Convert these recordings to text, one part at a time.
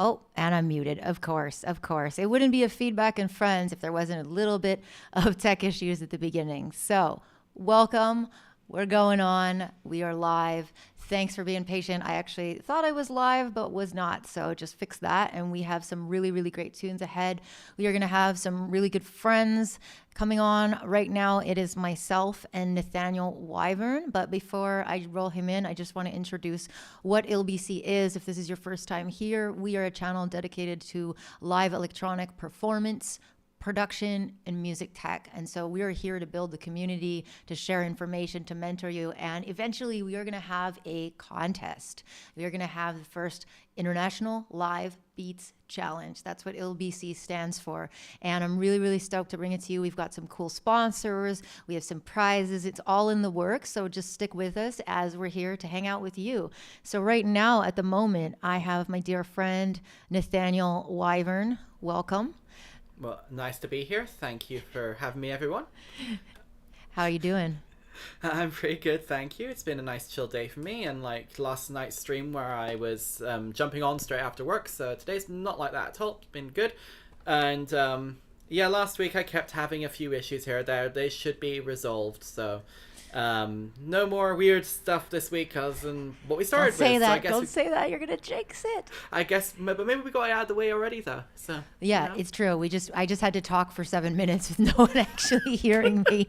Oh, and I'm muted. Of course, of course. It wouldn't be a feedback and friends if there wasn't a little bit of tech issues at the beginning. So, welcome. We're going on. We are live. Thanks for being patient. I actually thought I was live, but was not. So just fix that. And we have some really, really great tunes ahead. We are going to have some really good friends coming on right now. It is myself and Nathaniel Wyvern. But before I roll him in, I just want to introduce what ILBC is. If this is your first time here, we are a channel dedicated to live electronic performance, production, and music tech. And so we are here to build the community, to share information, to mentor you. And eventually we are going to have a contest. We are going to have the first International Live Beats Challenge. That's what ILBC stands for. And I'm really, really stoked to bring it to you. We've got some cool sponsors. We have some prizes. It's all in the works. So just stick with us as we're here to hang out with you. So right now, at the moment, I have my dear friend, Nathaniel Wyvern. Welcome. Well, nice to be here. Thank you for having me, everyone. How are you doing? I'm pretty good, thank you. It's been a nice chill day for me, and like last night's stream where I was jumping on straight after work, so today's not like that at all. It's been good. And yeah, last week I kept having a few issues here or there. They should be resolved, so no more weird stuff this week as in what we started with. Don't say that. So I guess Don't say that. You're gonna jinx it. I guess, but maybe we got it out of the way already, though. So yeah, you know. It's true. I just had to talk for 7 minutes with no one actually hearing me.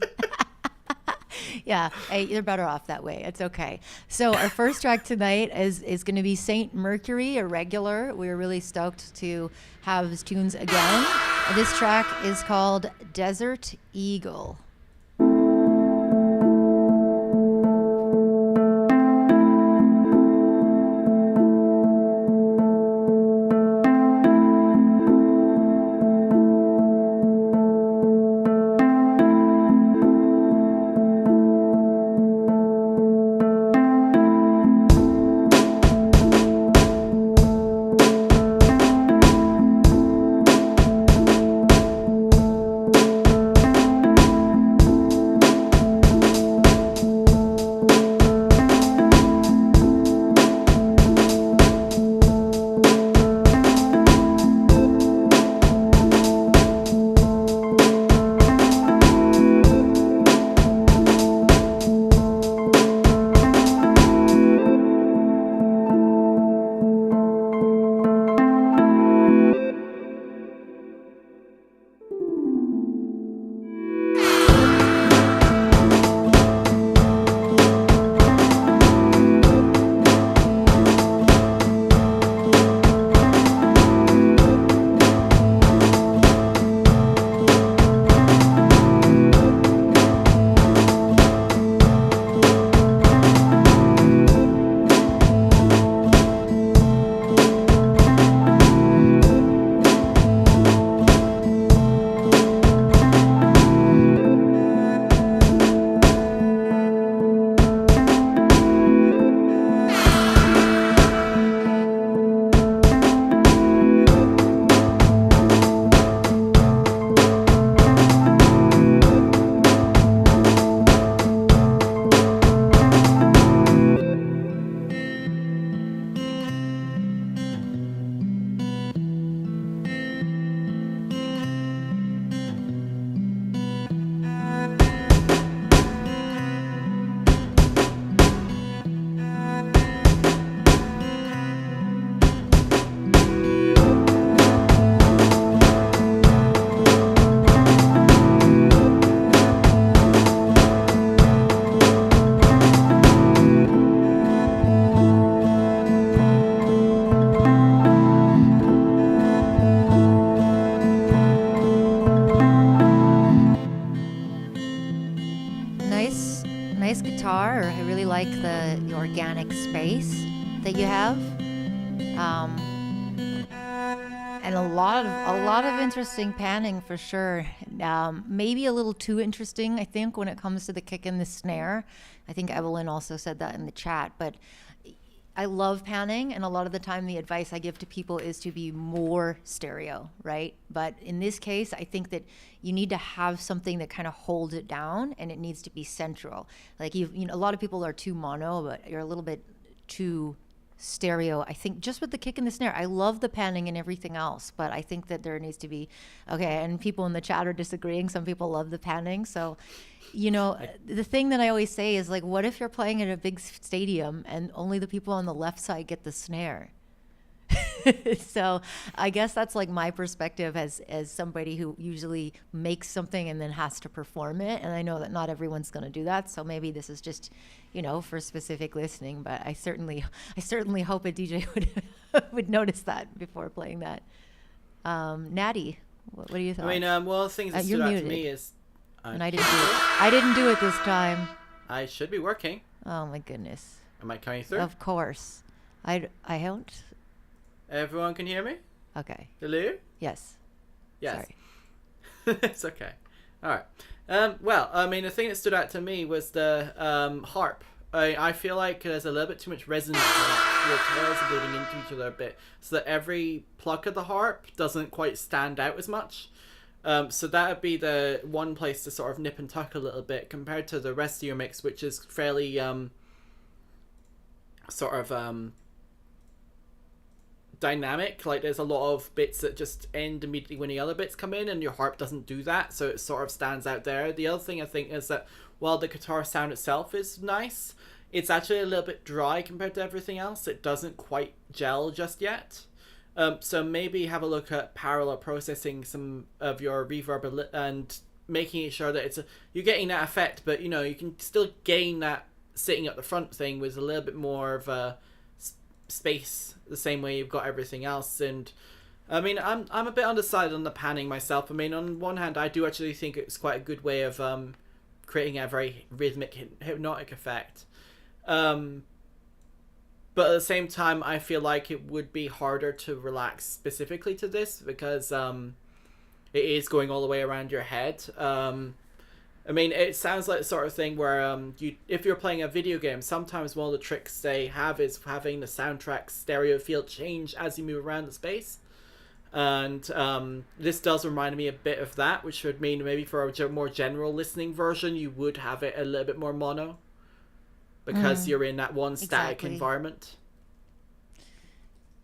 Yeah, hey, you're better off that way. It's okay. So our first track tonight is going to be Saint Mercury, a regular. We're really stoked to have his tunes again. This track is called Desert Eagle. that you have. And a lot of interesting panning for sure. Maybe a little too interesting, I think, when it comes to the kick and the snare. I think Evelyn also said that in the chat, but I love panning, and a lot of the time the advice I give to people is to be more stereo, right? But in this case, I think that you need to have something that kind of holds it down, and it needs to be central. Like you know, a lot of people are too mono, but you're a little bit too stereo. I think just with the kick and the snare, I love the panning and everything else, but I think that there needs to be, okay, and people in the chat are disagreeing. Some people love the panning. So, you know, the thing that I always say is like, what if you're playing at a big stadium and only the people on the left side get the snare? So I guess that's like my perspective as somebody who usually makes something and then has to perform it. And I know that not everyone's going to do that. So maybe this is just, you know, for specific listening, but I certainly hope a DJ would notice that before playing that. Natty, what do you think? I mean, well, the thing that stood out to me is... and I didn't do it. I didn't do it this time. I should be working. Oh my goodness. Am I coming through? Of course. I don't. Everyone can hear me? Okay. Hello? Yes. Yes. Sorry. It's okay. All right. Well, I mean, the thing that stood out to me was the harp. I feel like there's a little bit too much resonance in it. The guitars are bleeding into each other a bit, so that every pluck of the harp doesn't quite stand out as much. So that would be the one place to sort of nip and tuck a little bit compared to the rest of your mix, which is fairly dynamic. Like there's a lot of bits that just end immediately when the other bits come in, and your harp doesn't do that, so it sort of stands out there. The other thing I think is that while the guitar sound itself is nice, it's actually a little bit dry compared to everything else. It doesn't quite gel just yet. So maybe have a look at parallel processing some of your reverb and making sure that you're getting that effect, but you know, you can still gain that sitting at the front thing with a little bit more of a space, the same way you've got everything else. And I mean, I'm a bit undecided on the panning myself. I mean, on one hand, I do actually think it's quite a good way of creating a very rhythmic, hypnotic effect. But at the same time, I feel like it would be harder to relax specifically to this because it is going all the way around your head. I mean, it sounds like the sort of thing where if you're playing a video game, sometimes one of the tricks they have is having the soundtrack stereo field change as you move around the space. And this does remind me a bit of that, which would mean maybe for a more general listening version, you would have it a little bit more mono because you're in that one static environment.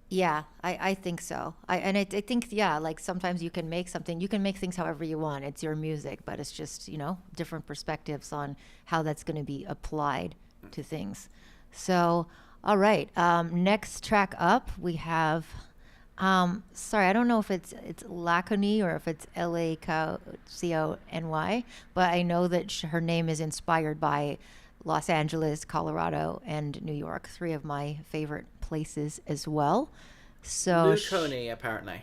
Yeah, I think so. I think, yeah, like sometimes you can make things however you want. It's your music, but it's just, you know, different perspectives on how that's going to be applied to things. So, all right. Next track up, we have, sorry, I don't know if it's Lacony or if it's Lacony, but I know that her name is inspired by Los Angeles, Colorado, and New York, three of my favorite places as well. So Lacony, apparently.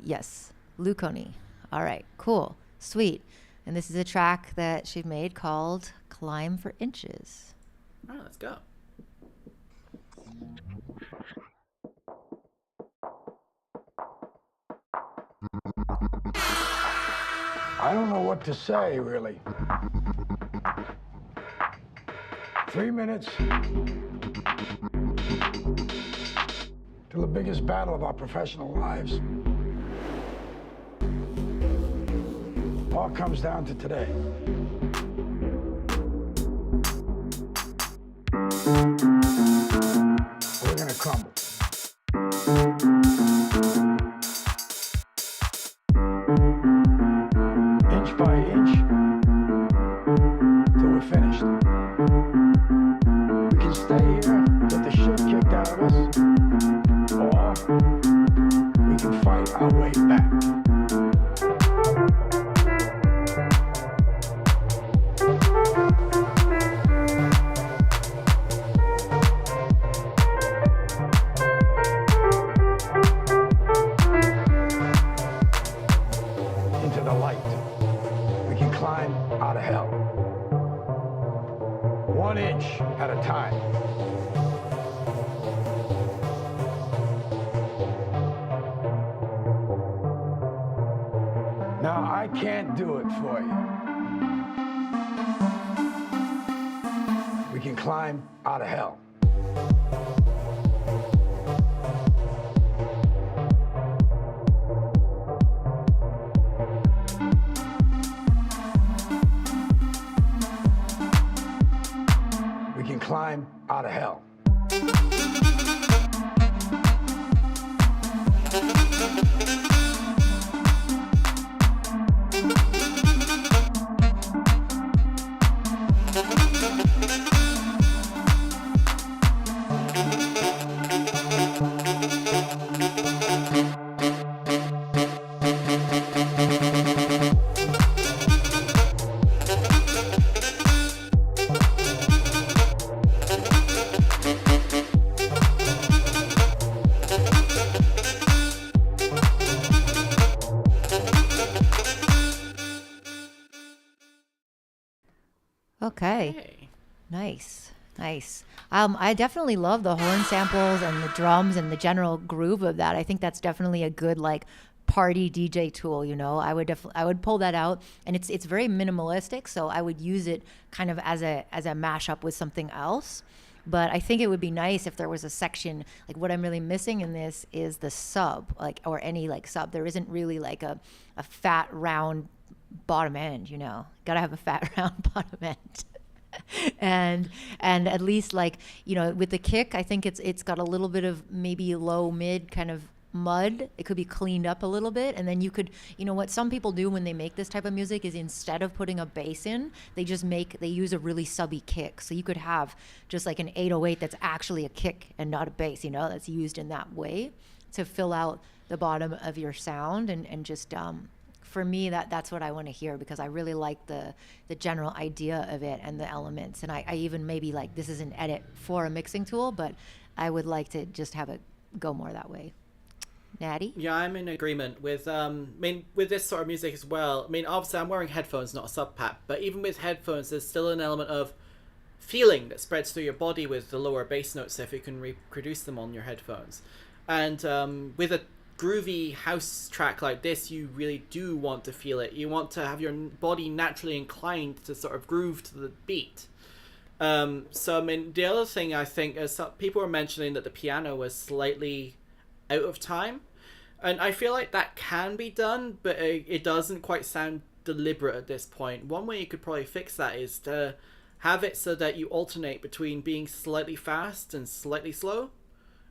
Yes, Lacony. All right, cool, sweet. And this is a track that she made called "Climb for Inches." All right, let's go. I don't know what to say, really. 3 minutes till the biggest battle of our professional lives. All comes down to today. We're gonna crumble. Inch by inch till we're finished. We can stay here, get the shit kicked out of us, or we can fight our way back. I can't do it for you. We can climb out of hell. We can climb out of hell. Okay. Hey. Nice. Nice. I definitely love the horn samples and the drums and the general groove of that. I think that's definitely a good like party DJ tool, you know. I would pull that out, and it's very minimalistic, so I would use it kind of as a mashup with something else. But I think it would be nice if there was a section, like what I'm really missing in this is the sub, like, or any like sub. There isn't really like a fat round bottom end, you know. Gotta have a fat round bottom end. and at least, like, you know, with the kick, I think it's got a little bit of maybe low mid kind of mud. It could be cleaned up a little bit, and then you could, you know, what some people do when they make this type of music is instead of putting a bass in, they use a really subby kick. So you could have just like an 808 that's actually a kick and not a bass, you know, that's used in that way to fill out the bottom of your sound. And just for me, that's what I want to hear, because I really like the general idea of it and the elements. And I even maybe like, this is an edit for a mixing tool, but I would like to just have it go more that way. Natty? Yeah, I'm in agreement with with this sort of music as well. I mean, obviously I'm wearing headphones, not a sub pack, but even with headphones, there's still an element of feeling that spreads through your body with the lower bass notes if you can reproduce them on your headphones. And with a groovy house track like this, you really do want to feel it. You want to have your body naturally inclined to sort of groove to the beat. So I mean, the other thing I think is people were mentioning that the piano was slightly out of time, and I feel like that can be done, but it doesn't quite sound deliberate at this point. One way you could probably fix that is to have it so that you alternate between being slightly fast and slightly slow.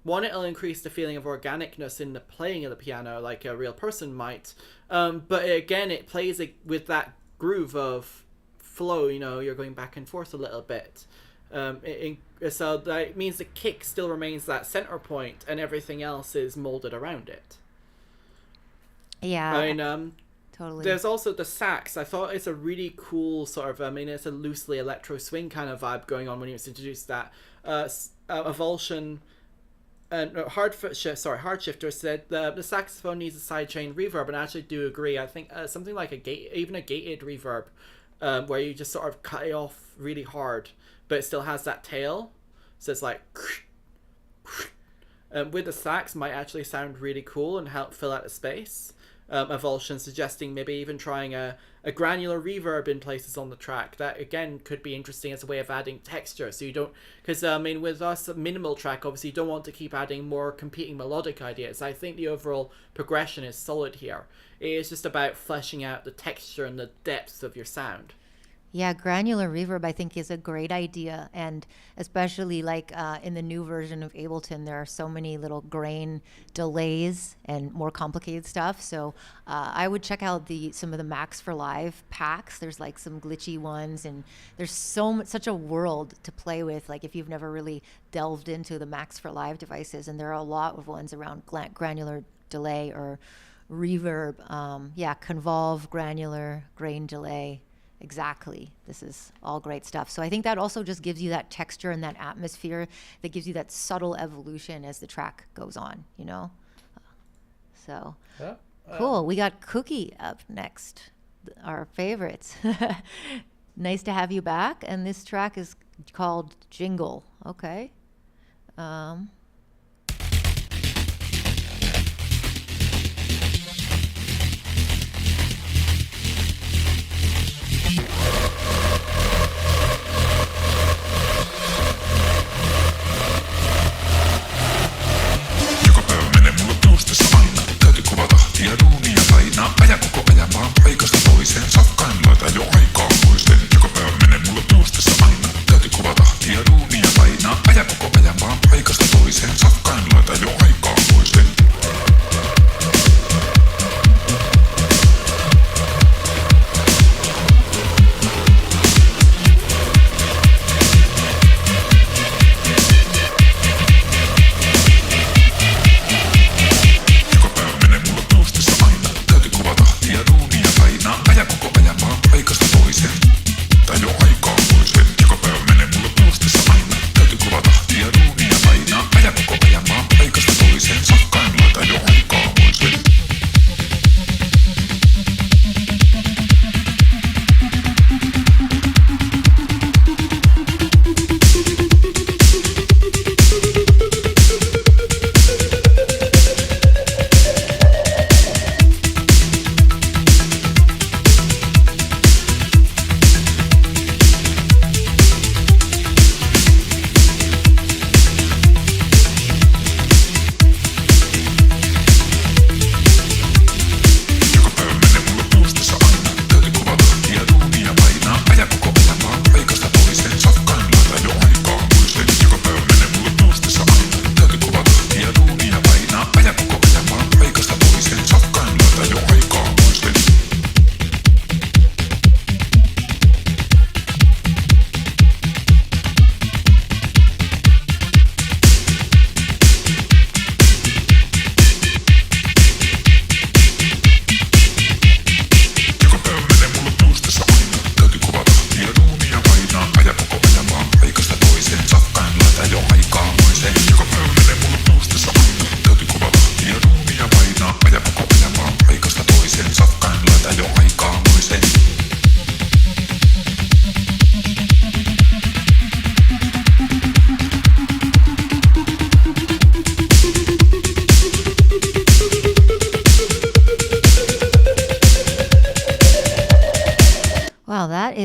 One, it'll increase the feeling of organicness in the playing of the piano like a real person might, but again, it plays with that groove of flow, you know, you're going back and forth a little bit. So that means the kick still remains that center point and everything else is molded around it. Yeah, I mean, totally. There's also the sax. I thought it's a really cool sort of, I mean, it's a loosely electro swing kind of vibe going on when you introduced that. Avulsion and Hardshifter said the saxophone needs a sidechain reverb, and I actually do agree. I think something like a gated reverb, where you just sort of cut it off really hard, but it still has that tail, so it's like with the sax might actually sound really cool and help fill out the space. Avulsion suggesting maybe even trying a granular reverb in places on the track. That again could be interesting as a way of adding texture, so you don't, because I mean, with us, a minimal track, obviously you don't want to keep adding more competing melodic ideas. I think the overall progression is solid here. It is just about fleshing out the texture and the depth of your sound. Yeah, granular reverb I think is a great idea, and especially like in the new version of Ableton, there are so many little grain delays and more complicated stuff. So I would check out some of the Max for Live packs. There's like some glitchy ones, and there's such a world to play with. Like if you've never really delved into the Max for Live devices, and there are a lot of ones around granular delay or reverb. Convolve, granular, grain delay. Exactly. This is all great stuff. So I think that also just gives you that texture and that atmosphere that gives you that subtle evolution as the track goes on, you know? So cool. We got Cookie up next, our favorites. Nice to have you back. And this track is called Jingle. Okay.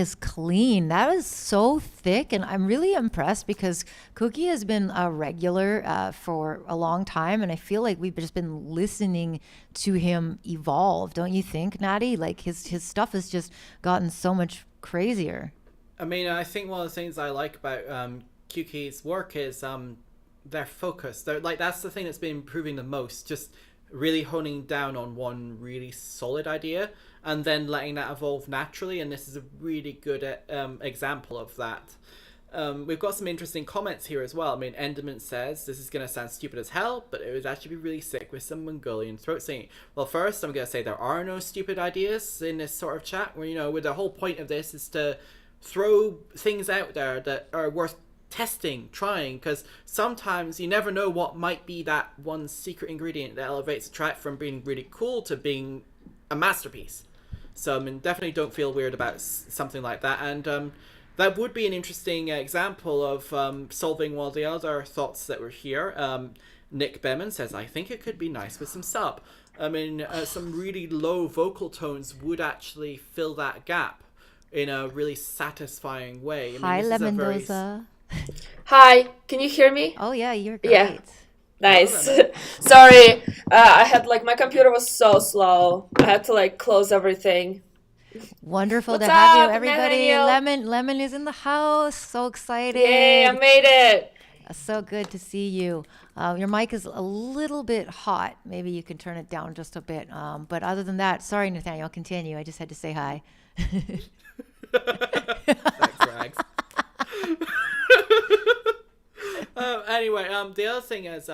is clean. That is so thick, and I'm really impressed because Cookie has been a regular for a long time, and I feel like we've just been listening to him evolve. Don't you think, Natty? Like his stuff has just gotten so much crazier. I mean, I think one of the things I like about Kuki's work is their focus. They're like, that's the thing that's been improving the most. Just really honing down on one really solid idea and then letting that evolve naturally. And this is a really good example of that. We've got some interesting comments here as well. I mean, Enderman says, this is going to sound stupid as hell, but it would actually be really sick with some Mongolian throat singing. Well, first, I'm going to say there are no stupid ideas in this sort of chat where, you know, where the whole point of this is to throw things out there that are worth testing, trying, because sometimes you never know what might be that one secret ingredient that elevates a track from being really cool to being a masterpiece. So, I mean, definitely don't feel weird about something like that. And that would be an interesting example of solving one of the other thoughts that were here. Nick Beman says, I think it could be nice with some sub. I mean, some really low vocal tones would actually fill that gap in a really satisfying way. I mean, Hi, LEMONDOZA. Very... Hi, can you hear me? Oh yeah, you're great. Yeah. Nice. Sorry, I had my computer was so slow. I had to close everything. Wonderful What's to have up, you, everybody. Nathaniel? Lemon is in the house. So excited. Yay, I made it. So good to see you. Your mic is a little bit hot. Maybe you can turn it down just a bit. But other than that, sorry, Nathaniel, continue. I just had to say hi. Thanks, Rags. Anyway, the other thing is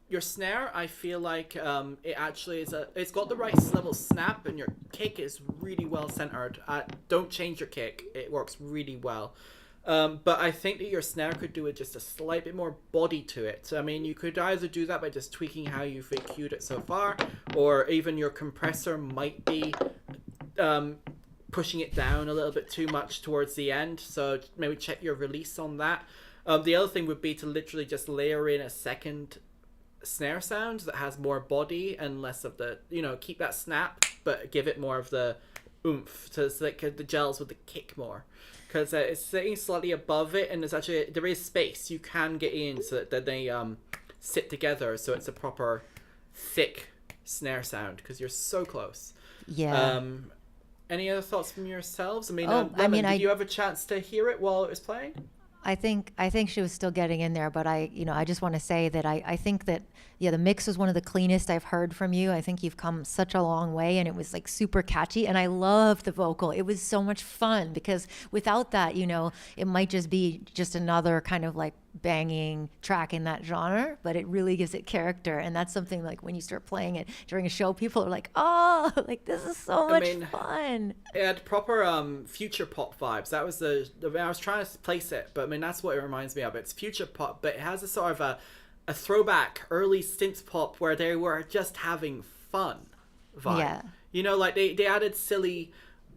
your snare. I feel like it actually is it's got the right level snap, and your kick is really well centered. Don't change your kick; it works really well. But I think that your snare could do with just a slight bit more body to it. I mean, you could either do that by just tweaking how you've EQ'd it so far, or even your compressor might be pushing it down a little bit too much towards the end. So maybe check your release on that. The other thing would be to literally just layer in a second snare sound that has more body and less of the, keep that snap, but give it more of the oomph so that the gels with the kick more. Because it's sitting slightly above it, and there is space you can get in so that they sit together, so it's a proper thick snare sound because you're so close. Yeah. Any other thoughts from yourselves? I mean, did you have a chance to hear it while it was playing? I think she was still getting in there, but I just want to say that I think that, yeah, the mix was one of the cleanest I've heard from you. I think you've come such a long way, and it was super catchy, and I loved the vocal. It was so much fun because without that, it might just be just another kind of banging track in that genre, but it really gives it character. And that's something when you start playing it during a show, people are like, oh, this is so much fun. It had proper future pop vibes. That was I was trying to place it, but I mean, that's what it reminds me of. It's future pop, but it has a sort of a throwback early synth pop where they were just having fun vibe. Yeah. They added silly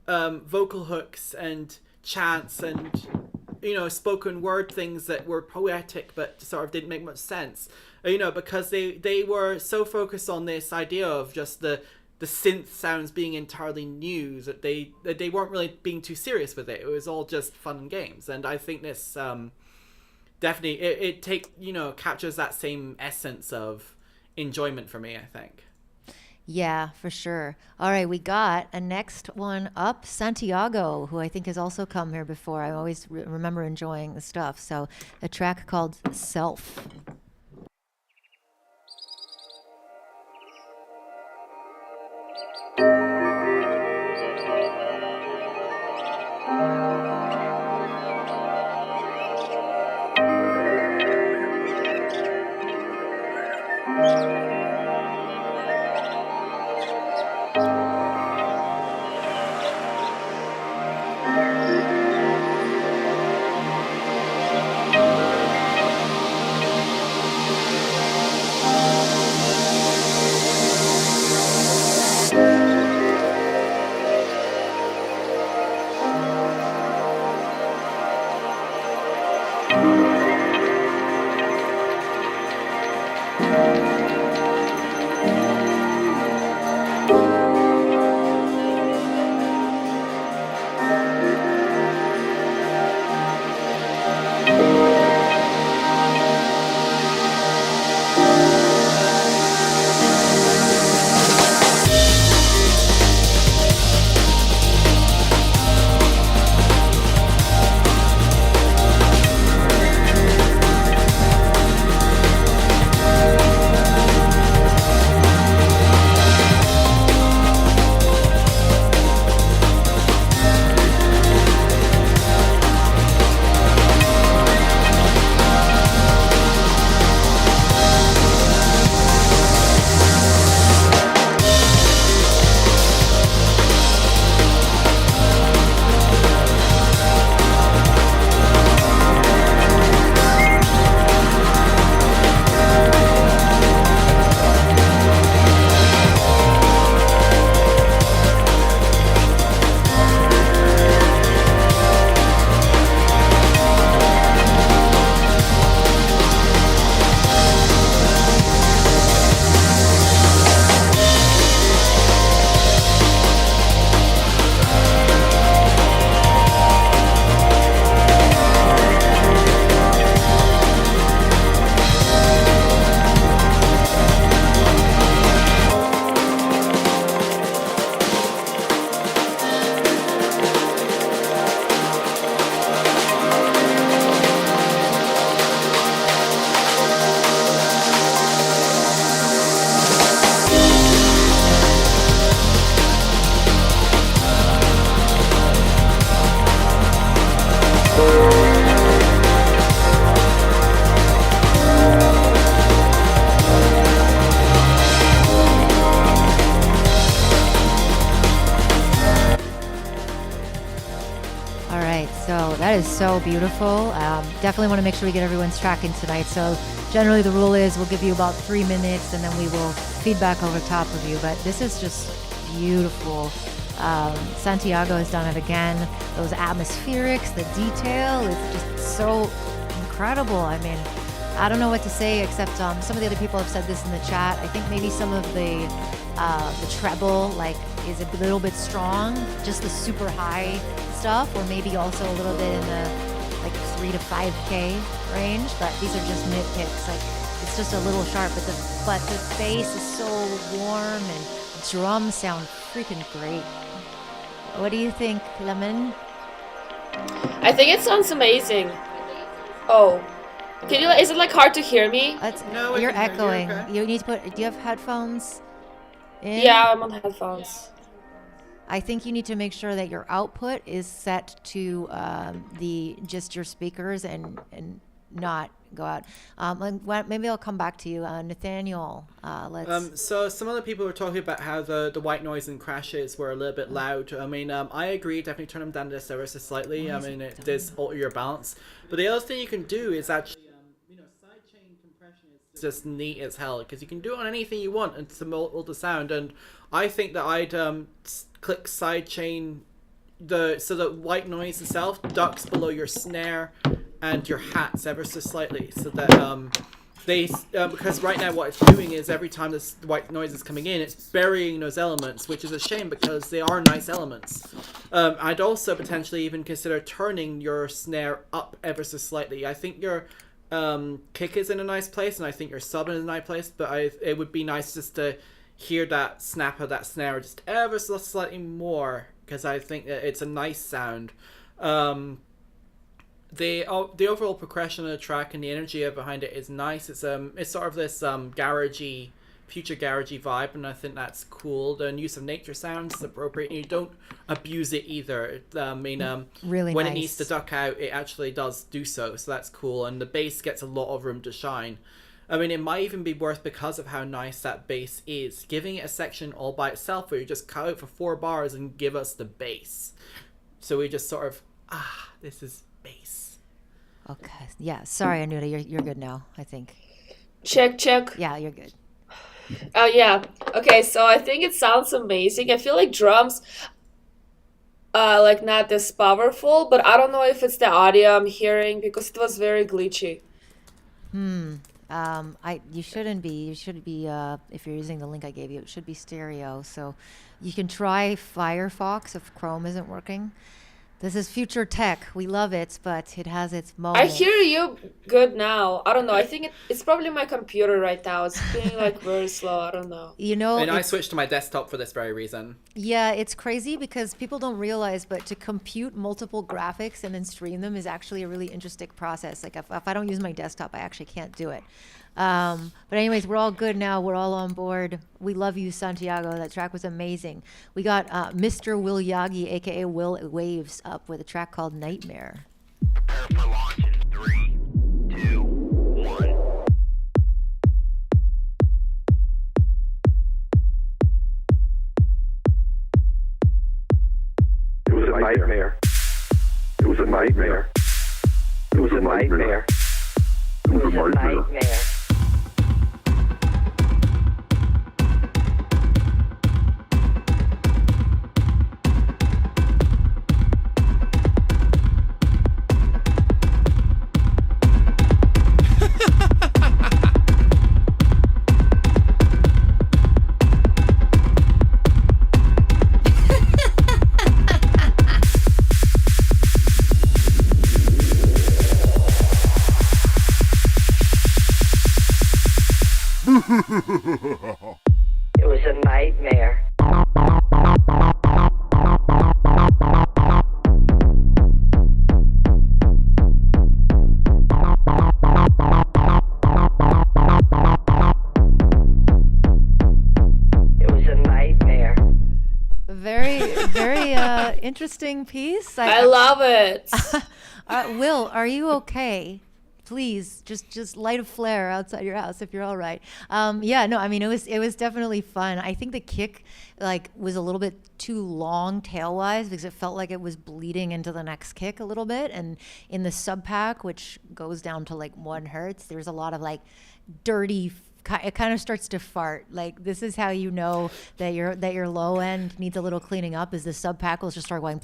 vocal hooks and chants and spoken word things that were poetic but sort of didn't make much sense, because they were so focused on this idea of just the synth sounds being entirely new that they weren't really being too serious with it. It was all just fun and games, and I think this definitely it captures that same essence of enjoyment for me, I think. Yeah, for sure. All right, we got a next one up, Santiago, who I think has also come here before. I always remember enjoying the stuff. So a track called Self. is so beautiful. Definitely want to make sure we get everyone's tracking tonight. So generally the rule is we'll give you about 3 minutes and then we will feedback over top of you. But this is just beautiful. Santiago has done it again. Those atmospherics, the detail, it's just so incredible. I mean, I don't know what to say except some of the other people have said this in the chat. I think maybe some of the treble like is a little bit strong, just the super high stuff, or maybe also a little bit in the like 3 to 5K range. But these are just nitpicks. Like it's just a little sharp, but the bass is so warm and drums sound freaking great. What do you think, Lemon? I think it sounds amazing. Oh, is it like hard to hear me? No, you're I can hear you, echoing. okay. You need to put. Do you have headphones in? Yeah, I'm on headphones. I think you need to make sure that your output is set to just your speakers and not go out. Maybe I'll come back to you, Nathaniel. So some other people were talking about how the white noise and crashes were a little bit loud. I mean, I agree. Definitely turn them down just ever so slightly. I mean, it does alter your balance. But the other thing you can do is actually, sidechain compression is just neat as hell because you can do it on anything you want and to alter the sound. And I think that I'd click sidechain so that white noise itself ducks below your snare and your hats ever so slightly, so that because right now what it's doing is every time this white noise is coming in, it's burying those elements, which is a shame because they are nice elements. I'd also potentially even consider turning your snare up ever so slightly. I think your kick is in a nice place, and I think your sub is in a nice place, but it would be nice just to hear that snap of that snare just ever so slightly more, because I think that it's a nice sound. The overall progression of the track and the energy behind it is nice. It's sort of this garagey, future garagey vibe, and I think that's cool. The use of nature sounds is appropriate, and you don't abuse it either. Really when nice. it needs to duck out, it actually does do so that's cool, and the bass gets a lot of room to shine. I mean, it might even be worth, because of how nice that bass is, giving it a section all by itself where you just cut out for 4 bars and give us the bass. So we just sort of, this is bass. Okay. Yeah. Sorry, Anuta. You're good now, I think. Check. Yeah, you're good. Oh, yeah. Okay, so I think it sounds amazing. I feel like drums like not this powerful, but I don't know if it's the audio I'm hearing because it was very glitchy. You shouldn't be. You should be, if you're using the link I gave you, it should be stereo. So you can try Firefox if Chrome isn't working. This is future tech. We love it, but it has its I moments. hear you good now. I don't know. I think it's probably my computer right now. It's being like very slow. I don't know. And I switched to my desktop for this very reason. Yeah, it's crazy because people don't realize, but to compute multiple graphics and then stream them is actually a really interesting process. Like if I don't use my desktop, I actually can't do it. But anyways, we're all good now. We're all on board. We love you, Santiago. That track was amazing. We got Mr. Will Yagi, aka Will Waves, up with a track called Nightmare. Prepare for launch in 3, 2, 1. It was a nightmare. It was a nightmare. It was a nightmare. It was a nightmare. It was a nightmare. It was a nightmare. Very interesting piece. I love it. Will, are you okay? please just light a flare outside your house if you're all right. Yeah, no, I mean, it was definitely fun. I think the kick like was a little bit too long tail wise because it felt like it was bleeding into the next kick a little bit. And in the sub pack, which goes down to like 1 hertz, there's a lot of like dirty, it kind of starts to fart. Like this is how you know that your low end needs a little cleaning up, is the sub pack will just start going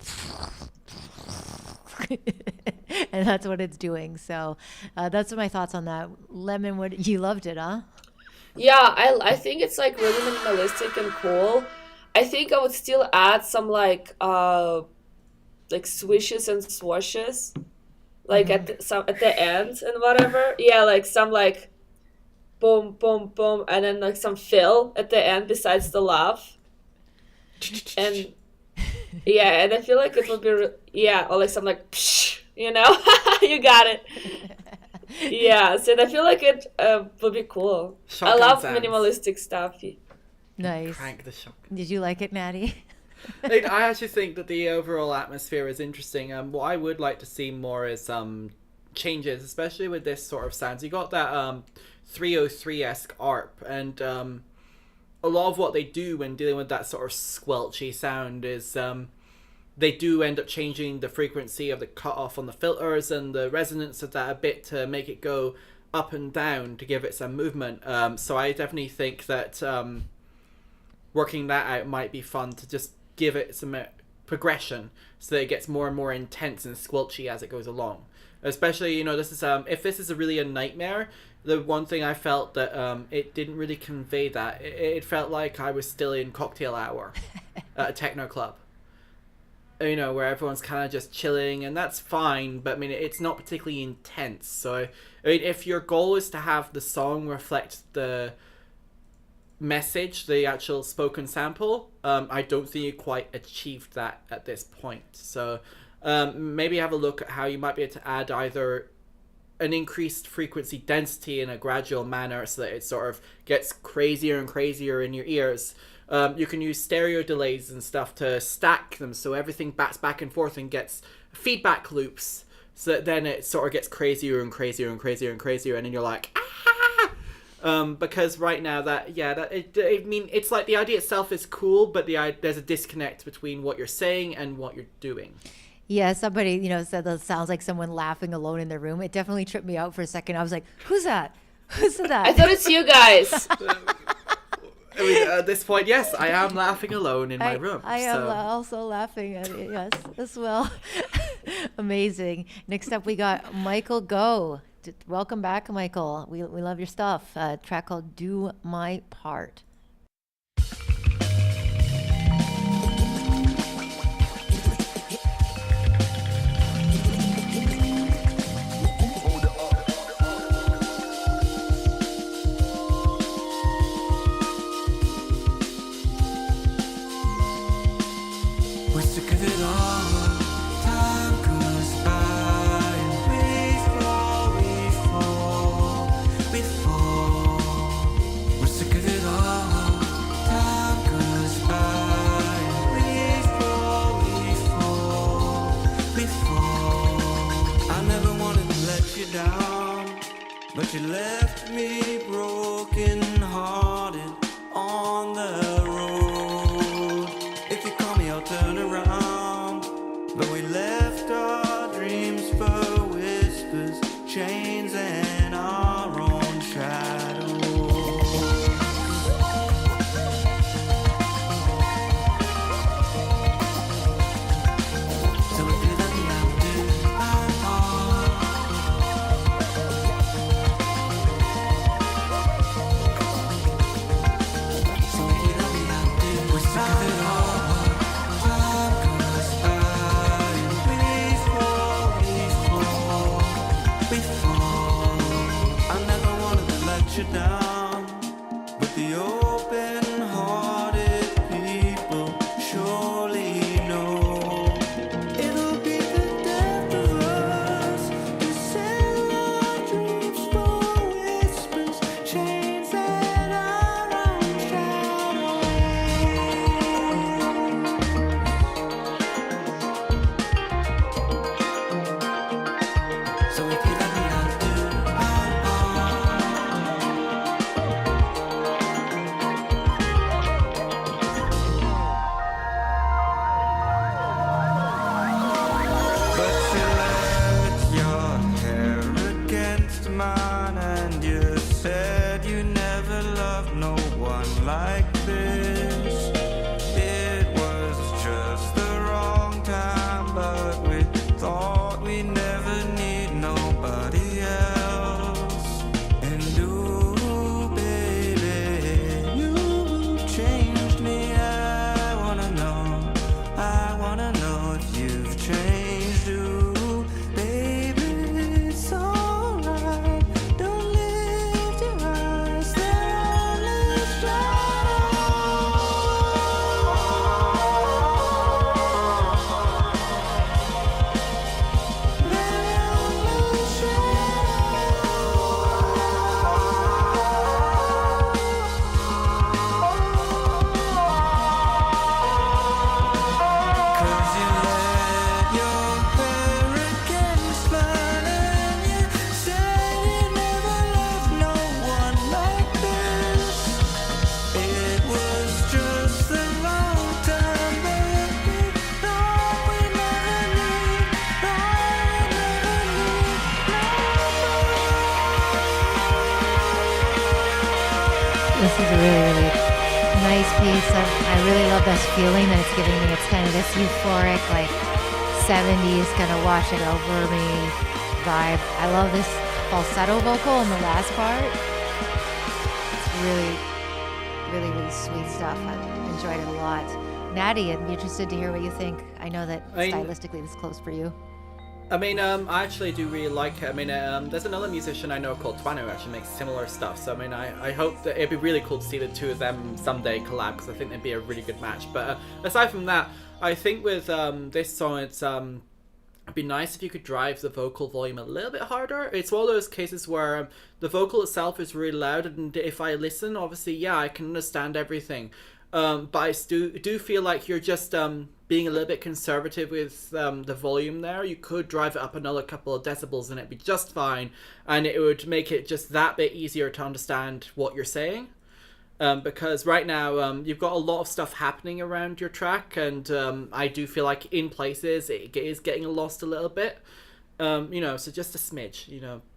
and that's what it's doing. So that's my thoughts on that. Lemon, what you loved it, huh? Yeah, I think it's like really minimalistic and cool. I think I would still add some like swishes and swashes, like at the end and whatever. Yeah, like some like boom, boom, boom, and then like some fill at the end besides the laugh. And yeah, and I feel like it would be or like some like psh, you know, you got it. Yeah, so I feel like it would be cool. Shotgun I love sounds. minimalistic stuff. Nice. Crank the shotgun. Did you like it, Natty? I actually think that the overall atmosphere is interesting. What I would like to see more is changes, especially with this sort of sounds. You got that 303-esque ARP, and a lot of what they do when dealing with that sort of squelchy sound is they do end up changing the frequency of the cutoff on the filters and the resonance of that a bit to make it go up and down to give it some movement. So I definitely think that working that out might be fun to just give it some progression so that it gets more and more intense and squelchy as it goes along. Especially, you know, this is if this is really a nightmare, the one thing I felt that it didn't really convey that. It felt like I was still in cocktail hour at a techno club. You know, where everyone's kind of just chilling, and that's fine, but I mean, it's not particularly intense. So, I mean, if your goal is to have the song reflect the message, the actual spoken sample, I don't think you quite achieved that at this point. So, maybe have a look at how you might be able to add either an increased frequency density in a gradual manner so that it sort of gets crazier and crazier in your ears. You can use stereo delays and stuff to stack them so everything bats back and forth and gets feedback loops, so that then it sort of gets crazier and crazier and crazier and crazier, and then you're like, ah! Because right now I mean, it's like the idea itself is cool, but there's a disconnect between what you're saying and what you're doing. Yeah, somebody, you know, said that sounds like someone laughing alone in their room. It definitely tripped me out for a second. I was like, who's that? Who's that? I thought it's you guys. I mean, at this point, yes, I am laughing alone in my room. I am also laughing at it, yes, as well. Amazing. Next up, we got Michael Go. Welcome back, Michael. We love your stuff. A track called Do My Part. But you left me broken hearted on the road. If you call me, I'll turn around. But we left our dreams for whispers, chains, and our own shadows. So we do that now, do my heart. loved no one like this. It was just the wrong time, but we thought we'd never need nobody else. And ooh, baby, you changed me. I wanna know if you've changed. Ooh, baby, it's alright. Don't lift your eyes, they're only Cause you let your hurricanes burn, and you say you never loved no one like this. It was just the wrong time, but we thought we never need, This is a really nice piece. I really love this feeling that it's giving me. It's kind of this euphoric, like 70s kind of wash it over me vibe. I love this falsetto vocal in the last part. It's really sweet stuff. I've enjoyed it a lot. Natty, I'd be interested to hear what you think. I know that stylistically this is close for you. I mean, I actually do really like it. I mean, there's another musician I know called Twano who actually makes similar stuff. So, I mean, I hope that it'd be really cool to see the two of them someday collab, because I think they'd be a really good match. But aside from that, I think with this song, it'd be nice if you could drive the vocal volume a little bit harder. It's one of those cases where the vocal itself is really loud, and if I listen, obviously, yeah, I can understand everything. But I do feel like you're just being a little bit conservative with the volume there. You could drive it up another couple of decibels and it'd be just fine, and it would make it just that bit easier to understand what you're saying. Because right now you've got a lot of stuff happening around your track, and I do feel like in places it is getting lost a little bit. So just a smidge.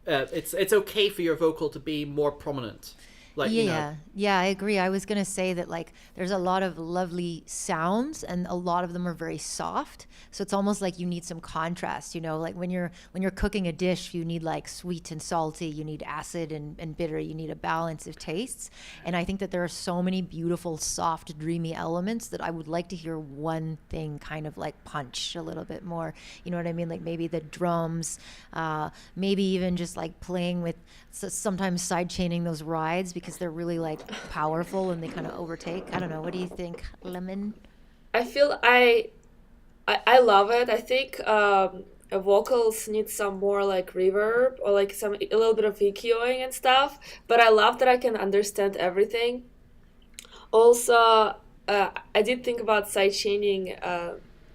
It's okay for your vocal to be more prominent. Yeah, I agree. I was gonna say that, like, there's a lot of lovely sounds and a lot of them are very soft, so it's almost like you need some contrast. Like when you're cooking a dish, you need like sweet and salty, you need acid and bitter, you need a balance of tastes. And I think that there are so many beautiful, soft, dreamy elements that I would like to hear one thing kind of like punch a little bit more. You know what I mean? Like maybe the drums, maybe even just like playing with sometimes side chaining those rides, because they're really like powerful and they kind of overtake. I don't know. What do you think, Lemon? I feel I love it. I think vocals need some more like reverb or like a little bit of EQing and stuff. But I love that I can understand everything. Also, I did think about side chaining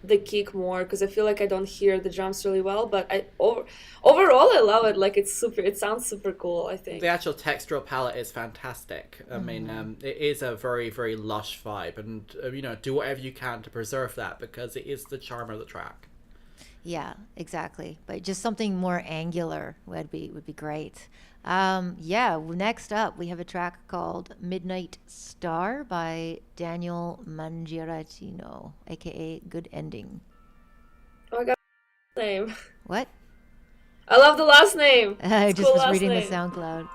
the kick more, because I feel like I don't hear the drums really well. But overall, I love it. Like it sounds super cool, I think. The actual textural palette is fantastic. I mean, it is a very, very lush vibe, and do whatever you can to preserve that, because it is the charm of the track. Yeah, exactly. But just something more angular would be great. Next up we have a track called Midnight Star by Daniel Mangiaratino, aka Good Ending. Oh my god, name. What? I love the last name. I It's just cool was last reading name. the SoundCloud.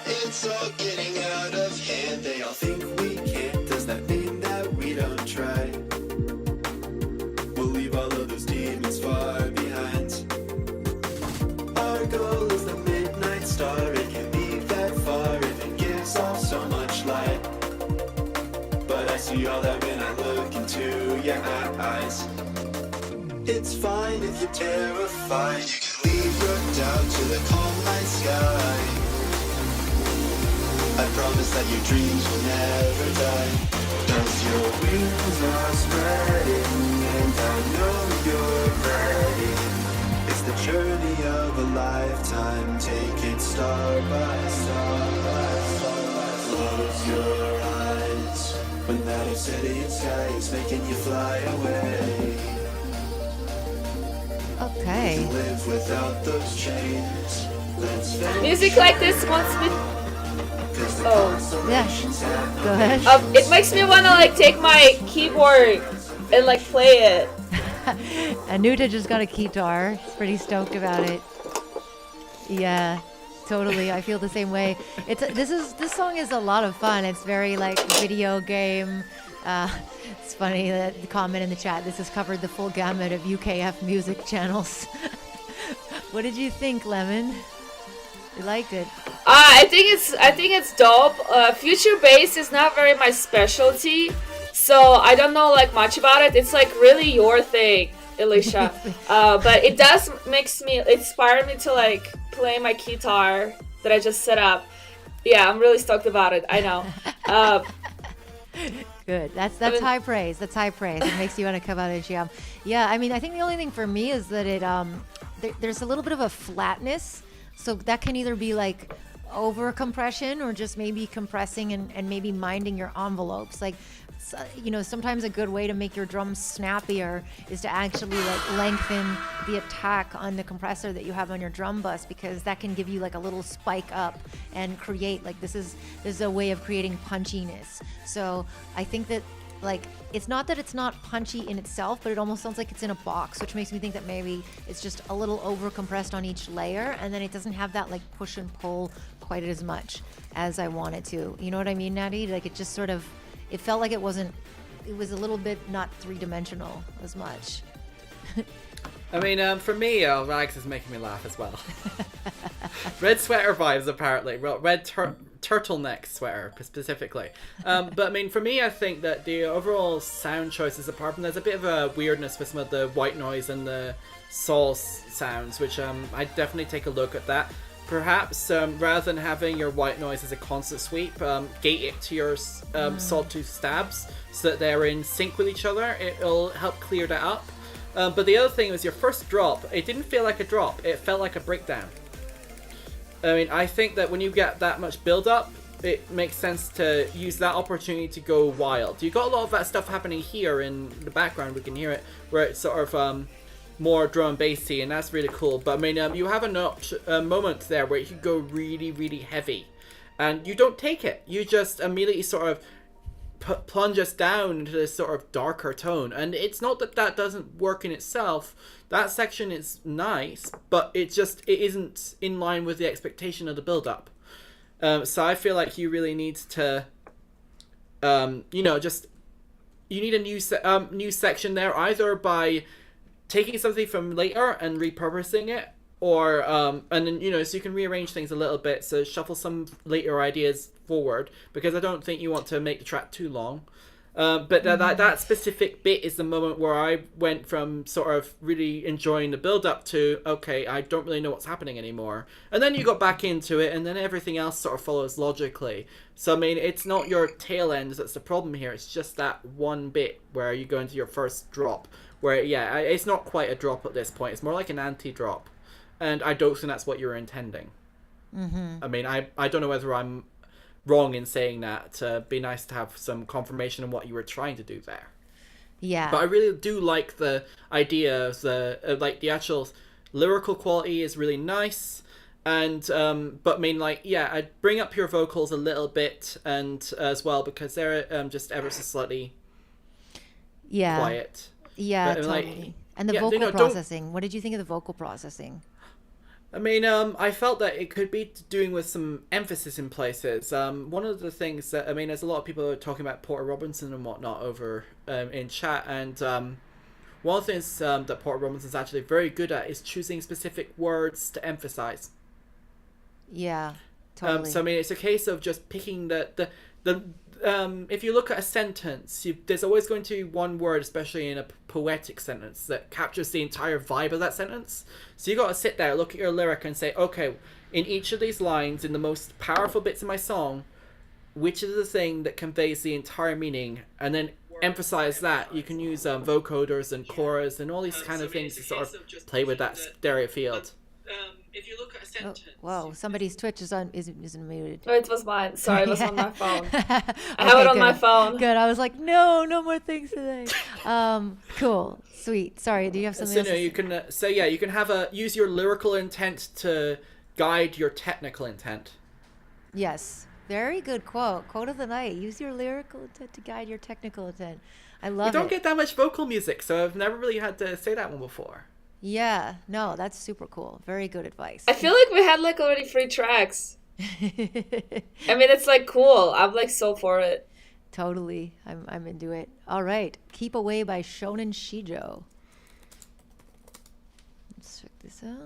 It's all getting out of hand. They all think we can't. Does that mean that we don't try? We'll leave all of those demons far behind. Our goal is the midnight star. It can be that far if it gives off so much light. But I see all that when I look into your eyes. It's fine if you're terrified. You can leave your doubt to the calm night sky. I promise that your dreams will never die. Cause your wings are spreading, and I know you're ready. It's the journey of a lifetime. Take it star by star. Close your eyes when that obsidian sky is making you fly away. Okay. Live without those chains. Let's finish. Music like this wants me. Oh. Yeah. Go ahead. It makes me want to like take my keyboard and like play it. Anuta just got a guitar. He's pretty stoked about it. Yeah, totally. I feel the same way. This song is a lot of fun. It's very like video game. It's funny that the comment in the chat. This has covered the full gamut of UKF music channels. What did you think, Lemon? You liked it? I think it's dope. Future bass is not very my specialty, so I don't know like much about it. It's like really your thing, Alicia. But it does inspire me to like play my guitar that I just set up. Yeah, I'm really stoked about it. I know. Good. That's high praise. That's high praise. It makes you want to come out and jam. Yeah, I mean, I think the only thing for me is that it there's a little bit of a flatness. So that can either be like over compression or just maybe compressing and maybe minding your envelopes. Like, sometimes a good way to make your drums snappier is to actually like lengthen the attack on the compressor that you have on your drum bus, because that can give you like a little spike up and create like this is a way of creating punchiness. So I think that like it's not that it's not punchy in itself, but it almost sounds like it's in a box, which makes me think that maybe it's just a little over compressed on each layer, and then it doesn't have that like push and pull quite as much as I want it to. You know what I mean, Natty? Like it just sort of, it felt like it was a little bit not three-dimensional as much. I mean, for me, Rags is making me laugh as well. Red sweater vibes, apparently. Well, red turtleneck sweater, specifically. But, I mean, for me, I think that the overall sound choices, apart from there's a bit of a weirdness with some of the white noise and the saw sounds, which I definitely take a look at that. Perhaps, rather than having your white noise as a constant sweep, gate it to your sawtooth stabs so that they're in sync with each other. It'll help clear that up. But the other thing was your first drop, it didn't feel like a drop, it felt like a breakdown. I mean, I think that when you get that much build up, it makes sense to use that opportunity to go wild. You got a lot of that stuff happening here in the background, we can hear it, where it's sort of more drum and bassy, and that's really cool. But I mean, you have a moment there where you can go really, really heavy, and you don't take it. You just immediately sort of plunge us down into this sort of darker tone, and it's not that that doesn't work in itself. That section is nice, but it isn't in line with the expectation of the build up. So I feel like you really need to you need a new section there, either by taking something from later and repurposing it, or and then so you can rearrange things a little bit, so shuffle some later ideas forward, because I don't think you want to make the track too long. But that specific bit is the moment where I went from sort of really enjoying the build up to, okay, I don't really know what's happening anymore. And then you got back into it, and then everything else sort of follows logically. So, I mean, it's not your tail end that's the problem here. It's just that one bit where you go into your first drop, where, yeah, it's not quite a drop at this point. It's more like an anti-drop. And I don't think that's what you were intending. I mean, I don't know whether I'm wrong in saying that. Be nice to have some confirmation on what you were trying to do there. Yeah. But I really do like the idea of the actual lyrical quality is really nice. And but I mean, like, yeah, I'd bring up your vocals a little bit, and as well, because they're just ever so slightly quiet. Yeah, But, totally. like, And the yeah, vocal don't- processing. What did you think of the vocal processing? I mean, I felt that it could be doing with some emphasis in places. One of the things that, I mean, there's a lot of people talking about Porter Robinson and whatnot over in chat, and one of the things that Porter Robinson's actually very good at is choosing specific words to emphasize. Yeah, totally. So I mean, it's a case of just picking the if you look at a sentence, there's always going to be one word, especially in a poetic sentence, that captures the entire vibe of that sentence. So you got to sit there, look at your lyric, and say, okay, in each of these lines, in the most powerful bits of my song, which is the thing that conveys the entire meaning, and then emphasize that. You can use vocoders and chorus and all these kind of things to sort of play with that stereo field. If you look at a sentence, whoa, somebody's Twitch isn't muted. No, it was mine. Sorry, it was on my phone. I have Okay, it on good. my phone. Good. I was like, no more things today. Cool, sweet. Sorry, do you have something so else? no, you can you can have use your lyrical intent to guide your technical intent. Yes, very good quote. Quote of the night. Use your lyrical intent to guide your technical intent. I love We don't it. get that much vocal music, so I've never really had to say that one before. Yeah, no, that's super cool. Very good advice. I feel like we had like already 3 tracks. I mean, it's like cool. I'm like so for it. Totally. I'm into it. All right. Keep Away by Shonen Shijo. Let's check this out.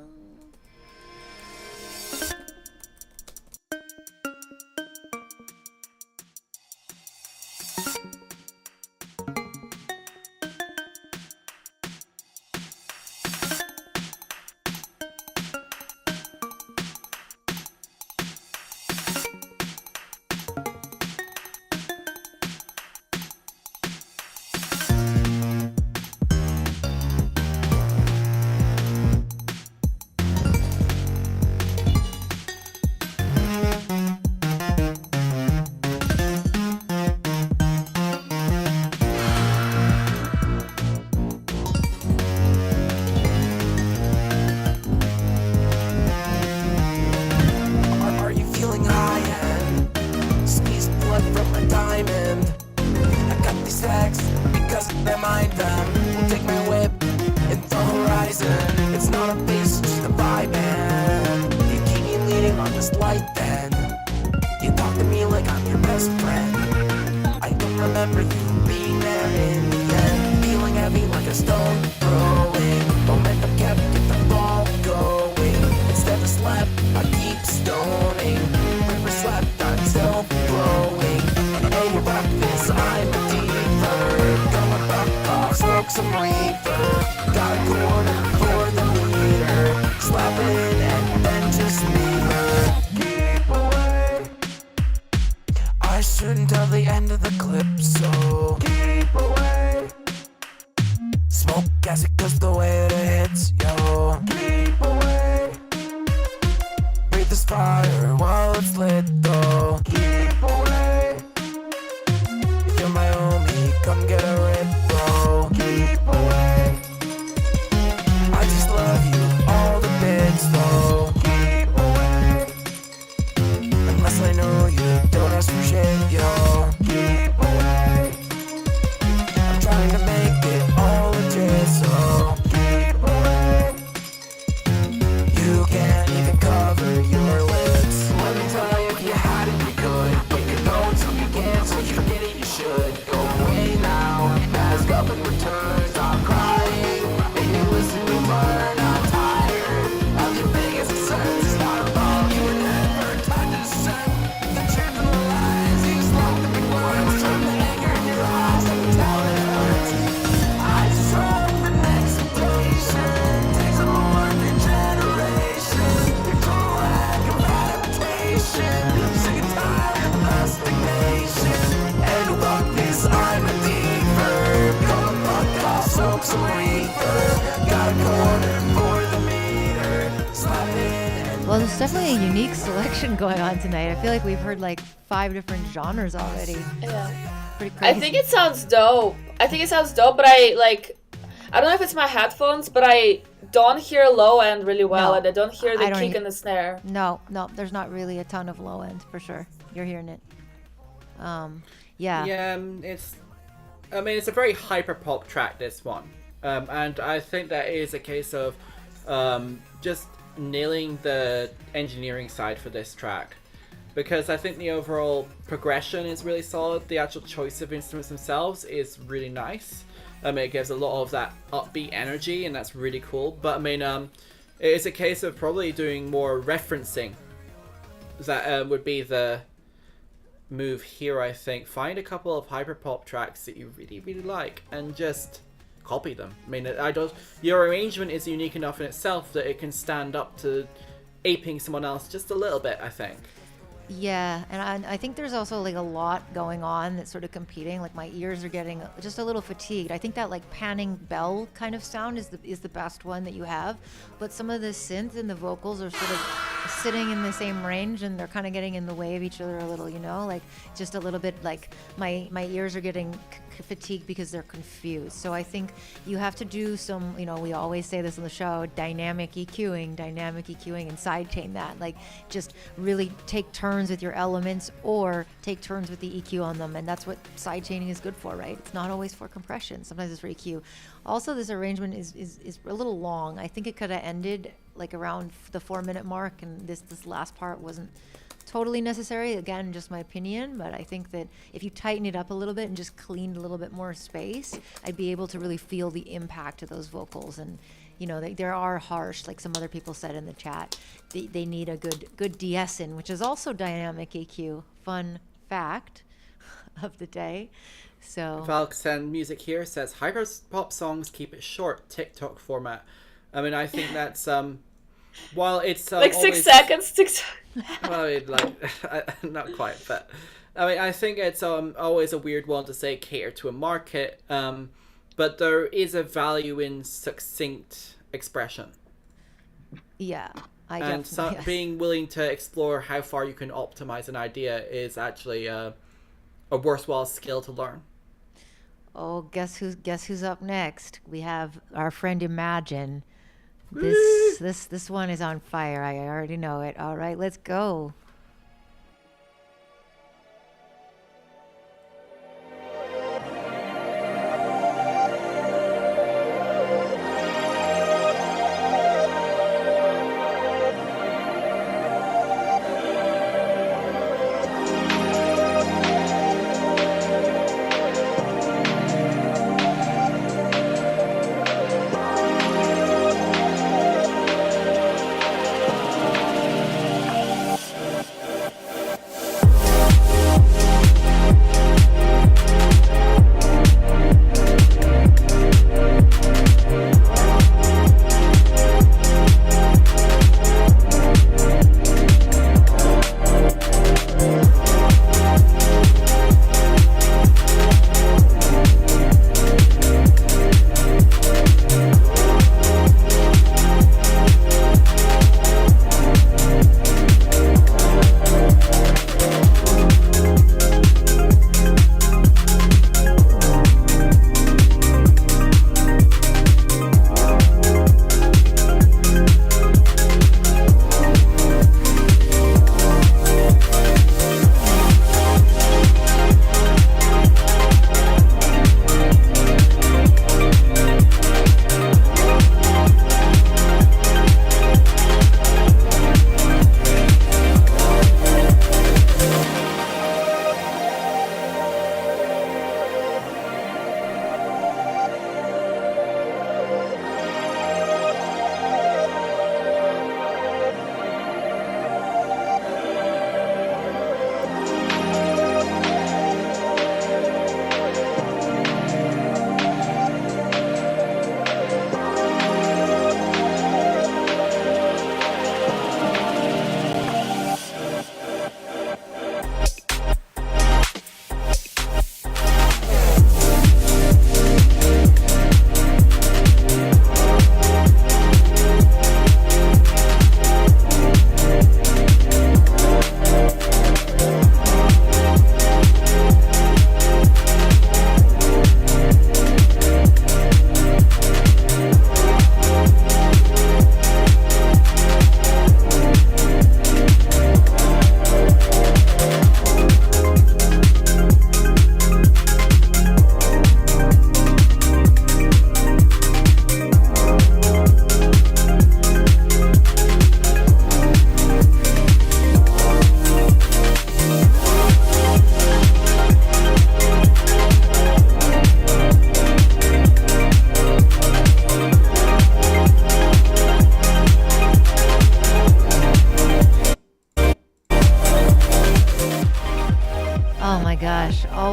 Are you feeling high and squeeze blood from my diamond? I got these stacks because they're mine. Them will take my whip and the horizon. It's not a face, it's just a vibe, man. You keep me leaning on this light, then you talk to me like I'm your best friend. I don't remember you being there in the end. Feeling heavy like a stone throwing. Momentum kept get the ball going. Instead of slap, I keep stoning. River slapped, I'm still blowing. Hey, your breakfast, I'm a diva. Gonna buck off, smoke some reefer. Got a corner for the meter. Slap it in and then just leave her. Keep away. I shouldn't tell the end of the clip, so keep away. Smoke as it goes the way that it hits, yo. Keep away. Breathe this fire while it's lit, though. Keep away. If you're my homie, come get a rip, bro. Keep away. I just love you, all the bits, though. Keep away. Unless I know you, don't ask for shit, yo. Keep away. I'm trying to make it all legit, so keep away. You can't even cover your lips. Let me tell you, if you had it, you could. But you don't, so you can't, so you forget it, you should. Go away now, as nothing returns. I'm crying, and you listen to learn. I'm tired of your some reefer. Got a quarter for the meter. Slide it and Well, there's definitely a unique selection going on tonight. I feel like we've heard like 5 different genres already. Yeah. Pretty crazy. I think it sounds dope. But I don't know if it's my headphones, but I don't hear low end really well, No, and I don't hear the I don't kick e- and the snare. No, there's not really a ton of low end for sure. You're hearing it. Yeah. Yeah, it's a very hyper pop track, this one, and I think that is a case of just nailing the engineering side for this track, because I think the overall progression is really solid. The actual choice of instruments themselves is really nice. It gives a lot of that upbeat energy, and that's really cool. But it is a case of probably doing more referencing. That would be the move here, I think. Find a couple of hyperpop tracks that you really, really like, and just copy them. Your arrangement is unique enough in itself that it can stand up to aping someone else just a little bit, I think. Yeah, and I think there's also like a lot going on that's sort of competing. Like my ears are getting just a little fatigued. I think that like panning bell kind of sound is the best one that you have, but some of the synth and the vocals are sort of sitting in the same range, and they're kind of getting in the way of each other a little. Like just a little bit. Like my ears are getting fatigued because they're confused. So I think you have to do some. We always say this on the show: dynamic EQing, and sidechain that. Like just really take turns with your elements, or take turns with the EQ on them, and that's what sidechaining is good for, right? It's not always for compression. Sometimes it's for EQ. Also, this arrangement is a little long. I think it could have ended like around the 4-minute mark, and this last part wasn't totally necessary. Again, just my opinion, but I think that if you tighten it up a little bit and just cleaned a little bit more space, I'd be able to really feel the impact of those vocals. And they are harsh, like some other people said in the chat. They need a good de-essing, which is also dynamic EQ. Fun fact of the day. So Valksen Music here says hyper pop songs keep it short, TikTok format. I think that's while it's Like always, 6 seconds. well, not quite, but I think it's always a weird one to say cater to a market. But there is a value in succinct expression, yeah, and yes. being willing to explore how far you can optimize an idea is actually a worthwhile skill to learn. Oh, guess who's up next? We have our friend Imagine. This one is on fire. I already know it. All right, let's go.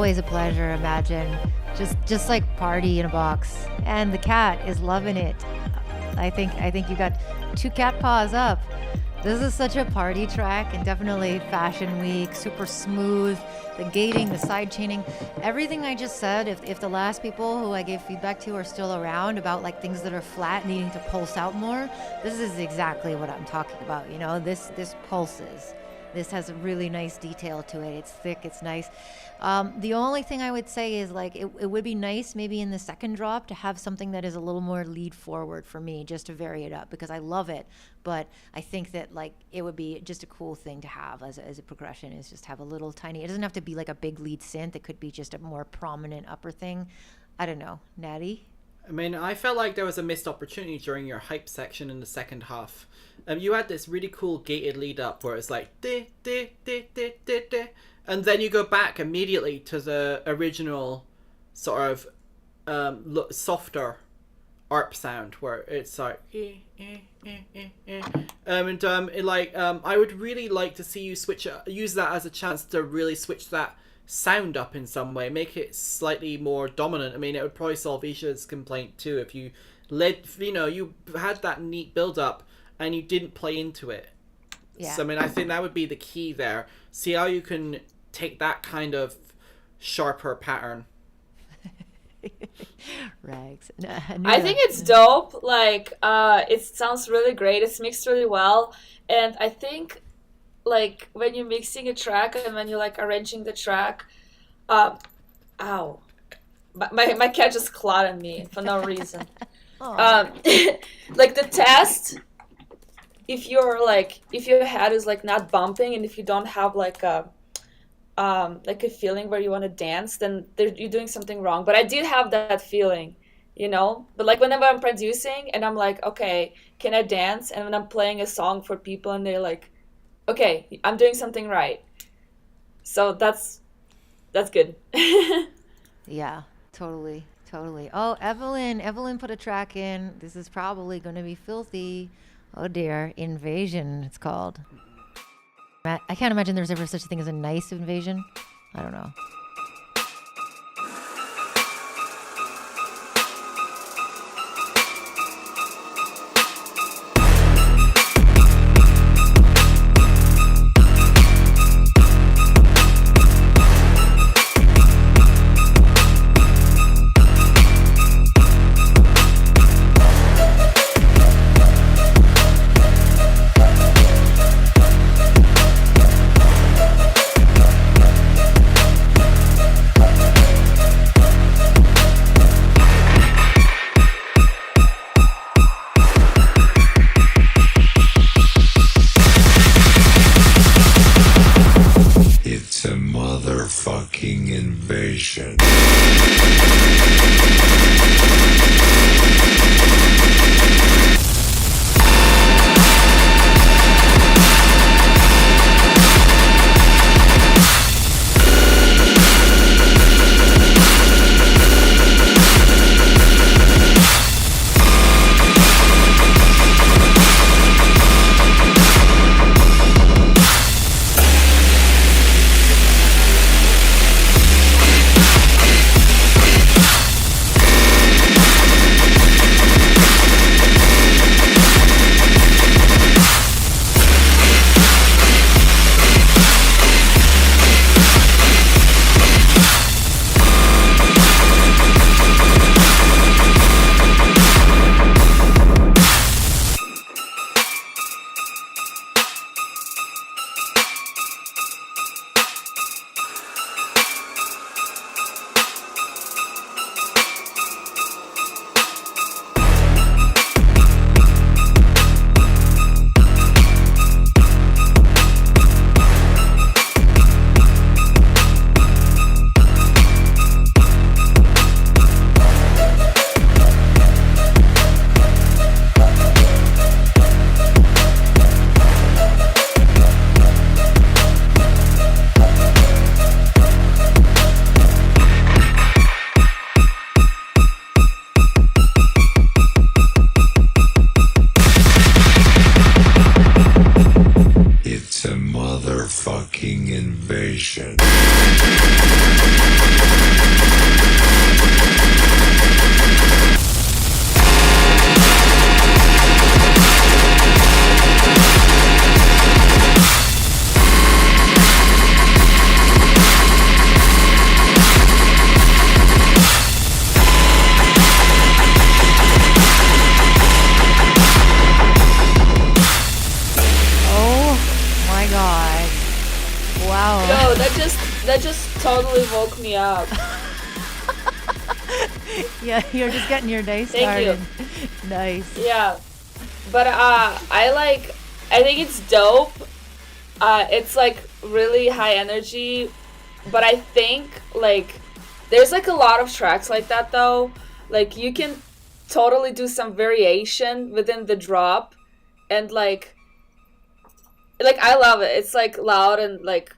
always a pleasure. Imagine just like party in a box, and the cat is loving it. I think you got 2 cat paws up. This is such a party track, and definitely fashion week, super smooth. The gating, the side chaining, everything I just said. If the last people who I gave feedback to are still around about like things that are flat needing to pulse out more, this is exactly what I'm talking about. You know, this pulses. This has a really nice detail to it. It's thick, it's nice. The only thing I would say is like it would be nice maybe in the second drop to have something that is a little more lead forward for me, just to vary it up, because I love it. But I think that like it would be just a cool thing to have as a progression, is just have a little tiny, it doesn't have to be like a big lead synth. It could be just a more prominent upper thing. I don't know. Natty? I mean, I felt like there was a missed opportunity during your hype section in the second half. You had this really cool gated lead up where it's like di, di, di, di, di, di, and then you go back immediately to the original sort of softer ARP sound where it's like I would really like to see you use that as a chance to really switch that sound up in some way, make it slightly more dominant. I mean, it would probably solve Isha's complaint too if you you had that neat build up and you didn't play into it. Yeah. So I mean, I think that would be the key there. See how you can take that kind of sharper pattern. Rags. I think it's dope. Like, it sounds really great. It's mixed really well, and I think like when you're mixing a track and when you're like arranging the track, ow, my cat just clawed at me for no reason. Like the test, if your head is like not bumping and if you don't have like a feeling where you want to dance, then you're doing something wrong. But I did have that feeling, you know. But like whenever I'm producing and I'm like, okay, can I dance? And when I'm playing a song for people and they're like, okay, I'm doing something right. So that's good. Yeah, totally. Oh, Evelyn put a track in. This is probably going to be filthy. Oh dear, Invasion it's called. I can't imagine there's ever such a thing as a nice invasion. I don't know. It's a motherfucking invasion. totally woke me up. Yeah, you're just getting your day Thank you. started. Nice. Yeah, but I think it's dope. It's like really high energy, but I think like there's like a lot of tracks like that though. Like you can totally do some variation within the drop, and like I love it. It's like loud and like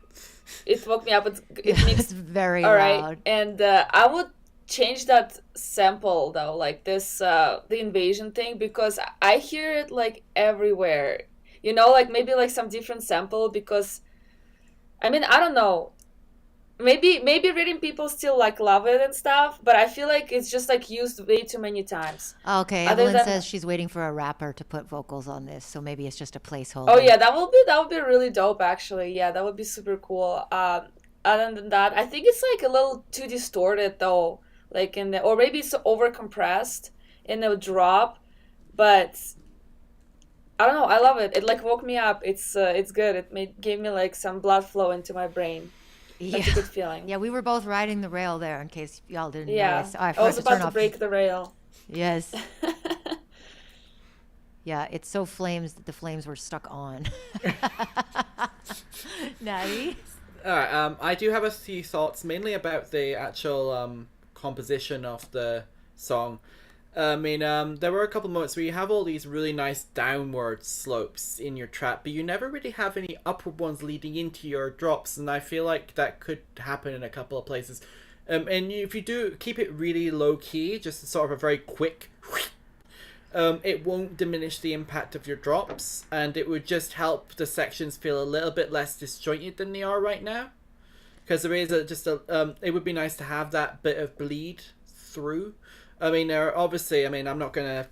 it woke me up. It makes It's very all right, loud. and I would change that sample though, like this the invasion thing, because I hear it like everywhere. You know, like maybe like some different sample, because I mean I don't know. Maybe reading people still like love it and stuff, but I feel like it's just like used way too many times. Okay, Other Evelyn than says she's waiting for a rapper to put vocals on this, so maybe it's just a placeholder. oh yeah, that would be really dope actually. Yeah, that would be super cool. Other than that, I think it's like a little too distorted though, like in the, or maybe it's over compressed in the drop, but I don't know. I love it. It like woke me up. It's good. Gave me like some blood flow into my brain. That's a good feeling. Yeah, we were both riding the rail there in case y'all didn't Yeah. notice. Oh, I I forgot was to about turn to off. break the rail. Yes. Yeah, it's so flames that the flames were stuck on. Natty? All right. I do have a few thoughts, mainly about the actual composition of the song. I mean, there were a couple moments where you have all these really nice downward slopes in your track, but you never really have any upward ones leading into your drops, and I feel like that could happen in a couple of places. And if you do keep it really low key, just sort of a very quick, it won't diminish the impact of your drops, and it would just help the sections feel a little bit less disjointed than they are right now. Because there is it would be nice to have that bit of bleed through. I mean, obviously, I mean, I'm not gonna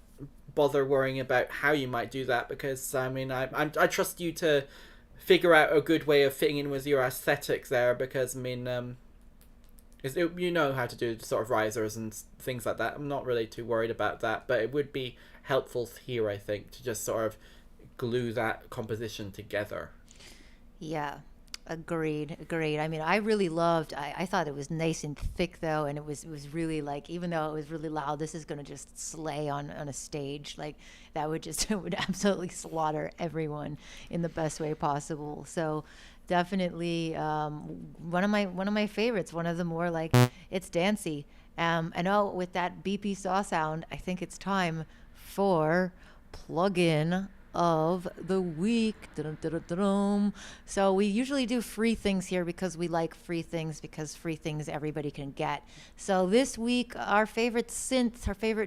bother worrying about how you might do that, because I mean, I trust you to figure out a good way of fitting in with your aesthetics there, because I mean, you know how to do sort of risers and things like that. I'm not really too worried about that, but it would be helpful here, I think, to just sort of glue that composition together. Yeah, agreed. I mean, I really loved, I thought it was nice and thick though, and it was really like, even though it was really loud, this is going to just slay on a stage. Like that would just, it would absolutely slaughter everyone in the best way possible. So definitely one of my favorites, one of the more like, it's dancey. And oh, with that BP saw sound, I think it's time for plug-in of the week. Dun-dun-dun-dun-dun. So we usually do free things here because we like free things, because free things everybody can get. So this week, our favorite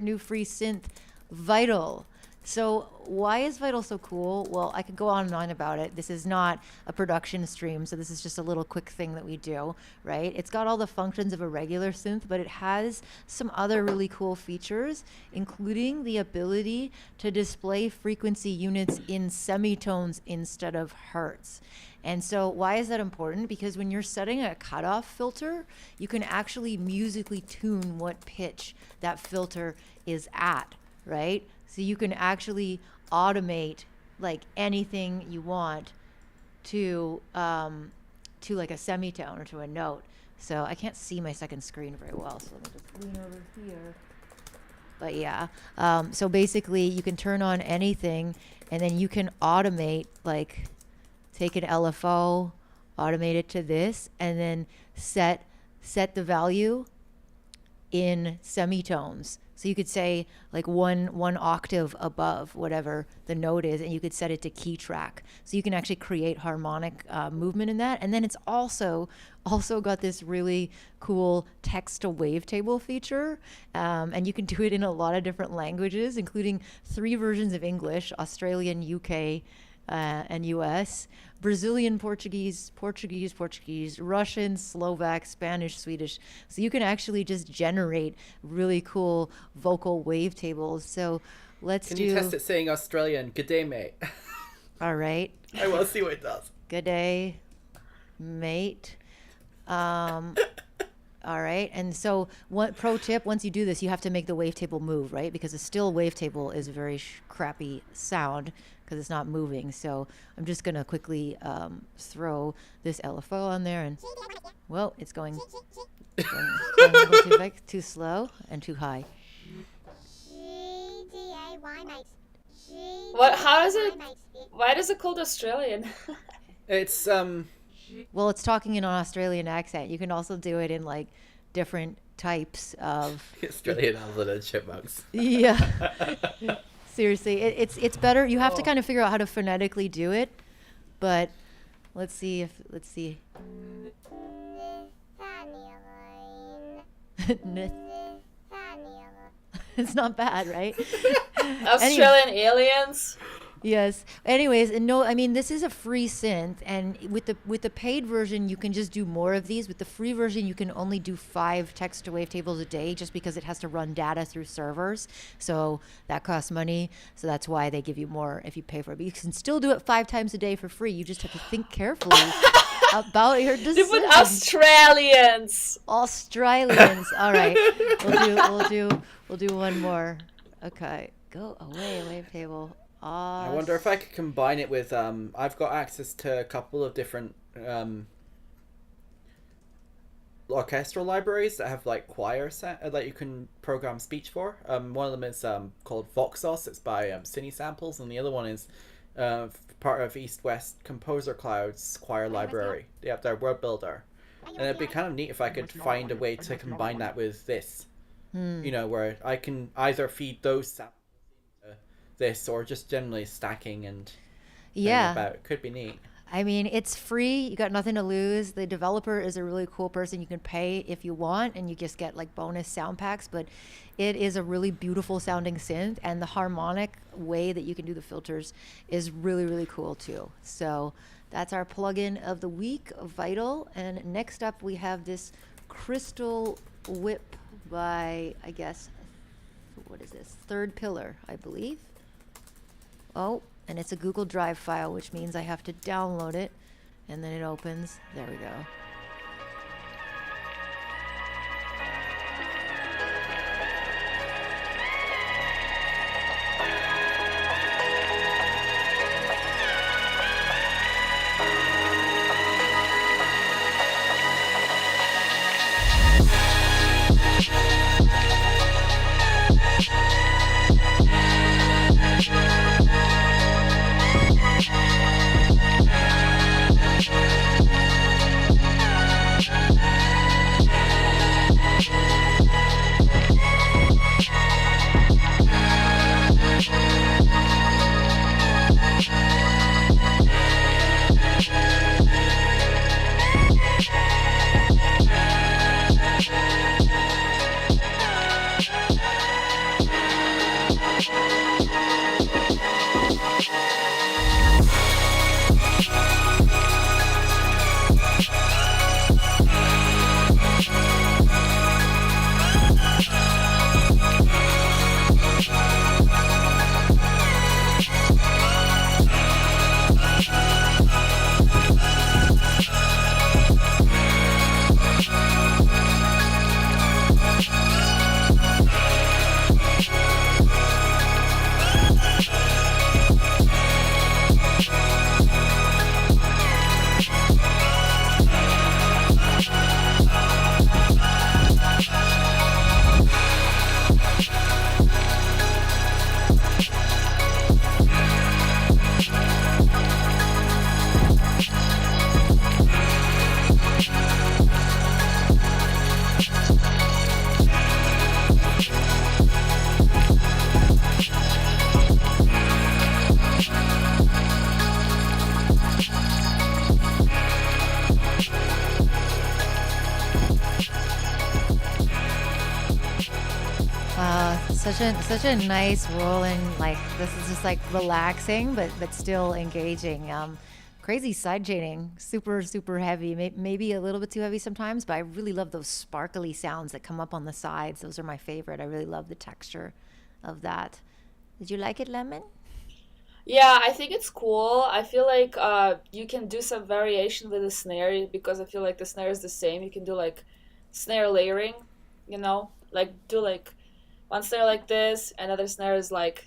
new free synth, Vital. So why is Vital so cool? Well, I could go on and on about it. This is not a production stream, so this is just a little quick thing that we do, right? It's got all the functions of a regular synth, but it has some other really cool features, including the ability to display frequency units in semitones instead of hertz. And so why is that important? Because when you're setting a cutoff filter, you can actually musically tune what pitch that filter is at, right? So you can actually automate like anything you want to like a semitone or to a note. So I can't see my second screen very well, so let me just lean over here. But yeah, so basically you can turn on anything, and then you can automate, like take an LFO, automate it to this, and then set the value in semitones. So you could say like one octave above whatever the note is, and you could set it to key track. So you can actually create harmonic movement in that. And then it's also got this really cool text to wavetable feature. And you can do it in a lot of different languages, including 3 versions of English: Australian, UK, and US, Brazilian, Portuguese, Russian, Slovak, Spanish, Swedish. So you can actually just generate really cool vocal wavetables. So Can you test it saying Australian? Good day, mate. All right. I will see what it does. Good day, mate. All right. And so one pro tip, once you do this, you have to make the wavetable move, right? Because a still wavetable is a very crappy sound because it's not moving. So I'm just going to quickly throw this LFO on there and, well, it's going a little too slow and too high. What? How is it? Why does it called Australian? It's Well, it's talking in an Australian accent. You can also do it in like different types of. Australian Alvin and Chipmunks. Yeah. Seriously, it's better. You have to kind of figure out how to phonetically do it, but let's see. It's not bad, right? Australian aliens. Yes. Anyways, and no, I mean, this is a free synth, and with the paid version, you can just do more of these. With the free version, you can only do 5 text to wavetables a day, just because it has to run data through servers. So that costs money. So that's why they give you more if you pay for it. But you can still do it 5 times a day for free. You just have to think carefully about your decision. Different Australians. Australians. All right. We'll do one more. Okay. Go away, wavetable. I wonder if I could combine it with I've got access to a couple of different orchestral libraries that have like choir set that you can program speech for. One of them is called Voxos. It's by Cine Samples, and the other one is part of East West Composer Cloud's choir library. They have their word builder, and it'd be kind of neat if I could find a way to combine that with this. You know, where I can either feed those samples into this or just generally stacking and about. It could be neat. I mean, it's free. You got nothing to lose. The developer is a really cool person. You can pay if you want, and you just get like bonus sound packs. But it is a really beautiful sounding synth, and the harmonic way that you can do the filters is really, really cool too. So that's our plugin of the week, Vital. And next up, we have this Crystal Whip by, I guess, what is this? Third Pillar, I believe. Oh, and it's a Google Drive file, which means I have to download it, and then it opens. There we go. Such a nice rolling, like this is just like relaxing, but still engaging. Crazy side chaining, super heavy, maybe a little bit too heavy sometimes, but I really love those sparkly sounds that come up on the sides. Those are my favorite. I really love the texture of that. Did you like it, Lemon? Yeah, I think it's cool. I feel like you can do some variation with the snare because I feel like the snare is the same. You can do like snare layering, like do like one snare like this, another snare is like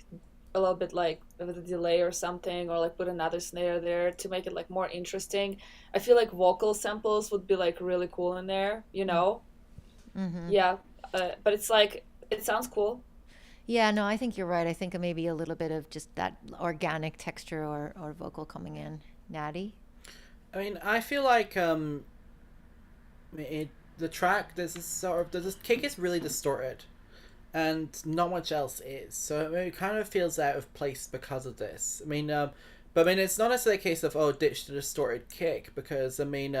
a little bit like with a delay or something, or like put another snare there to make it like more interesting. I feel like vocal samples would be like really cool in there, Yeah, but it's like it sounds cool. Yeah, no, I think you're right. I think maybe a little bit of just that organic texture or vocal coming in. Natty? I mean, I feel like the track this kick is really distorted, and not much else is. So it kind of feels out of place because of this. I mean, but I mean, it's not necessarily a case of ditch the distorted kick, because I mean,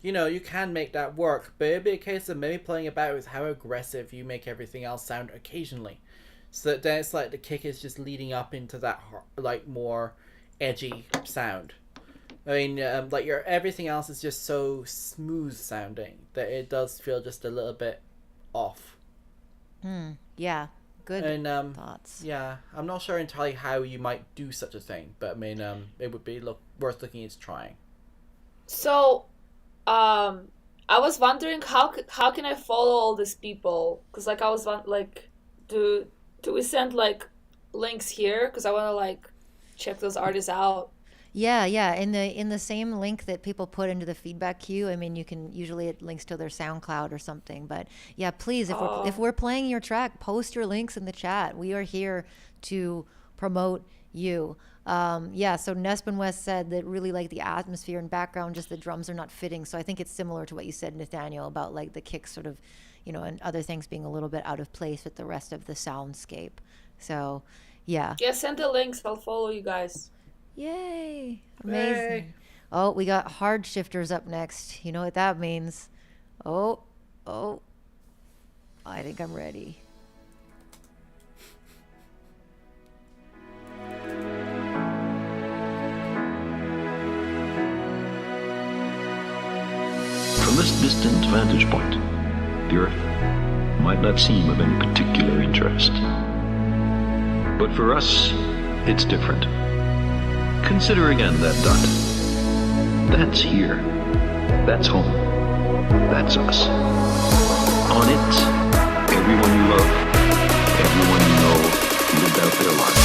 you can make that work, but it'd be a case of maybe playing about with how aggressive you make everything else sound occasionally, so that then it's like the kick is just leading up into that like more edgy sound. I mean, like everything else is just so smooth sounding that it does feel just a little bit off. Yeah, good And thoughts. yeah, I'm not sure entirely how you might do such a thing, but I mean, it would be worth looking into trying. So, I was wondering how can I follow all these people? Because like I was like, do we send like links here? Because I want to like check those artists out. Yeah, yeah. In the same link that people put into the feedback queue, I mean, it links to their SoundCloud or something. But yeah, please, if we're playing your track, post your links in the chat. We are here to promote you. Yeah, so Nespin West said that really like the atmosphere and background, just the drums are not fitting. So I think it's similar to what you said, Nathaniel, about like the kicks sort of, and other things being a little bit out of place with the rest of the soundscape. So yeah. Yeah, send the links. I'll follow you guys. Yay. Amazing. Yay. Oh, we got hard shifters up next. You know what that means. Oh, I think I'm ready. From this distant vantage point, the Earth might not seem of any particular interest. But for us, it's different. Consider again that dot. That's here. That's home. That's us. On it, everyone you love, everyone you know, lived out their lives.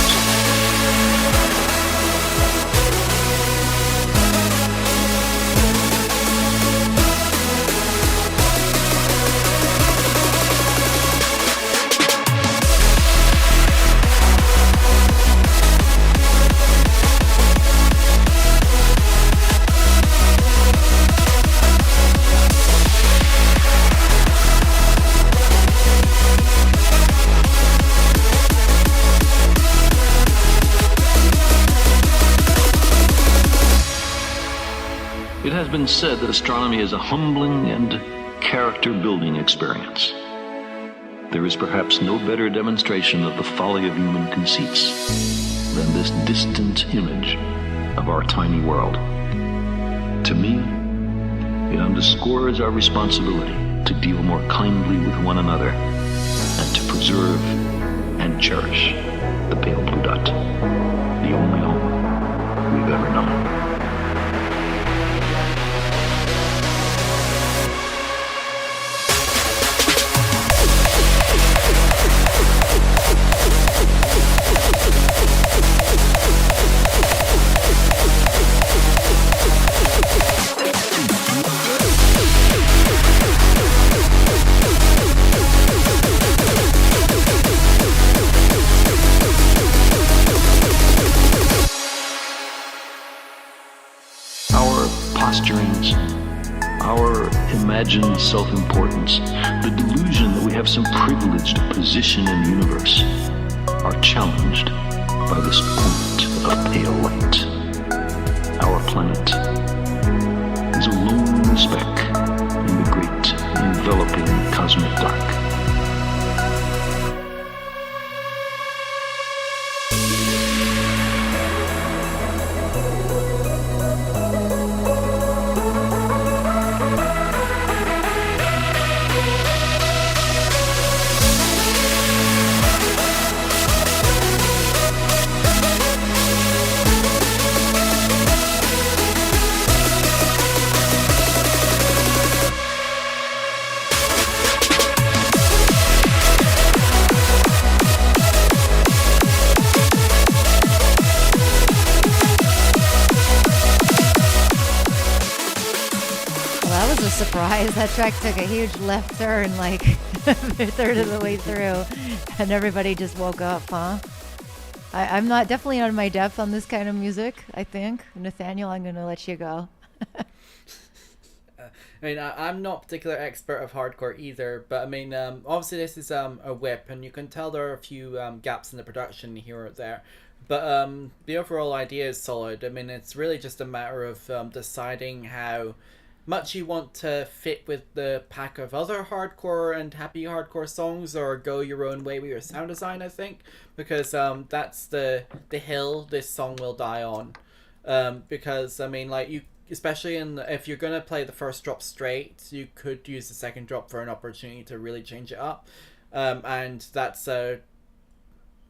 It has been said that astronomy is a humbling and character-building experience. There is perhaps no better demonstration of the folly of human conceits than this distant image of our tiny world. To me, it underscores our responsibility to deal more kindly with one another and to preserve and cherish the pale blue dot, the only home we've ever known. Posturings, our imagined self-importance, the delusion that we have some privileged position in the universe, are challenged by this point of pale light. Our planet is a lone speck in the great enveloping cosmic dark. surprised. That track took a huge left turn, like a third of the way through, and everybody just woke up, huh? I'm not definitely out of my depth on this kind of music, I think. Nathaniel, I'm going to let you go. I mean, I'm not a particular expert of hardcore either, but I mean, obviously this is a whip, and you can tell there are a few gaps in the production here or there. But the overall idea is solid. I mean, it's really just a matter of deciding how much you want to fit with the pack of other hardcore and happy hardcore songs, or go your own way with your sound design, I think. Because that's the hill this song will die on. Because, I mean, like, you... especially if you're going to play the first drop straight, you could use the second drop for an opportunity to really change it up. And that's a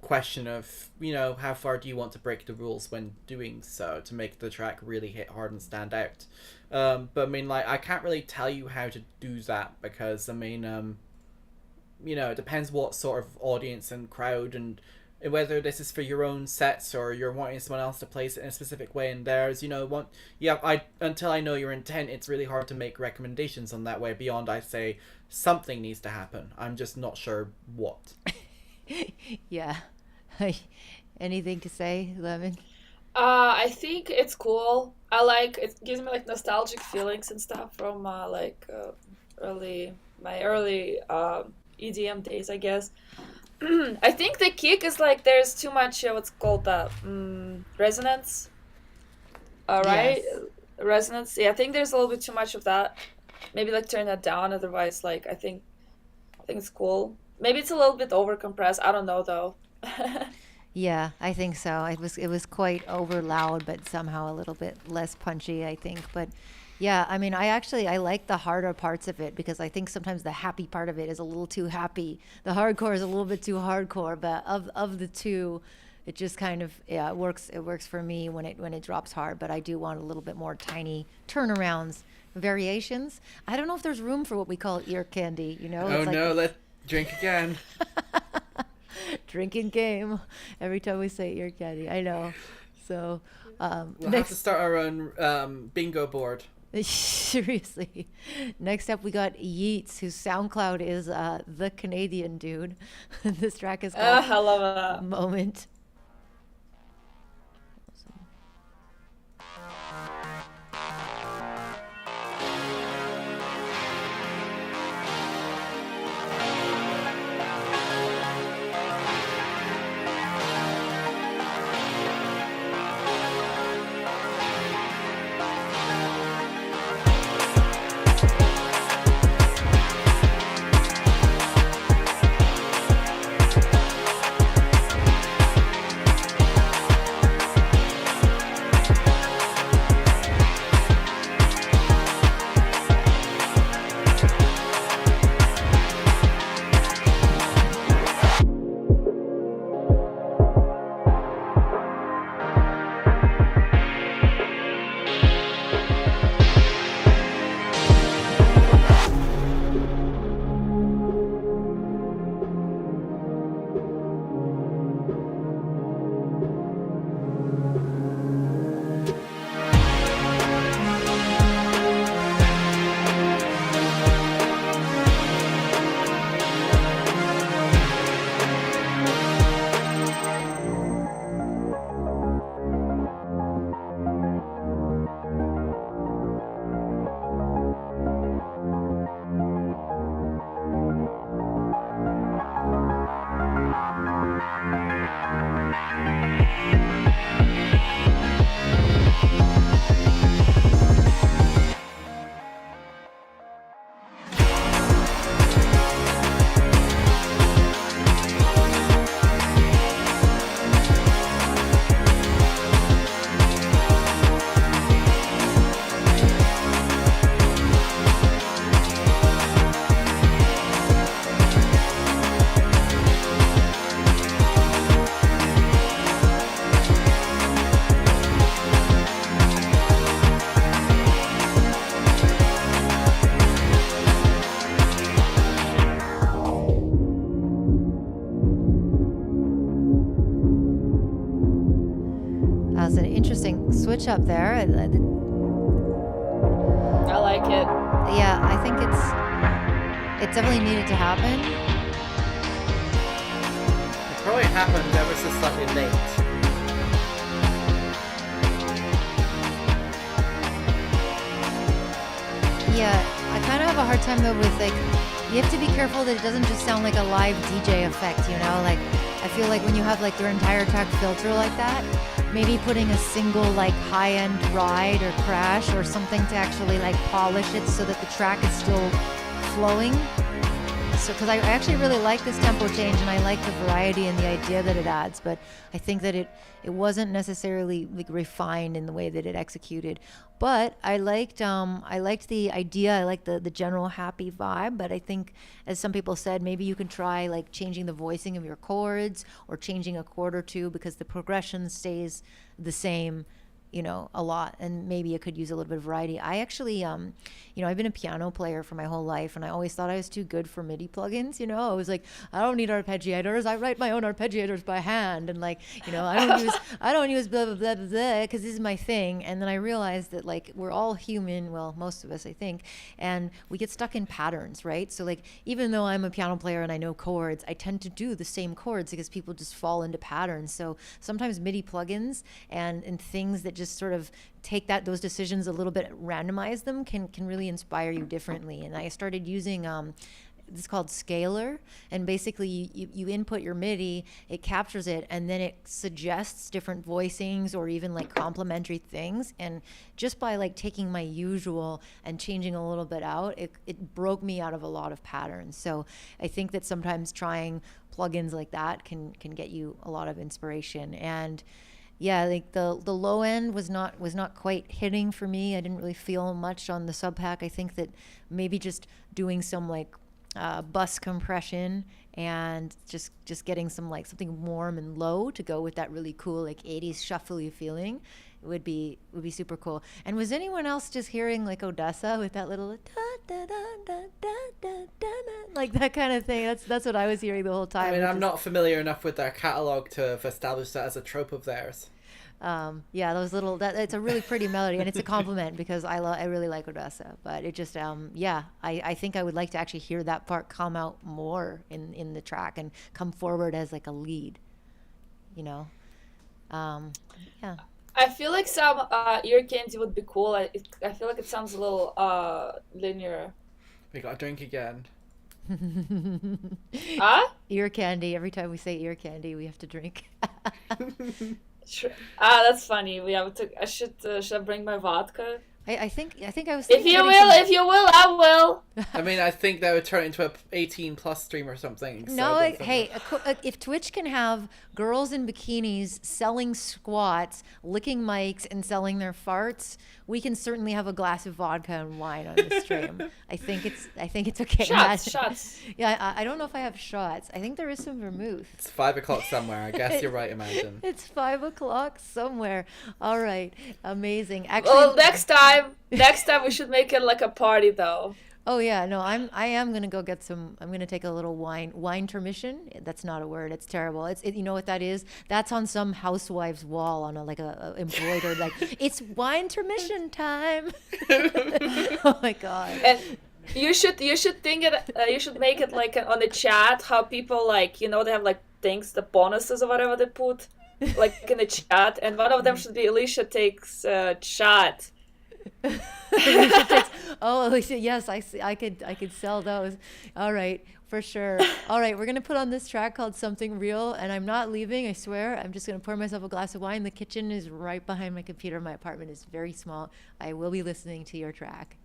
question of, you know, how far do you want to break the rules when doing so to make the track really hit hard and stand out. But I mean, like, I can't really tell you how to do that because, I mean, you know, it depends what sort of audience and crowd, and whether this is for your own sets or you're wanting someone else to place it in a specific way in theirs, you know, until I know your intent, it's really hard to make recommendations on that way beyond I say something needs to happen. I'm just not sure what. Yeah. Anything to say, Lemon? I think it's cool. I like it. Gives me like nostalgic feelings and stuff from my early EDM days, I guess. I think the kick is like there's too much what's called that resonance. Right? Yes. Resonance. Yeah, I think there's a little bit too much of that. Maybe like turn that down. Otherwise, like I think it's cool. Maybe it's a little bit over compressed. I don't know though. Yeah, I think so. It was quite over loud, but somehow a little bit less punchy, I think. But yeah, I mean, I like the harder parts of it because I think sometimes the happy part of it is a little too happy. The hardcore is a little bit too hardcore, but of the two, it just kind of it works for me when it drops hard. But I do want a little bit more tiny turnarounds, variations. I don't know if there's room for what we call ear candy. You know? Oh no, let's drink again. Drinking game every time we say ear candy. I know. So we'll have to start our own bingo board. Seriously. Next up we got Yeats, whose SoundCloud is the Canadian dude. This track is called I love that. Moment. That's an interesting switch up there. I like it. Yeah, I think it definitely needed to happen. It probably happened ever so slightly late. Yeah, I kind of have a hard time though with like, you have to be careful that it doesn't just sound like a live DJ effect, you know? Like, I feel like when you have like your entire track filter like that, maybe putting a single like high-end ride or crash or something to actually like polish it so that the track is still flowing. So, because I actually really like this tempo change and I like the variety and the idea that it adds, but I think that it wasn't necessarily like refined in the way that it executed. But I liked the idea. I liked the general happy vibe. But I think, as some people said, maybe you can try like changing the voicing of your chords or changing a chord or two because the progression stays the same, you know, a lot, and maybe it could use a little bit of variety. I actually, you know, I've been a piano player for my whole life, and I always thought I was too good for MIDI plugins. You know, I was like, I don't need arpeggiators. I write my own arpeggiators by hand, and like, you know, I don't use blah blah blah blah blah because this is my thing. And then I realized that like we're all human, well, most of us, I think, and we get stuck in patterns, right? So like, even though I'm a piano player and I know chords, I tend to do the same chords because people just fall into patterns. So sometimes MIDI plugins and things that just sort of take those decisions a little bit, randomize them, can really inspire you differently. And I started using it's called Scalar, and basically you input your MIDI, it captures it, and then it suggests different voicings or even like complementary things. And just by like taking my usual and changing a little bit out, it broke me out of a lot of patterns. So I think that sometimes trying plugins like that can get you a lot of inspiration. And yeah, like the low end was not quite hitting for me. I didn't really feel much on the sub pack. I think that maybe just doing some like bus compression and just getting some like something warm and low to go with that really cool like 80s shuffly feeling would be super cool. And was anyone else just hearing like Odessa with that little da, da, da, da, da, da, da, like that kind of thing? That's what I was hearing the whole time. I mean, I'm not familiar enough with their catalog to have established that as a trope of theirs. Yeah, those little, it's a really pretty melody, and it's a compliment because I really like Odessa, but it just, yeah, I think I would like to actually hear that part come out more in the track and come forward as like a lead, you know? Yeah. I feel like some ear candy would be cool. I feel like it sounds a little linear. We got a drink again. Huh? Ear candy. Every time we say ear candy, we have to drink. Sure. That's funny. We have to. Should I bring my vodka? I think I was. If you will, I will. I mean, I think that would turn into a 18+ stream or something. So no, hey, if Twitch can have girls in bikinis selling squats, licking mics, and selling their farts, we can certainly have a glass of vodka and wine on the stream. I think it's okay. Shots. Yeah, I don't know if I have shots. I think there is some vermouth. It's 5 o'clock somewhere. I guess you're right, Imagine. It's 5 o'clock somewhere. All right, amazing. Actually, well, next time we should make it like a party, though. Oh yeah, no, I am gonna go get some. I'm gonna take a little wine intermission. That's not a word. It's terrible. You know what that is? That's on some housewife's wall on a embroidered like it's wine intermission time. Oh my god. And you should think it. You should make it like on the chat how people like they have like things, the bonuses or whatever they put like in the chat, and one of them should be Alicia takes a shot. Alicia, yes, I could sell those. All right, for sure. All right, we're gonna put on this track called Something Real, and I'm not leaving, I swear. I'm just gonna pour myself a glass of wine. The kitchen is right behind my computer. My apartment is very small. I will be listening to your track.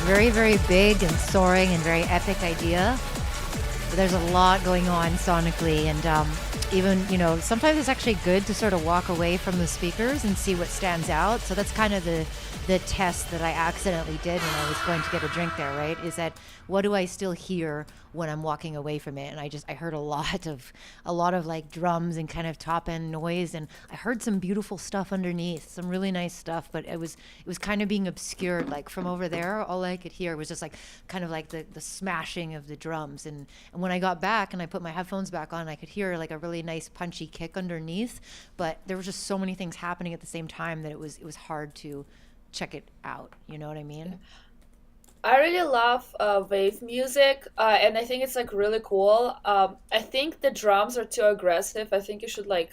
very, very big and soaring and very epic idea. But there's a lot going on sonically, and even, sometimes it's actually good to sort of walk away from the speakers and see what stands out. So that's kind of the test that I accidentally did when I was going to get a drink there, right? Is that what do I still hear when I'm walking away from it? And I heard a lot of like drums and kind of top end noise, and I heard some beautiful stuff underneath, some really nice stuff, but it was kind of being obscured. Like from over there, all I could hear was just like kind of like the smashing of the drums. And when I got back and I put my headphones back on, I could hear like a really nice punchy kick underneath, but there was just so many things happening at the same time that it was hard to check it out. You know what I mean? I really love wave music, and I think it's like really cool. I think the drums are too aggressive. I think you should like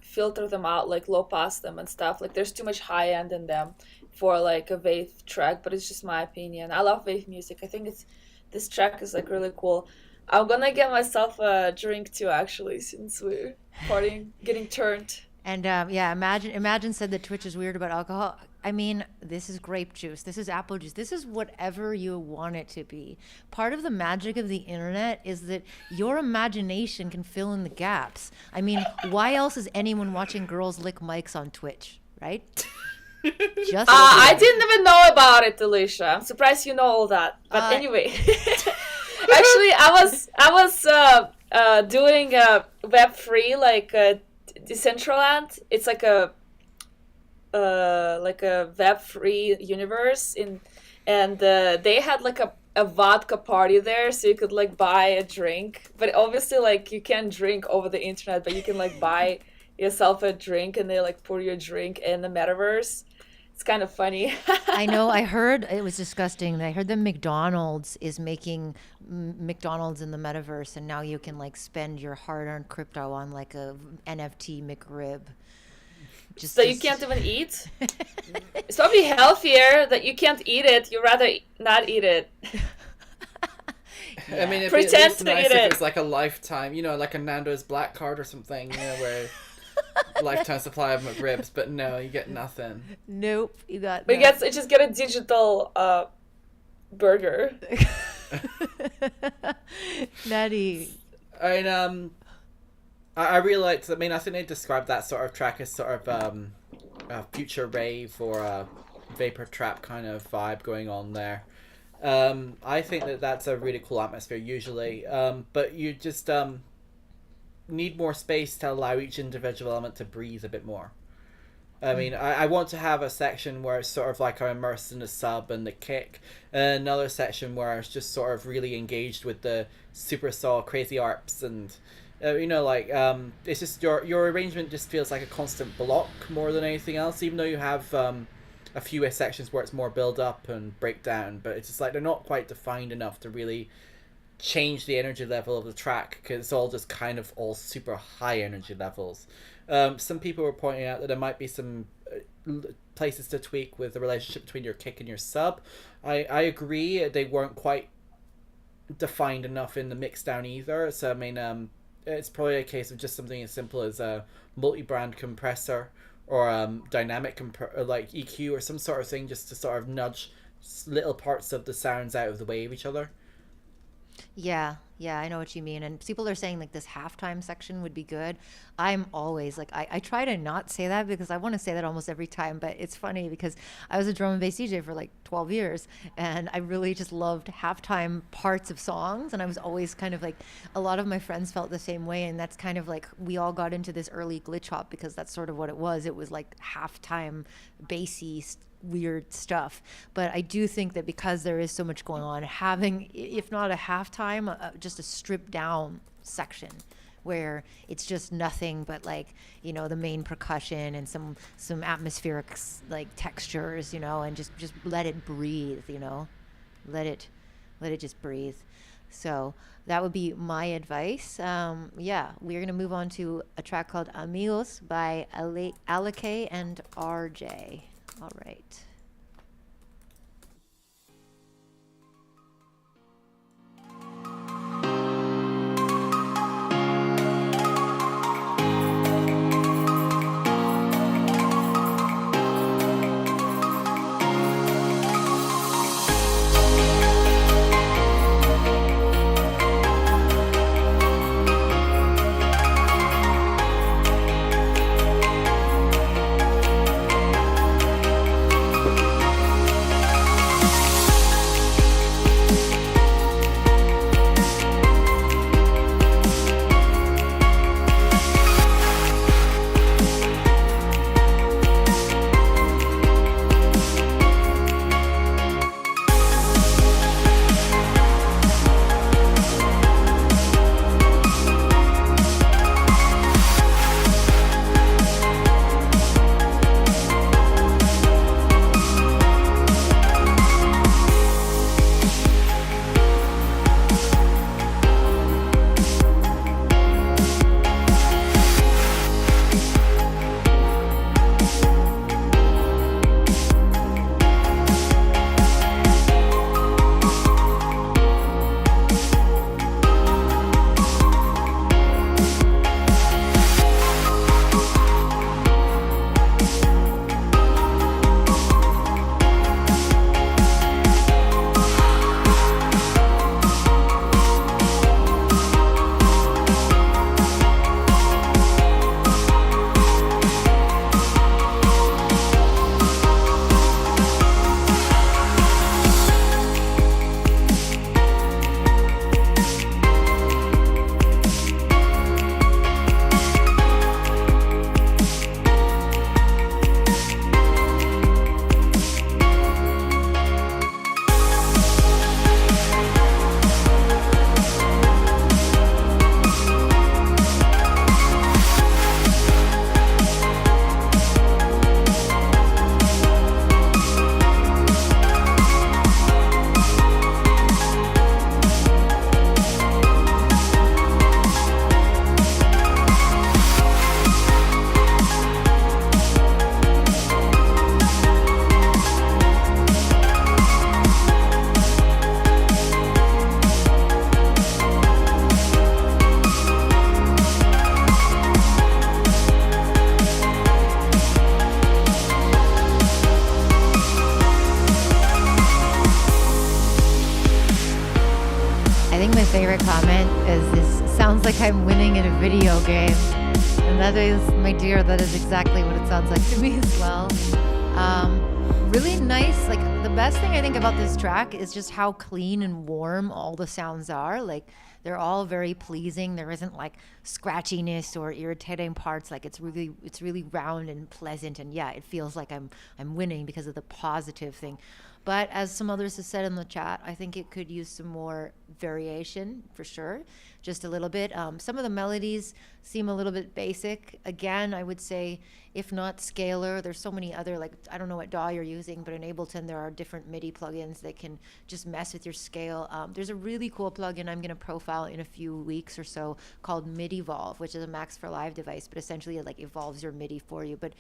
filter them out, like low pass them and stuff. Like there's too much high end in them for like a wave track, but it's just my opinion. I love wave music. I think this track is like really cool. I'm gonna get myself a drink too, actually, since we're partying, getting turned. And Imagine said that Twitch is weird about alcohol. I mean, this is grape juice. This is apple juice. This is whatever you want it to be. Part of the magic of the internet is that your imagination can fill in the gaps. I mean, why else is anyone watching girls lick mics on Twitch, right? Just I didn't even know about it, Alicia. I'm surprised you know all that. But anyway, actually, I was doing a Web3 like Decentraland. It's like a Web3 universe and they had like a vodka party there, so you could like buy a drink, but obviously like you can't drink over the internet, but you can like buy yourself a drink and they like pour your drink in the metaverse. It's kind of funny. I know. I heard it was disgusting. I heard that McDonald's is making McDonald's in the metaverse, and now you can like spend your hard-earned crypto on like a NFT McRib. So you can't even eat? It's probably healthier that you can't eat it. You'd rather not eat it. I mean, it'd Pretend be to nice eat if it. it was like a lifetime, like a Nando's Black Card or something, where lifetime supply of McRibs, but no, you get nothing. Nope, you got. But you just get a digital burger. Nutty. And I really liked. I mean, I think they described that sort of track as sort of a future rave or a vapor trap kind of vibe going on there. I think that's a really cool atmosphere usually, but you just need more space to allow each individual element to breathe a bit more. I mean, I want to have a section where it's sort of like I'm immersed in the sub and the kick, and another section where it's just sort of really engaged with the super saw crazy arps and it's just your arrangement just feels like a constant block more than anything else, even though you have a few sections where it's more build up and breakdown, but it's just like they're not quite defined enough to really change the energy level of the track, because it's all just kind of all super high energy levels. Some people were pointing out that there might be some places to tweak with the relationship between your kick and your sub. I agree, they weren't quite defined enough in the mix down either, so I mean it's probably a case of just something as simple as a multi-brand compressor or dynamic like EQ or some sort of thing, just to sort of nudge little parts of the sounds out of the way of each other. Yeah, I know what you mean. And people are saying like this halftime section would be good. I'm always like, I try to not say that because I want to say that almost every time, but it's funny because I was a drum and bass DJ for like 12 years and I really just loved halftime parts of songs. And I was always kind of like, a lot of my friends felt the same way. And that's kind of like, we all got into this early glitch hop because that's sort of what it was. It was like halftime bassy weird stuff. But I do think that because there is so much going on, having, if not a halftime, just a stripped down section where it's just nothing but like, the main percussion and some atmospheric like textures, and just let it breathe, let it just breathe. So that would be my advice. We're gonna move on to a track called Amigos by Alake and RJ. All right. video game. And that is, my dear, that is exactly what it sounds like to me as well. Really nice. Like, the best thing I think about this track is just how clean and warm all the sounds are. Like, they're all very pleasing. There isn't like scratchiness or irritating parts. Like, it's really round and pleasant. And yeah, it feels like I'm winning because of the positive thing. But as some others have said in the chat, I think it could use some more variation for sure, just a little bit. Some of the melodies seem a little bit basic. Again, I would say, if not scalar, there's so many other, like, I don't know what DAW you're using, but in Ableton there are different MIDI plugins that can just mess with your scale. There's a really cool plugin I'm going to profile in a few weeks or so called MIDI Evolve, which is a Max for Live device, but essentially it like evolves your MIDI for you. But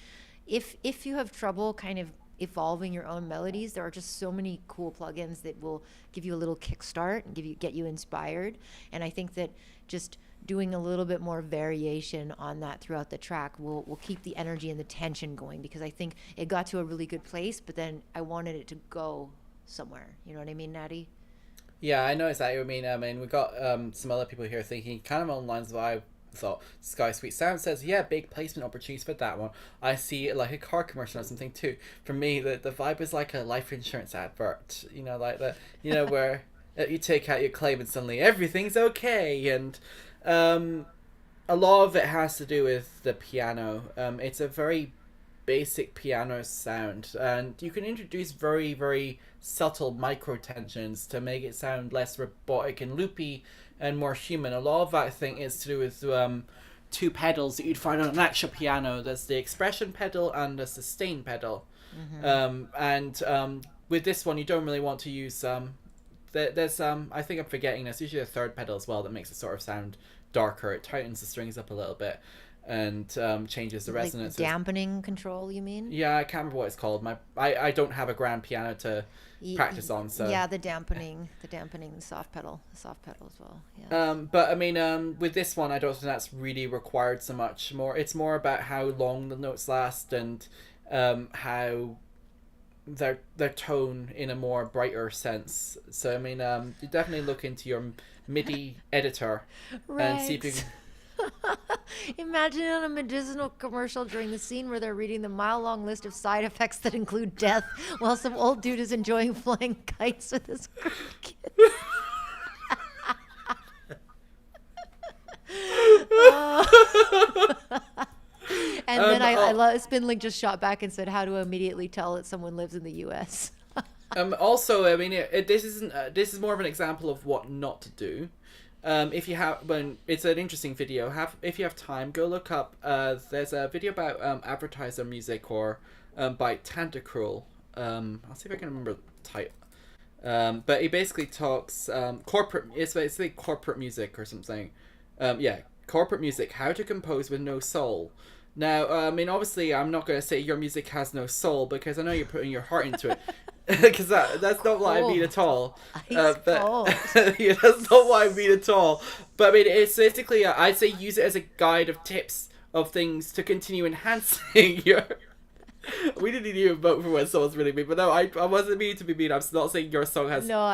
if you have trouble kind of evolving your own melodies, there are just so many cool plugins that will give you a little kickstart and get you inspired. And I think that just doing a little bit more variation on that throughout the track will keep the energy and the tension going, because I think it got to a really good place, but then I wanted it to go somewhere. You know what I mean, Natty? Yeah, I know exactly what you mean. I mean, we got some other people here thinking kind of on lines of what I thought. Sky Sweet Sound says, yeah, big placement opportunities for that one. I see it like a car commercial or something too. For me, the vibe is like a life insurance advert. You know, like the, you know, where you take out your claim and suddenly everything's okay. And a lot of it has to do with the piano. It's a very basic piano sound, and you can introduce very, very subtle micro tensions to make it sound less robotic and loopy and more human. A lot of that, I think, is to do with two pedals that you'd find on an actual piano. There's the expression pedal and the sustain pedal. With this one, you don't really want to use there's I think I'm forgetting, there's usually a third pedal as well that makes it sort of sound darker. It tightens the strings up a little bit and changes the resonance. Like dampening control, you mean? Yeah, I can't remember what it's called. I don't have a grand piano to practice on, so yeah, the dampening, the soft pedal as well. Yeah. But I mean, with this one, I don't think that's really required so much. It's more about how long the notes last and how their tone in a more brighter sense. So I mean, you definitely look into your MIDI editor and see if you can. Imagine on a medicinal commercial during the scene where they're reading the mile-long list of side effects that include death, while some old dude is enjoying flying kites with his grandkids. And then I love Spindling just shot back and said, "How to immediately tell that someone lives in the U.S." Also, I mean, this is more of an example of what not to do. If you have, when it's an interesting video, if you have time, go look up. There's a video about advertiser music or by Tantacruel. I'll see if I can remember the title. But he basically talks corporate. It's basically corporate music or something. Corporate music. How to compose with no soul. Now, I mean, obviously, I'm not going to say your music has no soul, because I know you're putting your heart into it. Because that's not what I mean at all. Yeah, that's not what I mean at all. But I mean, it's basically, I'd say use it as a guide of tips of things to continue enhancing your... We didn't even vote for when someone's really mean, but no, I wasn't meaning to be mean. I'm not saying your song has... No,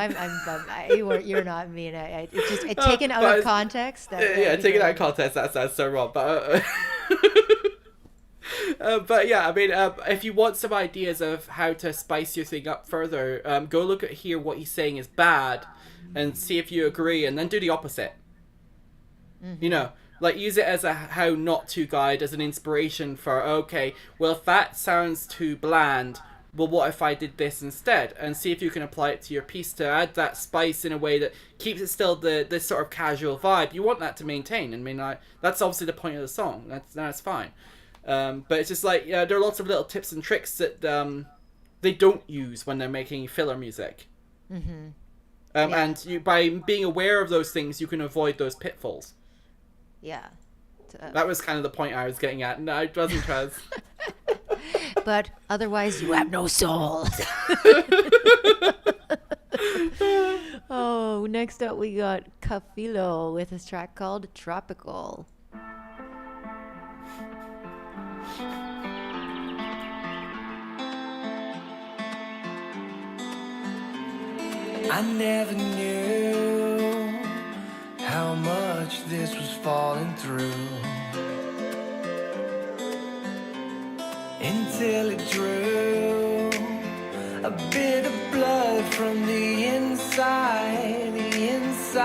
you're not mean. It's just taken out of context. Taken out of context, that sounds so wrong. But... but yeah, I mean, if you want some ideas of how to spice your thing up further, go look at what he's saying is bad, and see if you agree, and then do the opposite. You know, like use it as a how not to guide, as an inspiration for, okay, well, if that sounds too bland, well, what if I did this instead? And see if you can apply it to your piece to add that spice in a way that keeps it still this sort of casual vibe. You want that to maintain. I mean, that's obviously the point of the song. That's fine. But it's just like, there are lots of little tips and tricks that they don't use when they're making filler music. And by being aware of those things, you can avoid those pitfalls. Yeah. That was kind of the point I was getting at. No, it wasn't Trez. But otherwise, you have no soul. Oh, next up we got Cafilo with his track called Tropical. I never knew how much much this was falling through, until it drew a bit of blood from the inside, the inside.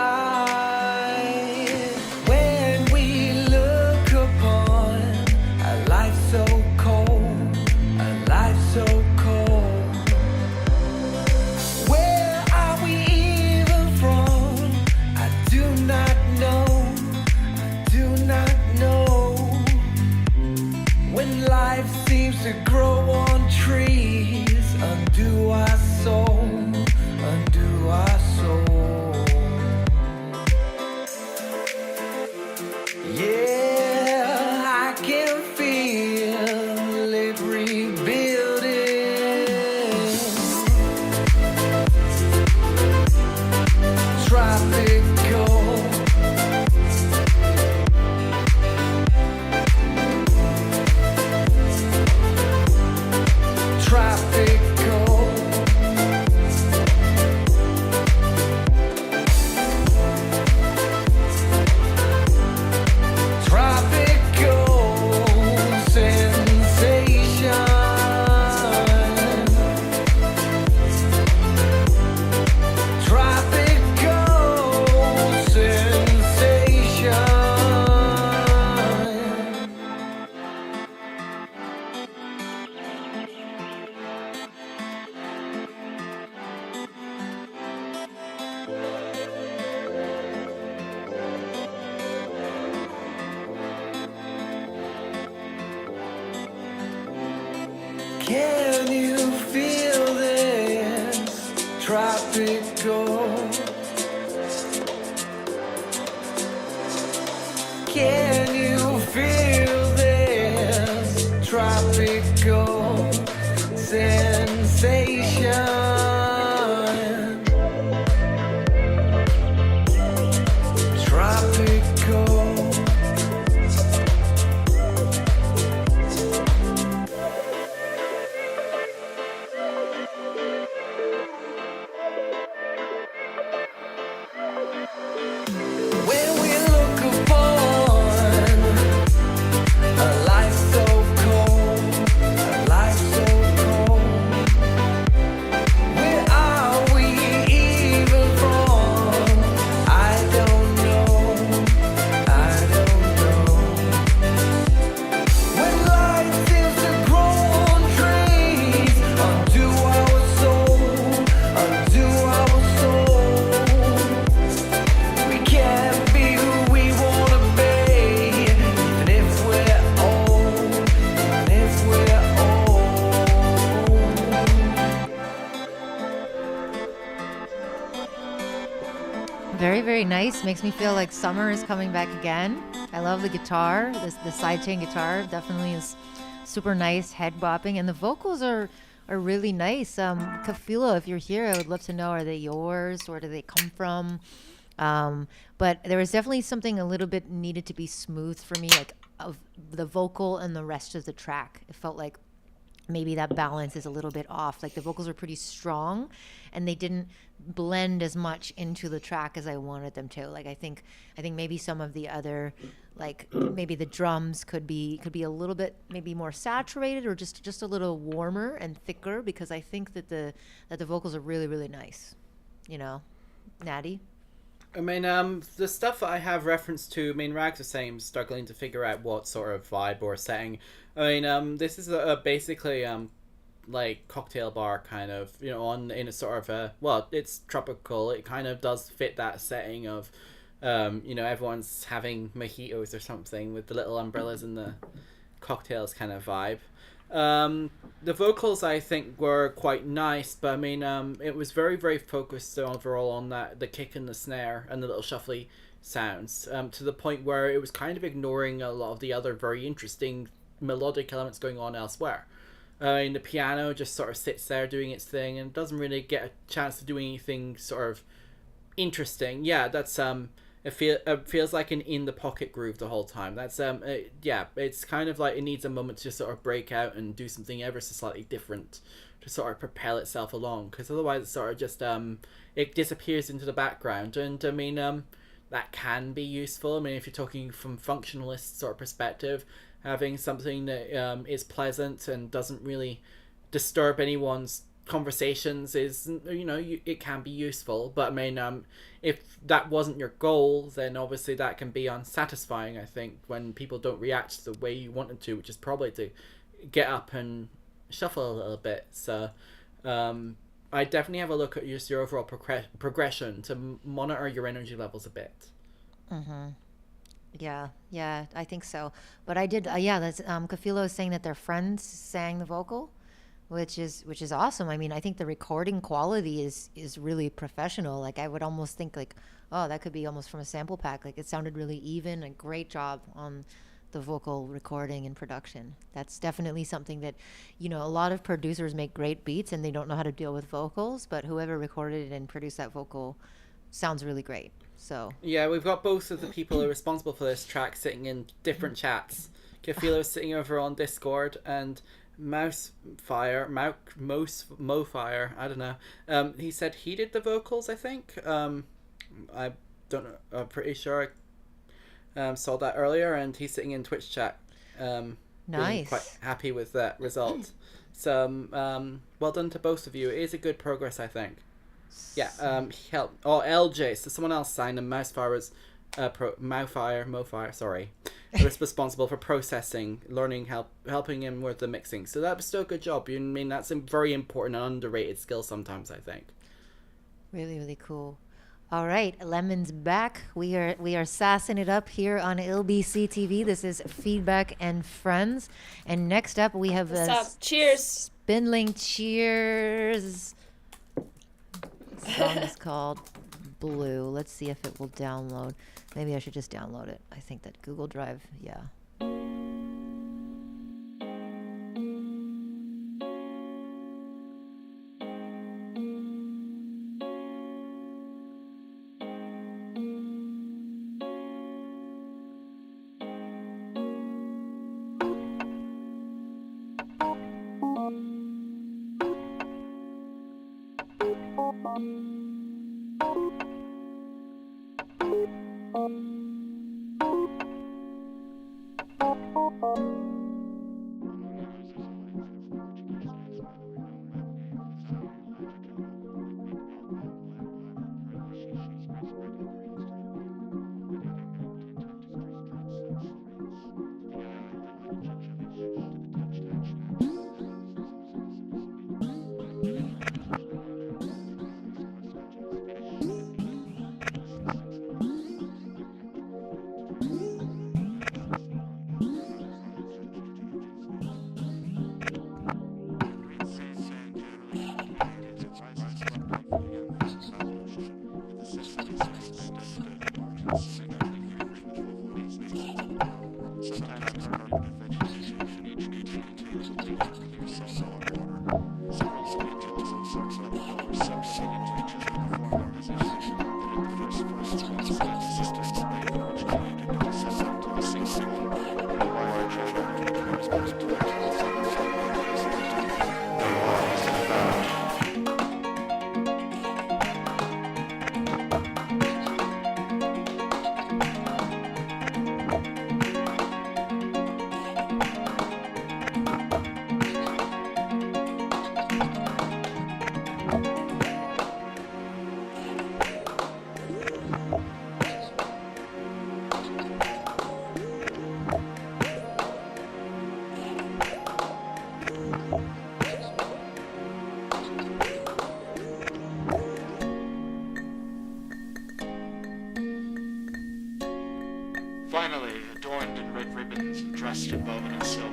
When we look upon a life so cold, a life so cold, where are we even from? I do not know, I do not know. When life seems to grow on trees, undo our soul, undo our soul. Yeah, I can feel it rebuilding. Tropical. Tropical. Tropical sensation. Tropical sensation. Can you feel this? Tropical. Can you feel this? Tropical sensation. Tropical. When we look upon a life so cold, a life so cold, where are we even from? I don't know, I don't know. When life seems to grow on trees, undo our soul, undo our soul. We can't be who we wanna be, even if we're old, even if we're old. Very, very nice. Makes me feel like summer is coming back again. I love the guitar. The sidechain guitar definitely is super nice, head bopping, and the vocals are really nice. Kafilo, if you're here, I would love to know, are they yours? Where do they come from? But there was definitely something a little bit needed to be smooth for me, like of the vocal and the rest of the track. It felt like maybe that balance is a little bit off. Like the vocals are pretty strong and they didn't blend as much into the track as I wanted them to. Like I think maybe some of the other, like maybe the drums could be a little bit maybe more saturated or just a little warmer and thicker, because I think that the vocals are really, really nice. You know, Natty? I mean, the stuff that I have reference to, I mean, Rags was saying, struggling to figure out what sort of vibe or setting. I mean, this is basically, like, cocktail bar kind of, you know, in a sort of a, well, it's tropical. It kind of does fit that setting of, you know, everyone's having mojitos or something with the little umbrellas and the cocktails kind of vibe. The vocals I think were quite nice, but I mean, it was very, very focused overall on the kick and the snare and the little shuffly sounds, to the point where it was kind of ignoring a lot of the other very interesting melodic elements going on elsewhere. And the piano just sort of sits there doing its thing and doesn't really get a chance to do anything sort of interesting. Yeah, that's it feels like an in the pocket groove the whole time. That's yeah, it's kind of like it needs a moment to sort of break out and do something ever so slightly different to sort of propel itself along, because otherwise it sort of just it disappears into the background. And I mean, that can be useful. I mean, if you're talking from functionalist sort of perspective, having something that is pleasant and doesn't really disturb anyone's conversations is, it can be useful. But I mean, if that wasn't your goal, then obviously that can be unsatisfying, I think, when people don't react the way you want them to, which is probably to get up and shuffle a little bit. So I definitely have a look at just your overall progression to monitor your energy levels a bit. Yeah, I think so. But I did, that's Kafilo is saying that their friends sang the vocal, which is awesome. I mean, I think the recording quality is really professional. Like, I would almost think like, oh, that could be almost from a sample pack. Like, it sounded really even. A great job on the vocal recording and production. That's definitely something that, a lot of producers make great beats and they don't know how to deal with vocals, but whoever recorded it and produced that vocal sounds really great. So yeah, we've got both of the people who are responsible for this track sitting in different chats. Kafilo's sitting over on Discord, and Mofire, I don't know. He said he did the vocals, I think. I don't know. I'm pretty sure I saw that earlier, and he's sitting in Twitch chat. Being nice. Quite happy with that result. So well done to both of you. It is a good progress, I think. Yeah. LJ. So someone else signed, and Mousefire was Mofire. Sorry, was responsible for processing, learning, helping him with the mixing. So that was still a good job. I mean, that's a very important and underrated skill sometimes, I think. Really, really cool. All right, Lemon's back. We are sassing it up here on LBC TV. This is Feedback and Friends. And next up, we have Cheers. Spindling Cheers. The song is called Blue. Let's see if it will download. Maybe I should just download it. I think that Google Drive, yeah. Finally, adorned in red ribbons and dressed in velvet and silk,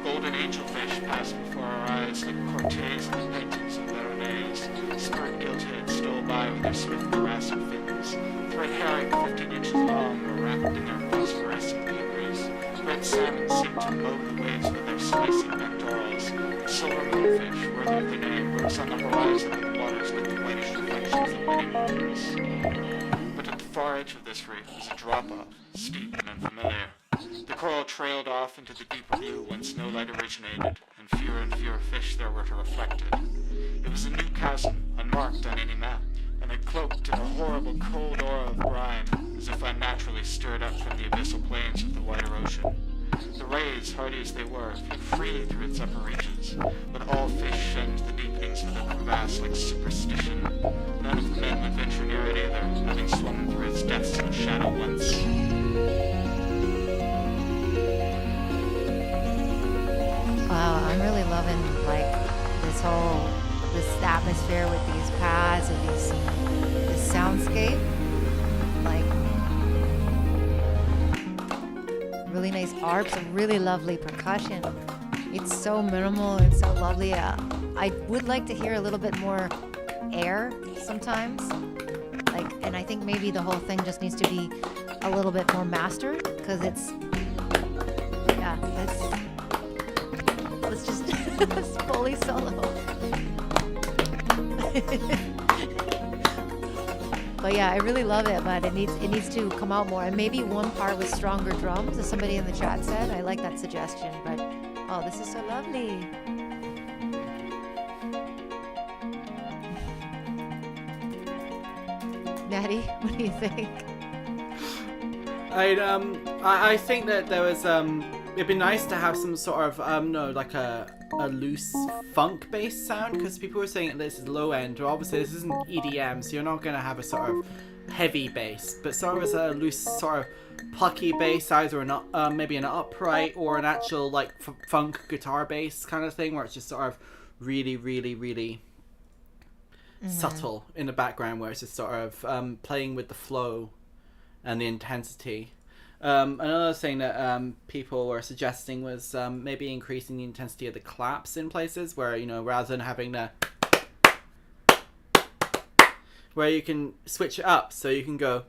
golden angelfish passed before our eyes like Cortez in the paintings of Veronese. Spurred gilt-heads stole by with their swift caressing fins. Red herring 15 inches long were wrapped in their phosphorescent beavers. Red salmon seemed to mow the waves with their slicing pectorals. Silver moonfish, worthy of the name, rose on the horizon of the waters with the whitish reflections of many moons. But at the far edge of this reef was a drop-off, steep and unfamiliar. The coral trailed off into the deeper blue whence no light originated, and fewer fish there were to reflect it. It was a new chasm, unmarked on any map, and they cloaked in a horrible cold aura of brine, as if unnaturally stirred up from the abyssal plains of the wider ocean. The rays, hardy as they were, flew freely through its upper reaches, but all fish shunned the deepenings of the crevasse like superstition. None of the men would venture near it either, having swum through its depths in shadow once. Wow, I'm really loving this atmosphere with these pads and this soundscape. Like really nice arps and really lovely percussion. It's so minimal and so lovely. I would like to hear a little bit more air sometimes. And I think maybe the whole thing just needs to be a little bit more mastered because let's just let's fully solo. But yeah, I really love it, but it needs to come out more. And maybe one part with stronger drums, as somebody in the chat said. I like that suggestion, but oh, this is so lovely. Natty, what do you think? I think that there was it'd be nice to have some sort of like a loose funk based sound, because people were saying that this is low end. Well, obviously this isn't EDM, so you're not going to have a sort of heavy bass, but sort of as a loose sort of plucky bass, either maybe an upright or an actual like funk guitar bass kind of thing, where it's just sort of really subtle in the background, where it's just sort of playing with the flow and the intensity. Another thing that people were suggesting was maybe increasing the intensity of the claps in places where, rather than having where you can switch it up, so you can go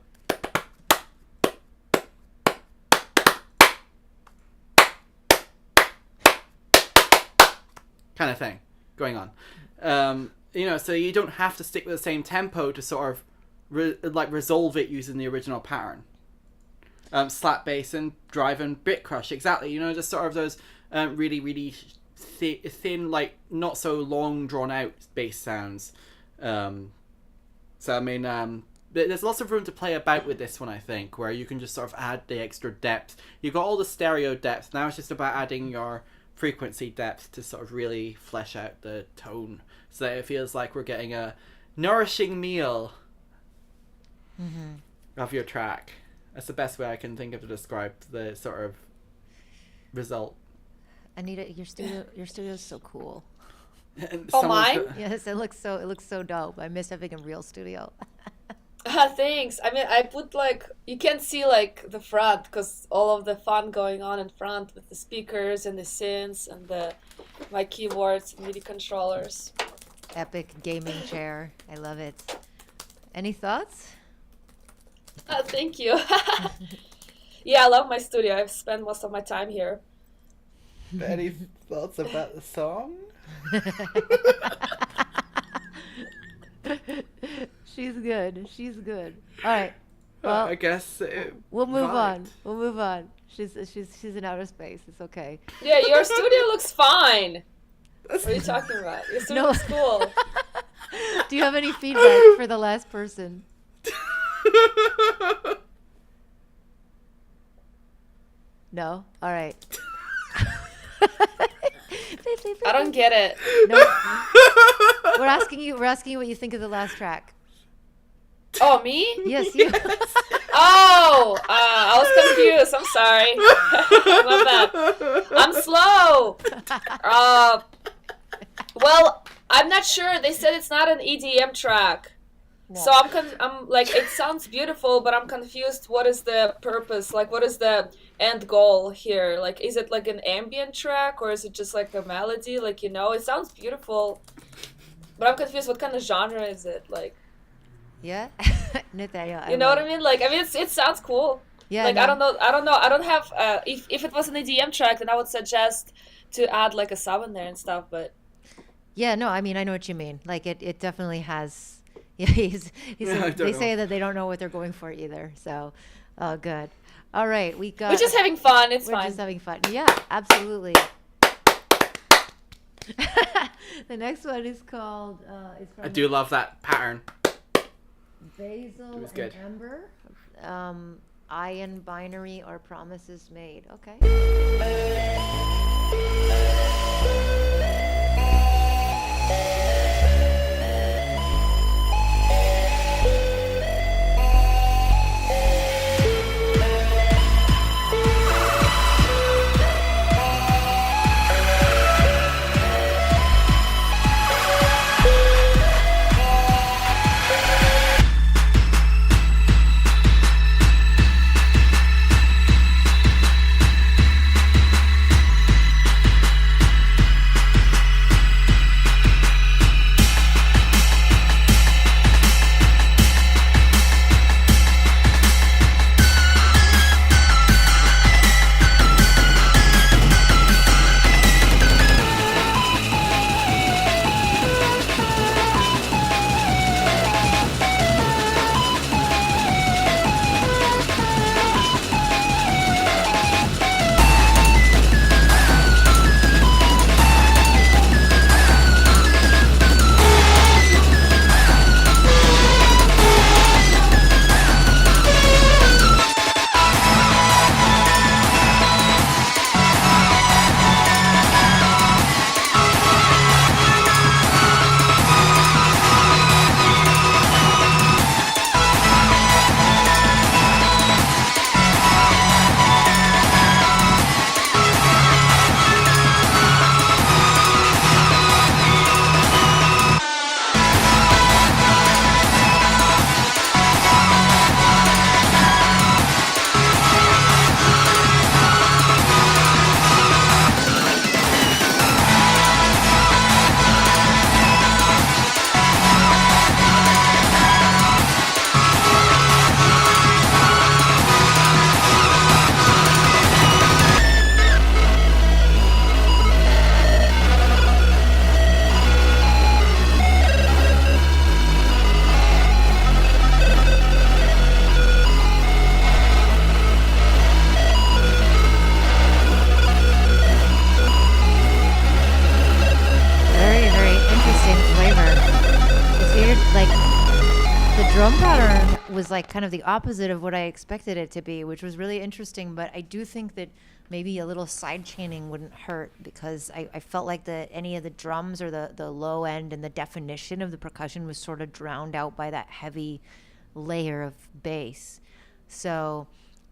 kind of thing going on. So you don't have to stick with the same tempo to sort of resolve it using the original pattern. Slap bass and drive and bit crush, exactly. Just sort of those really thin, like not so long drawn out bass sounds. So I mean, there's lots of room to play about with this one, I think, where you can just sort of add the extra depth. You've got all the stereo depth. Now it's just about adding your frequency depth to sort of really flesh out the tone, so that it feels like we're getting a nourishing meal of your track. That's the best way I can think of to describe the sort of result. Anita, your studio is so cool. Oh, mine? Yes, it looks so dope. I miss having a real studio. Thanks. I mean, I put you can't see the front because all of the fun going on in front with the speakers and the synths and my keyboards and MIDI controllers. Epic gaming chair. I love it. Any thoughts? Thank you. Yeah, I love my studio. I've spent most of my time here. Any thoughts about the song? She's good. All right. Well, I guess we'll move on. She's in outer space. It's okay. Yeah, your studio looks fine. What are you talking about? Your studio looks cool. Do you have any feedback for the last person? No? All right. I don't get it. No. We're asking you what you think of the last track. Oh, me? Yes, you. Oh, I was confused. I'm sorry. My bad. I'm slow. Well, I'm not sure. They said it's not an EDM track. No. So I'm like, it sounds beautiful, but I'm confused. What is the purpose? What is the end goal here? Is it an ambient track, or is it just a melody? It sounds beautiful, but I'm confused. What kind of genre is it? Yeah, Nathaniel. You know what I mean? It sounds cool. Yeah. No. I don't know. I don't have. If it was an EDM track, then I would suggest to add a sub in there and stuff. But yeah, no. I mean, I know what you mean. It definitely has. Yeah, they say that they don't know what they're going for either. So, oh, good. All right, we're just having fun. It's fine. We're just having fun. Yeah, absolutely. The next one is called. I do love that pattern. Basil It was and good. Ember. I and Binary are promises made. Okay. Very, very interesting flavor. It's weird, like the drum pattern was like kind of the opposite of what I expected it to be, which was really interesting. But I do think that maybe a little side chaining wouldn't hurt because I felt like any of the drums or the low end and the definition of the percussion was sort of drowned out by that heavy layer of bass. So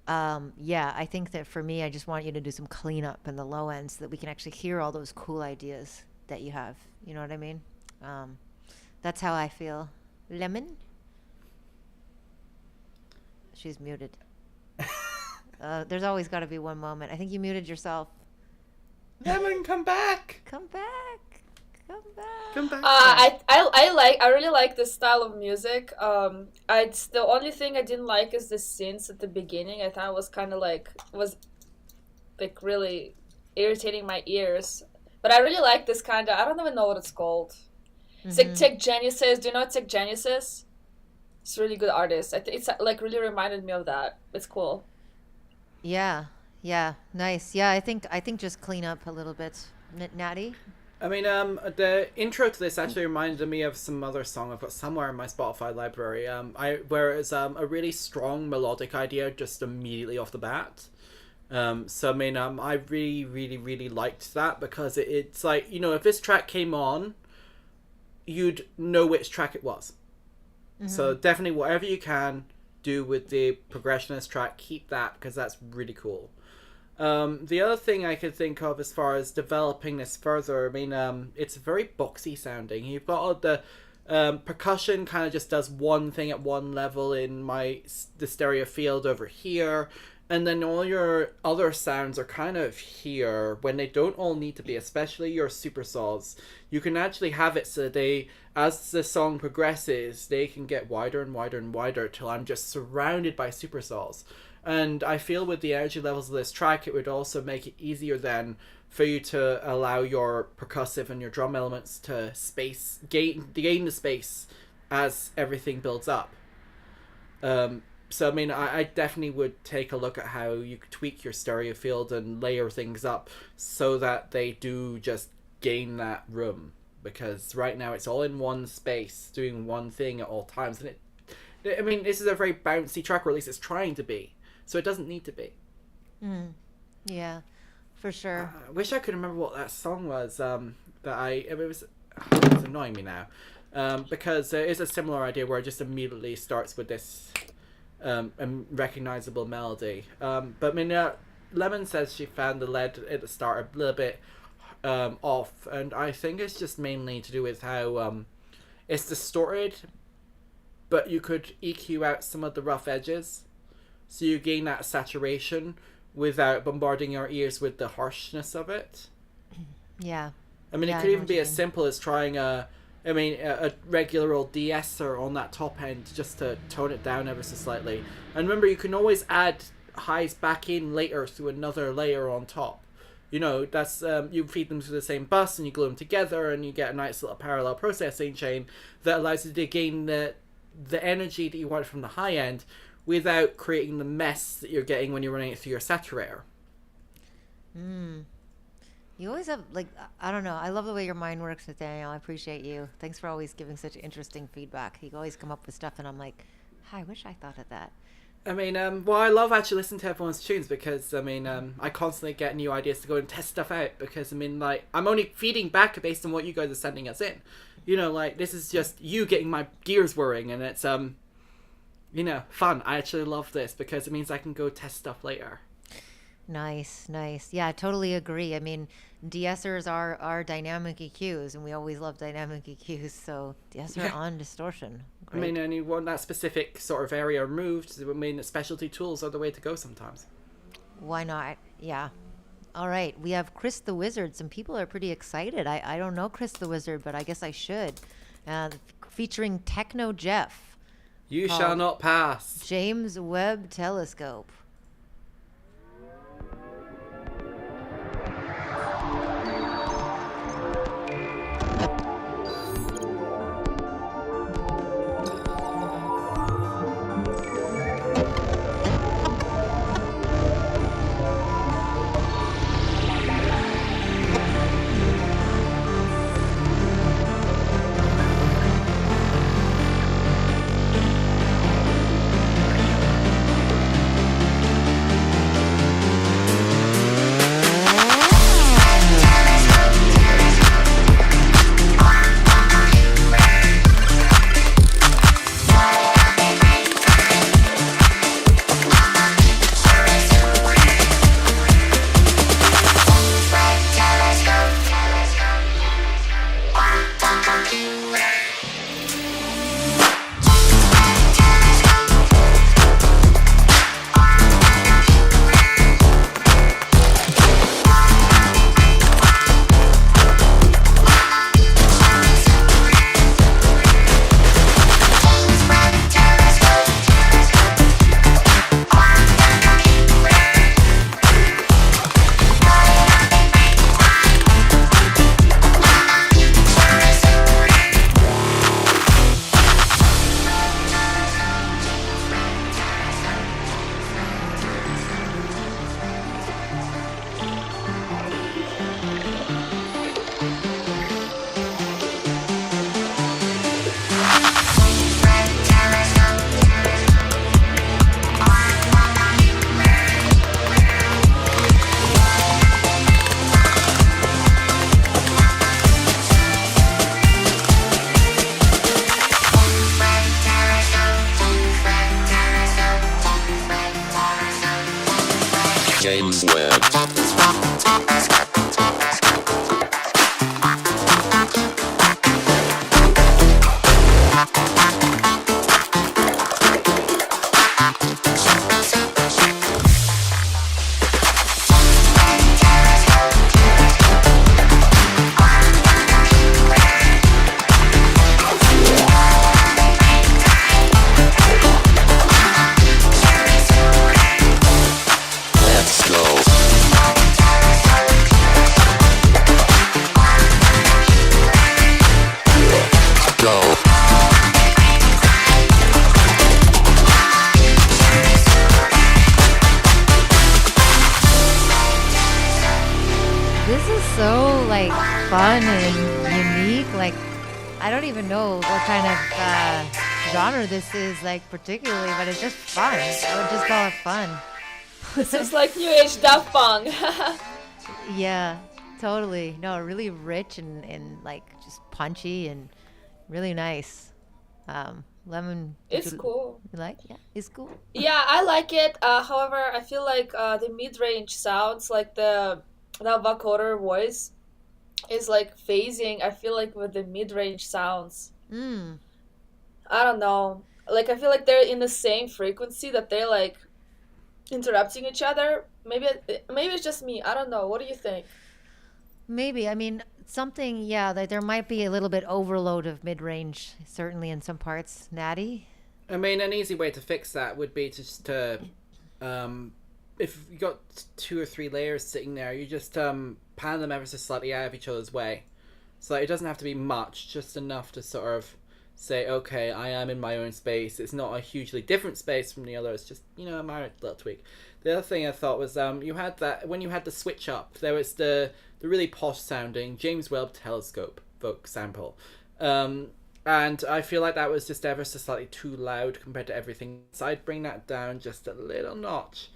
yeah, I think that for me, I just want you to do some cleanup in the low end so that we can actually hear all those cool ideas that you have. You know what I mean? That's how I feel. Lemon? She's muted. There's always got to be one moment. I think you muted yourself. Lemon, come back! Come back. Come back. Come back. I really like this style of music. The only thing I didn't like is the synths at the beginning. I thought it was kind of was really irritating my ears. But I really like this kind of, I don't even know what it's called. It's like Tech Genesis. Do you know Tech Genesis? It's a really good artist. It's like really reminded me of that. It's cool. Yeah. Nice. Yeah, I think just clean up a little bit. Natty? I mean, the intro to this actually reminded me of some other song I've got somewhere in my Spotify library. Where it's a really strong melodic idea just immediately off the bat. So I mean, I really, really, really liked that because it's like, you know, if this track came on, you'd know which track it was. So definitely whatever you can do with the progression of this track, keep that because that's really cool. The other thing I could think of as far as developing this further, I mean, it's very boxy sounding. You've got all the percussion kind of just does one thing at one level in the stereo field over here, and then all your other sounds are kind of here when they don't all need to be, especially your super saws. You can actually have it so as the song progresses, they can get wider and wider and wider till I'm just surrounded by super saws. And I feel with the energy levels of this track, it would also make it easier then for you to allow your percussive and your drum elements to gain the space as everything builds up. So, I mean, I definitely would take a look at how you could tweak your stereo field and layer things up so that they do just gain that room. Because right now it's all in one space, doing one thing at all times. And I mean, this is a very bouncy track, or at least it's trying to be. So it doesn't need to be. Yeah, for sure. I wish I could remember what that song was. It was it's annoying me now, because there is a similar idea where it just immediately starts with this recognizable melody. But I mean, Lemon says she found the lead at the start a little bit off, and I think it's just mainly to do with how it's distorted, but you could EQ out some of the rough edges, so you gain that saturation without bombarding your ears with the harshness of it. Yeah. I mean, it could even be as simple as trying a regular old de-esser on that top end just to tone it down ever so slightly. And remember, you can always add highs back in later through another layer on top. You know, that's you feed them through the same bus and you glue them together and you get a nice little parallel processing chain that allows you to gain the energy that you want from the high end without creating the mess that you're getting when you're running it through your saturator. You always have, like, I don't know. I love the way your mind works, Nathaniel. I appreciate you. Thanks for always giving such interesting feedback. You always come up with stuff, and I'm like, I wish I thought of that. I mean, well, I love actually listening to everyone's tunes because, I mean, I constantly get new ideas to go and test stuff out because, I mean, like, I'm only feeding back based on what you guys are sending us in. You know, like, this is just you getting my gears whirring, and it's, you know, fun. I actually love this because it means I can go test stuff later. Nice. Yeah, I totally agree. I mean, de-essers are dynamic EQs, and we always love dynamic EQs, so de-esser on distortion. Great. I mean, and you want that specific sort of area removed. I mean, specialty tools are the way to go sometimes. Why not? Yeah. All right, we have Chris the Wizard. Some people are pretty excited. I don't know Chris the Wizard, but I guess I should. Featuring Techno Jeff. You shall not pass. James Webb Telescope. James Webb. Fun and unique. Like, I don't even know what kind of genre this is, like, particularly, but it's just fun. I would just call it fun. This is like New Age Daft Punk. Yeah, totally. No, really rich and like just punchy and really nice. Lemon. It's cool. You like? Yeah, it's cool. Yeah, I like it. However, I feel like the mid-range sounds, like the vocoder voice, is like phasing. I feel like with the mid-range sounds. I don't know. Like I feel like they're in the same frequency that they're like interrupting each other. Maybe it's just me. I don't know. What do you think? Maybe. I mean, something. Yeah, that there might be a little bit overload of mid-range, certainly in some parts. Natty. I mean, an easy way to fix that would be just to, if you got 2 or 3 layers sitting there, you just pan them ever so slightly out of each other's way. So it doesn't have to be much, just enough to sort of say, okay, I am in my own space. It's not a hugely different space from the other. It's just, a minor little tweak. The other thing I thought was you had that, when you had the switch up, there was the really posh sounding James Webb Telescope Vogue sample. And I feel like that was just ever so slightly too loud compared to everything. So I'd bring that down just a little notch.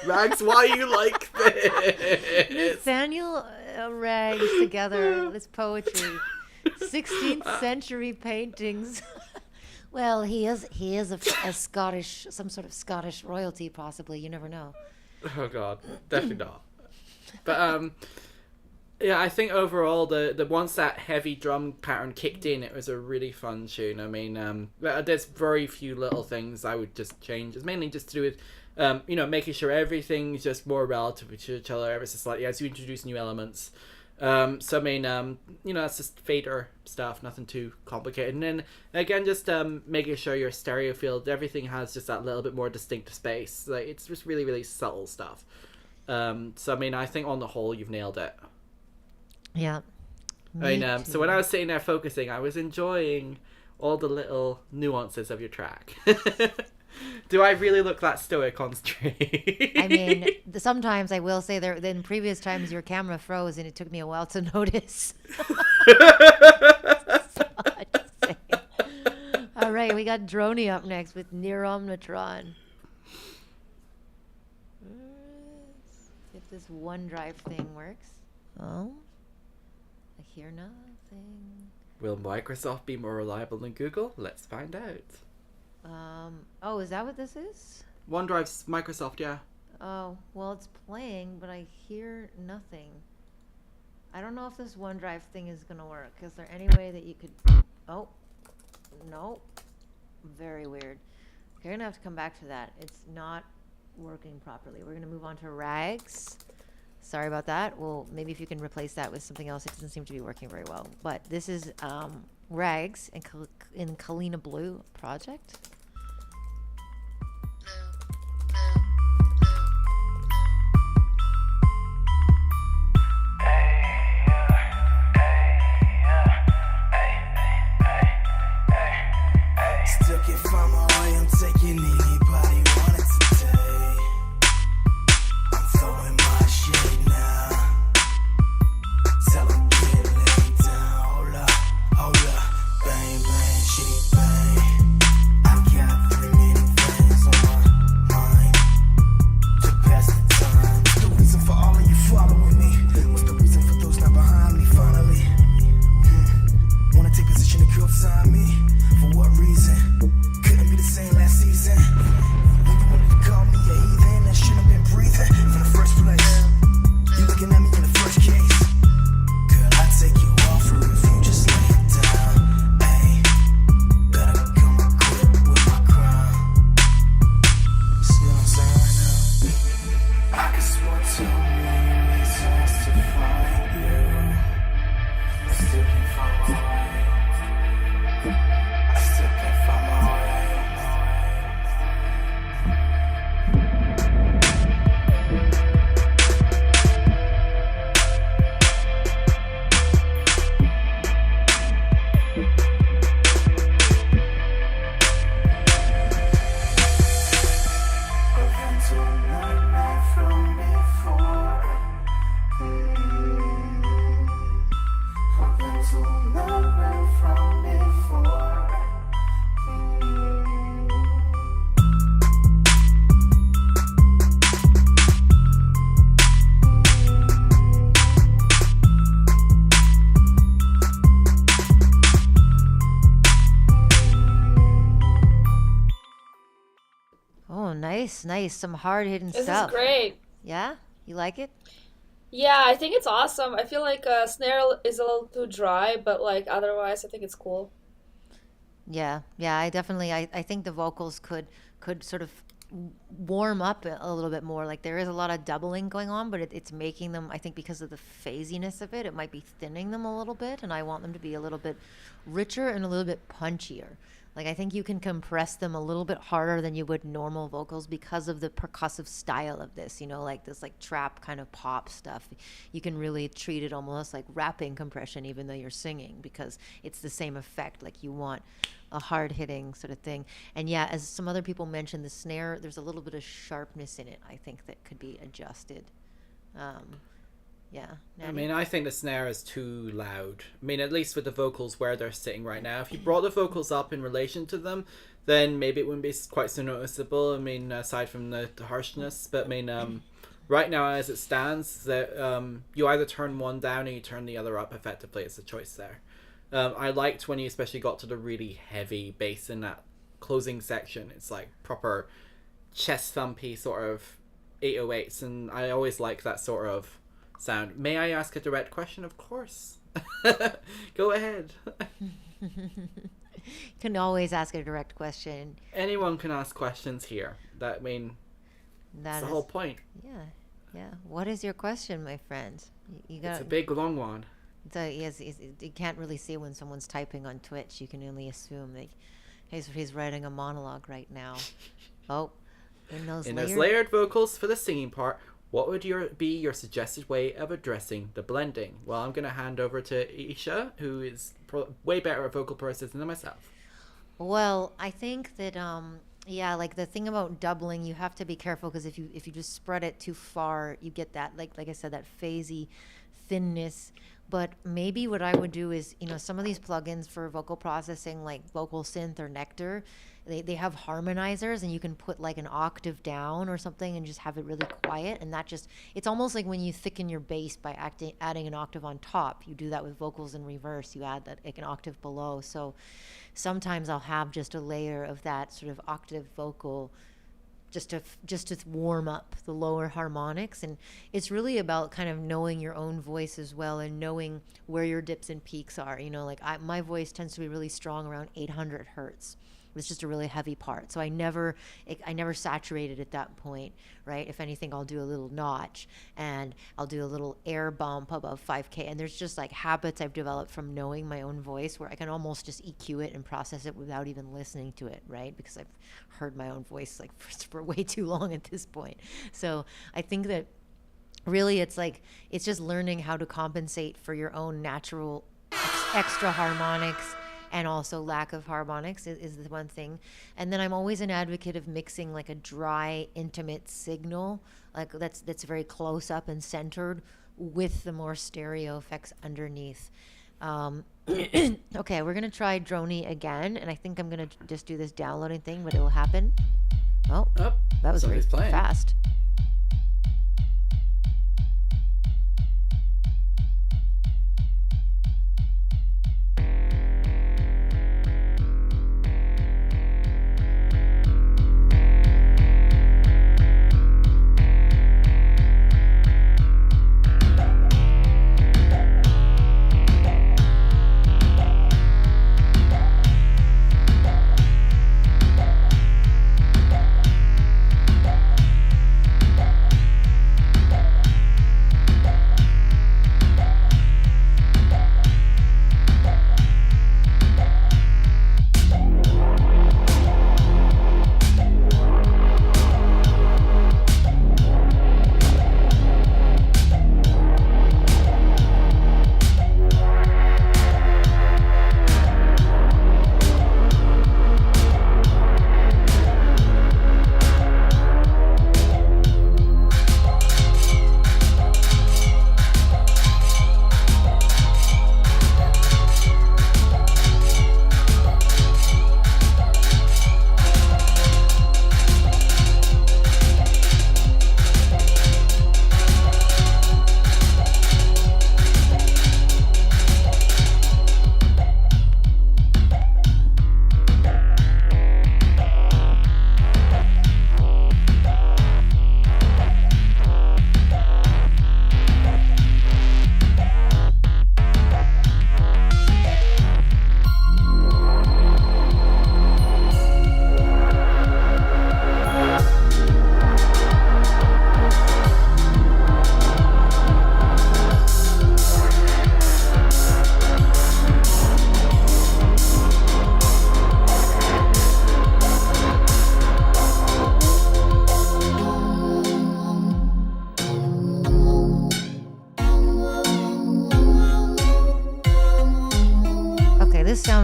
Rags, why you like this? Nathaniel Rags together. This poetry. 16th century paintings. Well, he is a Scottish, some sort of Scottish royalty, possibly. You never know. Oh God, definitely not. But yeah, I think overall the once that heavy drum pattern kicked in, it was a really fun tune. I mean, there's very few little things I would just change. It's mainly just to do with making sure everything's just more relative to each other ever so slightly as you introduce new elements. So I mean, that's just fader stuff, nothing too complicated. And then again, just making sure your stereo field, everything has just that little bit more distinct space. Like it's just really, really subtle stuff. So I mean, I think on the whole, you've nailed it. Yeah. I mean, so when I was sitting there focusing, I was enjoying all the little nuances of your track. Do I really look that stoic on stream? I mean, sometimes I will say there. Then previous times your camera froze and it took me a while to notice. All right, we got Droney up next with Near Omnitron. If this OneDrive thing works. Oh, I hear nothing. Will Microsoft be more reliable than Google? Let's find out. Oh, is that what this is? OneDrive's Microsoft, yeah. Oh, well, it's playing, but I hear nothing. I don't know if this OneDrive thing is going to work. Is there any way that you could... Oh, no. Very weird. Okay, you're going to have to come back to that. It's not working properly. We're going to move on to Rags. Sorry about that. Well, maybe if you can replace that with something else. It doesn't seem to be working very well. But this is Rags in Kalina Blue project. Still can't find my way, I'm taking anybody wanted today. I'm throwing my shade now. Tell them get laid down. Hold up, bang, bang, shitty bang. I got 3 minute things on my mind to pass the time. What's the reason for all of you following me? What's the reason for those not behind me finally? Wanna take position to co-sign me? For what reason? Couldn't be the same last season. When you wanted to call me a heathen, that shouldn't have been breathing from the first place. You looking at me in the first case. Girl, I take you off for if you just lay it down. Hey, better come equipped with my crown. See what I'm saying right now? I could swear too many reasons to find you. I still can't find my way. I still can't find my way. Looking to a nightmare from before. Nice, nice. Some hard hitting This stuff. is great. Yeah, you like it? Yeah, I think it's awesome. I feel like snare is a little too dry, but like otherwise, I think it's cool. Yeah, yeah. I think the vocals could sort of warm up a little bit more. Like there is a lot of doubling going on, but it's making them, I think, because of the phasiness of it, it might be thinning them a little bit, and I want them to be a little bit richer and a little bit punchier. Like I think you can compress them a little bit harder than you would normal vocals because of the percussive style of this, like this like trap kind of pop stuff. You can really treat it almost like rapping compression even though you're singing, because it's the same effect. Like you want a hard hitting sort of thing. And yeah, as some other people mentioned, the snare, there's a little bit of sharpness in it, I think, that could be adjusted. Yeah. I mean, I think the snare is too loud. I mean, at least with the vocals where they're sitting right now. If you brought the vocals up in relation to them, then maybe it wouldn't be quite so noticeable. I mean, aside from the harshness. But I mean, right now as it stands, that you either turn one down or you turn the other up effectively. It's a choice there. I liked when you especially got to the really heavy bass in that closing section. It's like proper chest thumpy sort of 808s, and I always like that sort of sound. May I ask a direct question? Of course. Go ahead. You can always ask a direct question. Anyone can ask questions here. That's the whole point. Yeah. What is your question, my friend? You got. It's a big long one. So yes, you can't really see when someone's typing on Twitch. You can only assume that he's writing a monologue right now. Oh, in those layered vocals for the singing part, what would be your suggested way of addressing the blending? Well, I'm going to hand over to Isha, who is way better at vocal processing than myself. Well, I think that like the thing about doubling, you have to be careful, because if you just spread it too far, you get that like I said, that phasey thinness. But maybe what I would do is, some of these plugins for vocal processing, like Vocal Synth or Nectar, they have harmonizers, and you can put like an octave down or something and just have it really quiet. And it's almost like when you thicken your bass by adding an octave on top. You do that with vocals in reverse. You add that like an octave below. Sometimes I'll have just a layer of that sort of octave vocal just to warm up the lower harmonics. And it's really about kind of knowing your own voice as well, and knowing where your dips and peaks are. My voice tends to be really strong around 800 hertz. It's just a really heavy part, so I never saturate it at that point, right? If anything, I'll do a little notch, and I'll do a little air bump above 5K. And there's just like habits I've developed from knowing my own voice, where I can almost just EQ it and process it without even listening to it, right? Because I've heard my own voice like for way too long at this point. So I think that really it's just learning how to compensate for your own natural extra harmonics, and also lack of harmonics is the one thing. And then I'm always an advocate of mixing like a dry, intimate signal, like that's very close up and centered, with the more stereo effects underneath. Okay, we're gonna try Droney again, and I think I'm gonna just do this downloading thing, but it'll happen. Oh, that was very fast.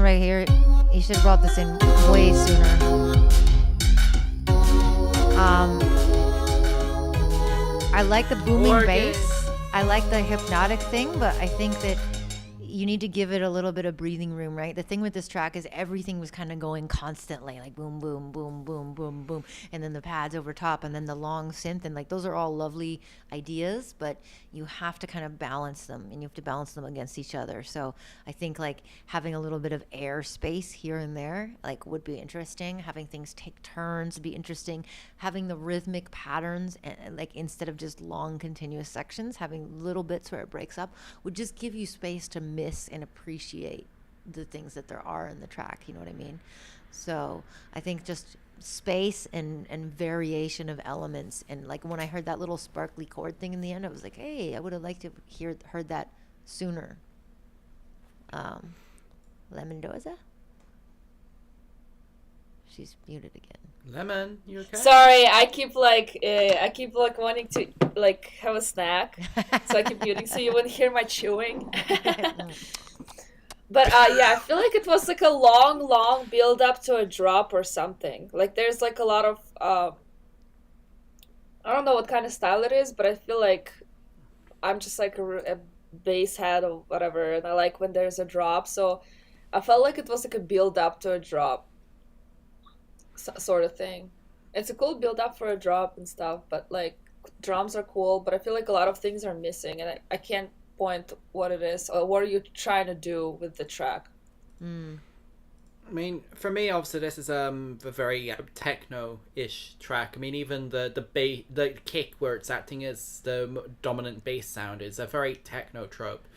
right here. You should have brought this in way sooner. I like the booming bass. I like the hypnotic thing, but I think that you need to give it a little bit of breathing room, right? The thing with this track is everything was kind of going constantly, like boom, boom, boom, boom, boom, boom, and then the pads over top, and then the long synth, and like those are all lovely ideas, but you have to kind of balance them, and you have to balance them against each other. So I think like having a little bit of air space here and there, like would be interesting. Having things take turns would be interesting. Having the rhythmic patterns, and like instead of just long continuous sections, having little bits where it breaks up would just give you space to miss and appreciate the things that there are in the track, you know what I mean? So I think just space and variation of elements, and like when I heard that little sparkly chord thing in the end, I was like, hey, I would have liked to heard that sooner. Lemondoza? She's muted again. Lemon, you okay? Sorry, I keep like wanting to like have a snack, so I keep muting so you wouldn't hear my chewing. But yeah, I feel like it was like a long build up to a drop or something. Like there's like a lot of I don't know what kind of style it is, but I feel like I'm just like a bass head or whatever, and I like when there's a drop. So I felt like it was like a build up to a drop. Sort of thing. It's a cool build up for a drop and stuff, but like drums are cool, but I feel like a lot of things are missing, and I can't point what it is or what are you trying to do with the track. I mean, for me, obviously, this is a very techno-ish track. I mean, even the kick where it's acting as the dominant bass sound is a very techno trope.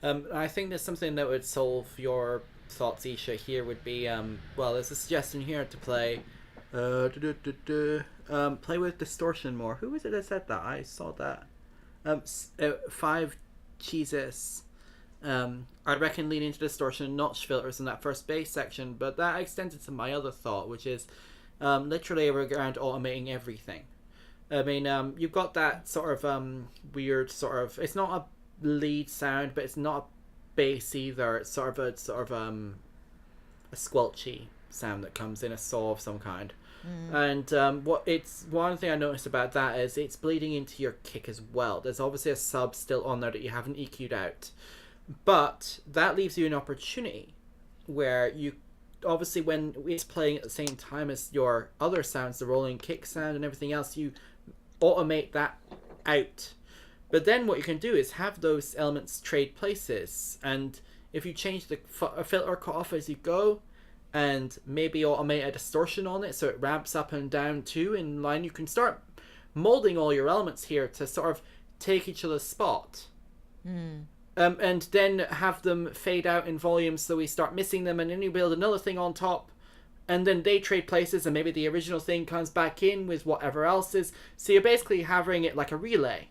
I think there's something that would solve your thoughts, Isha, here would be well, there's a suggestion here to play play with distortion more. Who was it that said that? I saw that. 5 Jesus. I reckon lean into distortion and notch filters in that first bass section, but that extended to my other thought, which is literally around automating everything. I mean, you've got that sort of weird sort of, it's not a lead sound, but it's not a bass either. It's sort of a squelchy sound that comes in, a saw of some kind. And one thing I noticed about that is it's bleeding into your kick as well. There's obviously a sub still on there that you haven't EQ'd out, but that leaves you an opportunity where you obviously, when it's playing at the same time as your other sounds, the rolling kick sound and everything else, you automate that out. But then what you can do is have those elements trade places, and if you change the filter cutoff as you go, and maybe automate a distortion on it so it ramps up and down too in line, you can start molding all your elements here to sort of take each other's spot. And then have them fade out in volume so we start missing them, and then you build another thing on top, and then they trade places, and maybe the original thing comes back in with whatever else is. So you're basically having it like a relay.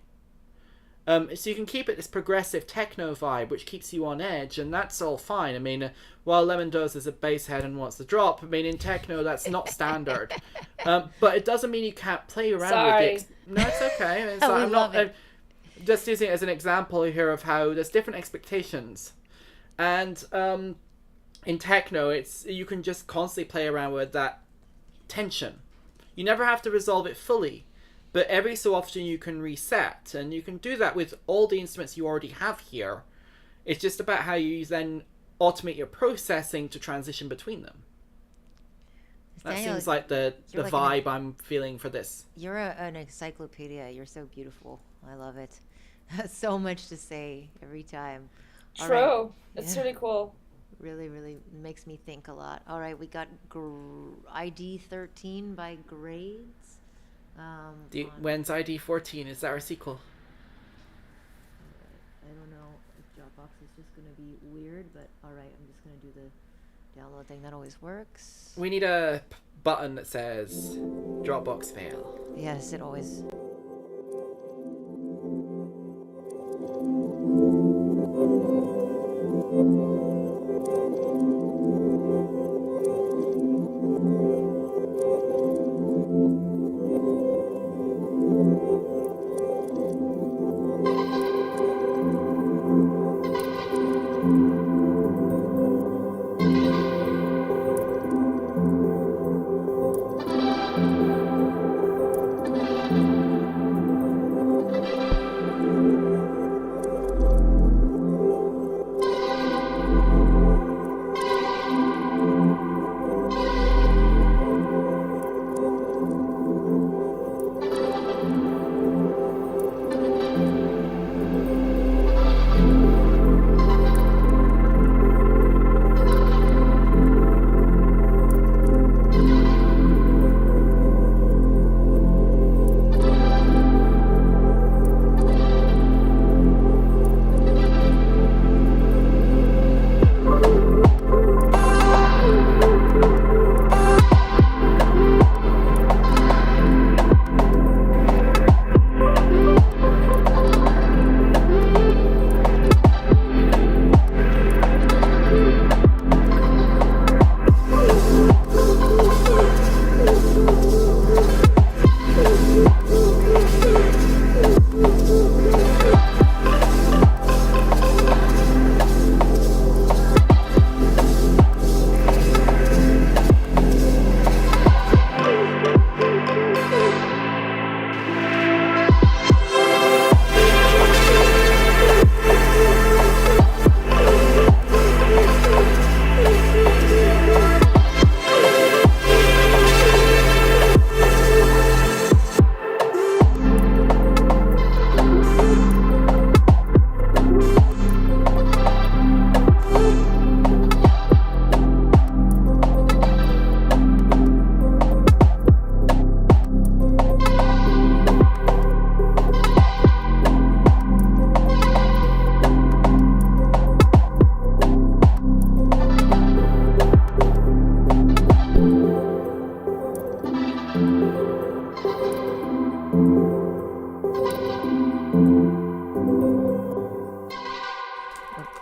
So you can keep it this progressive techno vibe, which keeps you on edge, and that's all fine. I mean, while Lemondoza is a bass head and wants to drop, I mean, in techno, that's not standard. But it doesn't mean you can't play around with it. No, it's okay. It's like, I'm not just using it as an example here of how there's different expectations. And in techno, you can just constantly play around with that tension. You never have to resolve it fully. But every so often you can reset, and you can do that with all the instruments you already have here. It's just about how you then automate your processing to transition between them. That Daniel, seems like the like vibe I'm feeling for this. You're an encyclopedia. You're so beautiful. I love it. So much to say every time. All True. right. It's really cool. Really, really makes me think a lot. All right, we got ID 13 by Grades. When's ID 14? Is that our sequel? I don't know if Dropbox is just going to be weird, but all right, I'm just going to do the download thing. That always works. We need a button that says Dropbox fail. Yes, it always...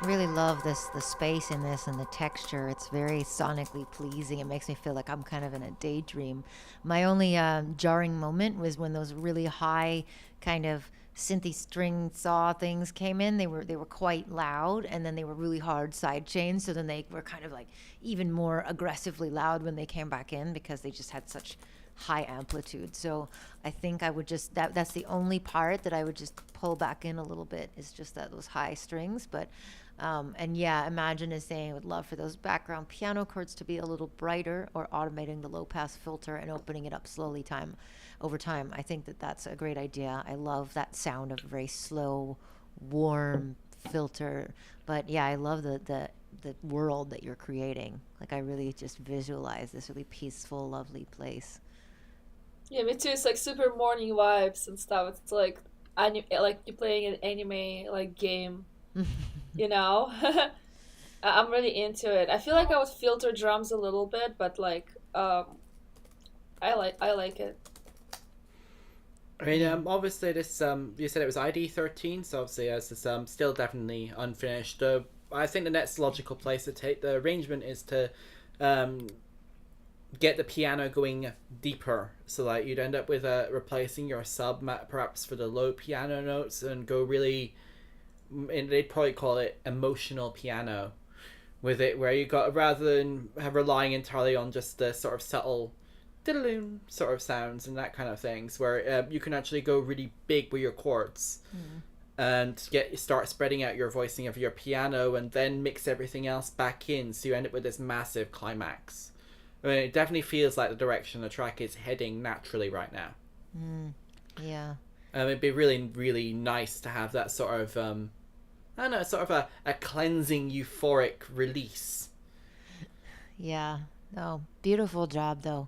really love the space in this and the texture. It's very sonically pleasing. It makes me feel like I'm kind of in a daydream. My only jarring moment was when those really high kind of synthy string saw things came in. They were quite loud, and then they were really hard side chains. So then they were kind of like even more aggressively loud when they came back in because they just had such high amplitude. So I think I would just that's the only part that I would just pull back in a little bit, is just that those high strings. But and yeah, Imagine is saying would love for those background piano chords to be a little brighter, or automating the low pass filter and opening it up slowly over time. I think that's a great idea. I love that sound of a very slow, warm filter. But yeah, I love the world that you're creating. Like, I really just visualize this really peaceful, lovely place. Yeah, me too. It's like super morning vibes and stuff. It's like like you're playing an anime like game, you know. I'm really into it. I feel like I would filter drums a little bit, but like I like it. I mean, obviously this you said it was ID 13, so obviously as it's still definitely unfinished. I think the next logical place to take the arrangement is to get the piano going deeper, so like you'd end up with replacing your sub perhaps for the low piano notes, and go really, and they'd probably call it emotional piano with it, where you got, rather than relying entirely on just the sort of subtle diddle sort of sounds and that kind of things, where you can actually go really big with your chords and start spreading out your voicing of your piano, and then mix everything else back in, so you end up with this massive climax. I mean, it definitely feels like the direction the track is heading naturally right now. Yeah. It'd be really, really nice to have that sort of, I don't know, sort of a cleansing, euphoric release. Yeah. No, beautiful job though.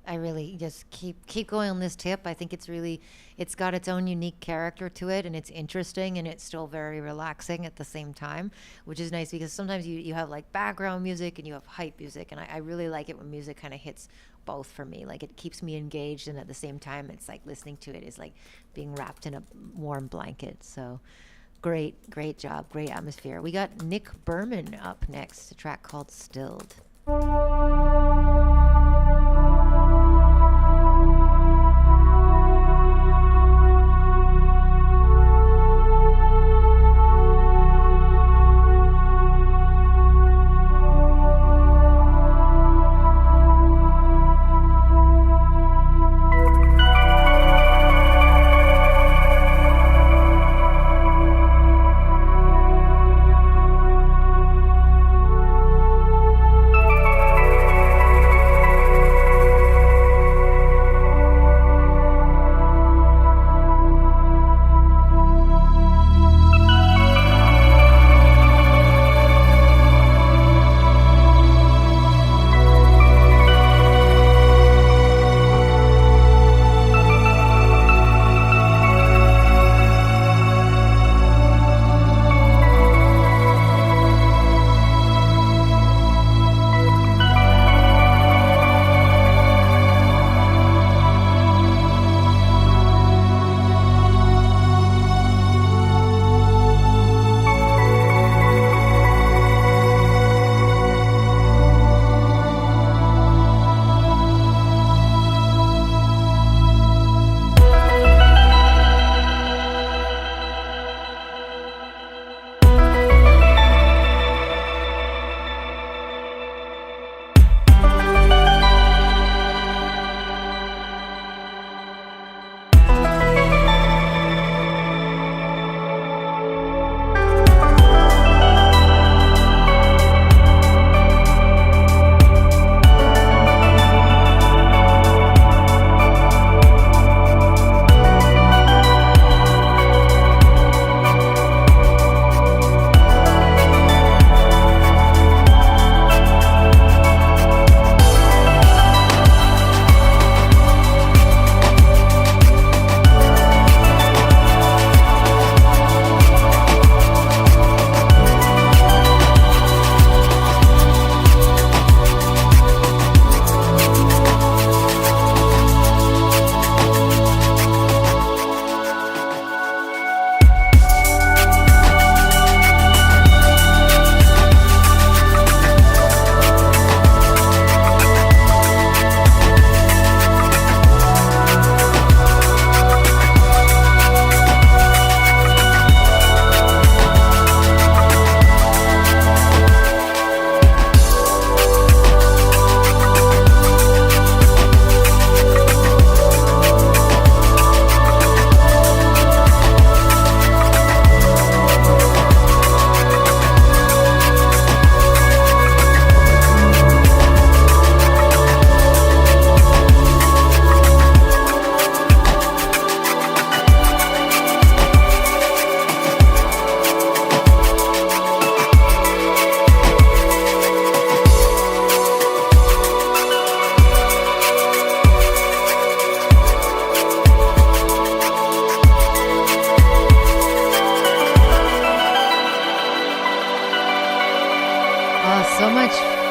I really just keep going on this tip. I think it's got its own unique character to it, and it's interesting, and it's still very relaxing at the same time, which is nice, because sometimes you have like background music and you have hype music, and I really like it when music kind of hits both for me. Like, it keeps me engaged, and at the same time it's like listening to it is like being wrapped in a warm blanket. So great job, great atmosphere. We got Nick Berman up next, a track called Stilled.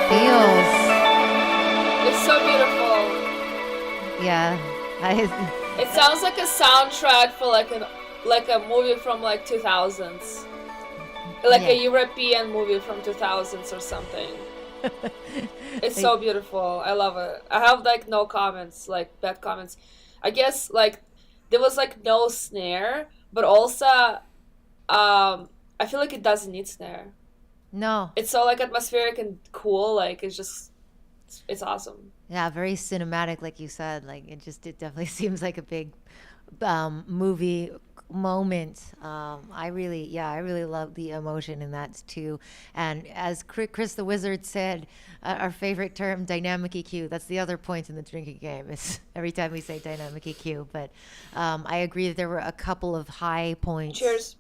feels. It's so beautiful. Yeah. It sounds like a soundtrack for like a movie from like 2000s. Like a European movie from 2000s or something. It's so beautiful. I love it. I have like no comments, like bad comments. I guess like there was like no snare, but also I feel like it doesn't need snare. No. It's so like atmospheric and cool. Like it's awesome. Yeah, very cinematic, like you said. Like it definitely seems like a big movie moment. I really love the emotion in that too. And as Chris the Wizard said, our favorite term, dynamic EQ. That's the other point in the drinking game. Is every time we say dynamic EQ. But I agree that there were a couple of high points. Cheers.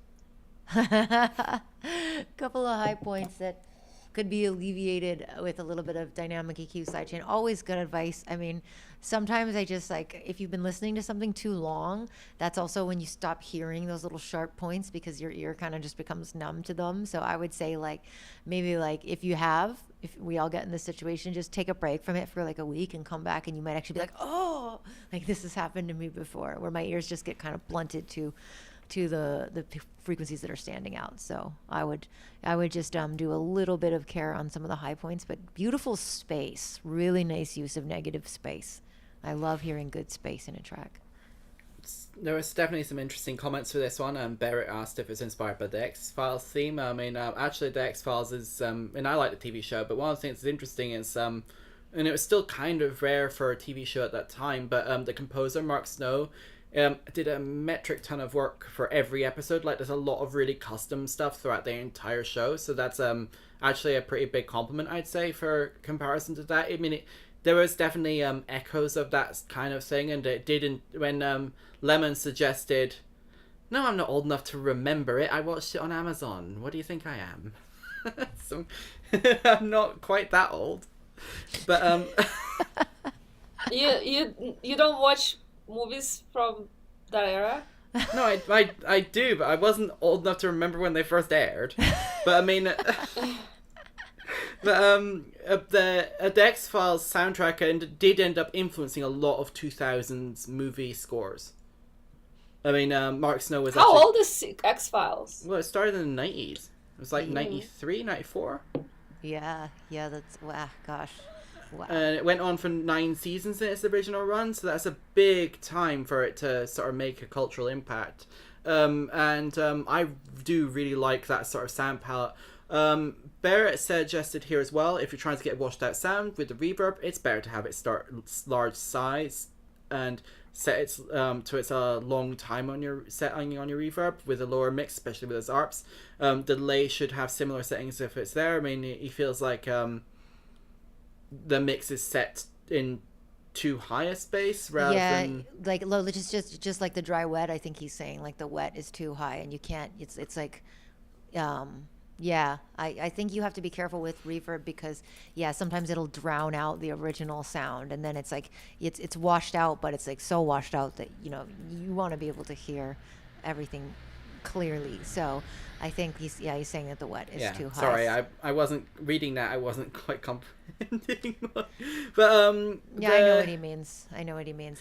Couple of high points that could be alleviated with a little bit of dynamic EQ sidechain. Always good advice. I mean, sometimes I just like, if you've been listening to something too long, that's also when you stop hearing those little sharp points because your ear kind of just becomes numb to them. So I would say like, maybe like if we all get in this situation, just take a break from it for like a week and come back and you might actually be like, oh, like this has happened to me before, where my ears just get kind of blunted to the frequencies that are standing out. So I would just do a little bit of care on some of the high points, but beautiful space, really nice use of negative space. I love hearing good space in a track. There was definitely some interesting comments for this one. Barrett asked if it's inspired by the X-Files theme. I mean, actually the X-Files is, and I like the TV show, but one of the things that's interesting is, and it was still kind of rare for a TV show at that time, but the composer, Mark Snow, did a metric ton of work for every episode. Like there's a lot of really custom stuff throughout the entire show, so that's actually a pretty big compliment, I'd say, for comparison to that. I mean, there was definitely echoes of that kind of thing, and it didn't when Lemon suggested, no, I'm not old enough to remember it, I watched it on Amazon, what do you think I am? So, I'm not quite that old, but you don't watch movies from that era? No, I do, but I wasn't old enough to remember when they first aired. But I mean, the X-Files soundtrack did end up influencing a lot of 2000s movie scores. I mean, Mark Snow was How old is X-Files? Well, it started in the 90s. It was like 93, 94. Yeah, that's, wow, gosh. Wow. And it went on for 9 seasons in its original run, so that's a big time for it to sort of make a cultural impact. I do really like that sort of sound palette. Barrett suggested here as well, if you're trying to get washed out sound with the reverb, it's better to have it start large size and set it to its long time on your reverb with a lower mix, especially with its ARPs. Delay should have similar settings if it's there. I mean, he feels like the mix is set in too high a space rather than like just like the dry wet. I think he's saying like the wet is too high and you can't. It's like, I think you have to be careful with reverb because sometimes it'll drown out the original sound and then it's like it's washed out, but it's like so washed out that you want to be able to hear everything clearly. So I think he's saying that the wet is too high. Sorry, I wasn't reading that. I wasn't quite comprehending. But I know what he means.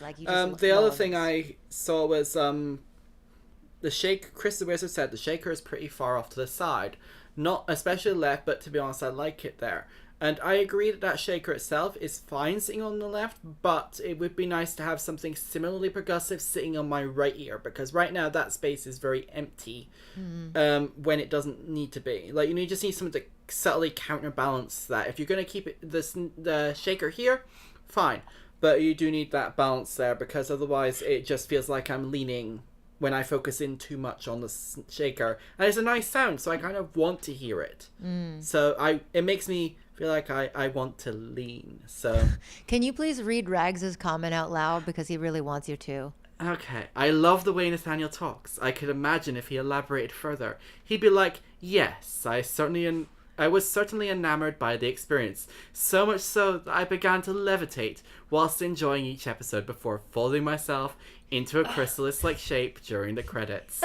Like you just the other thing I saw was the shake. Chris the Wizard said the shaker is pretty far off to the side, not especially left, but to be honest, I like it there. And I agree that shaker itself is fine sitting on the left, but it would be nice to have something similarly percussive sitting on my right ear, because right now that space is very empty when it doesn't need to be. Like, you just need something to subtly counterbalance that. If you're going to keep it the shaker here, fine. But you do need that balance there, because otherwise it just feels like I'm leaning when I focus in too much on the shaker. And it's a nice sound, so I kind of want to hear it. So it makes me feel like I want to lean. So can you please read Rags's comment out loud, because he really wants you to? Okay. I love the way Nathaniel talks. I could imagine if he elaborated further. He'd be like, yes, I was certainly enamored by the experience, so much so that I began to levitate whilst enjoying each episode before folding myself into a chrysalis-like shape during the credits.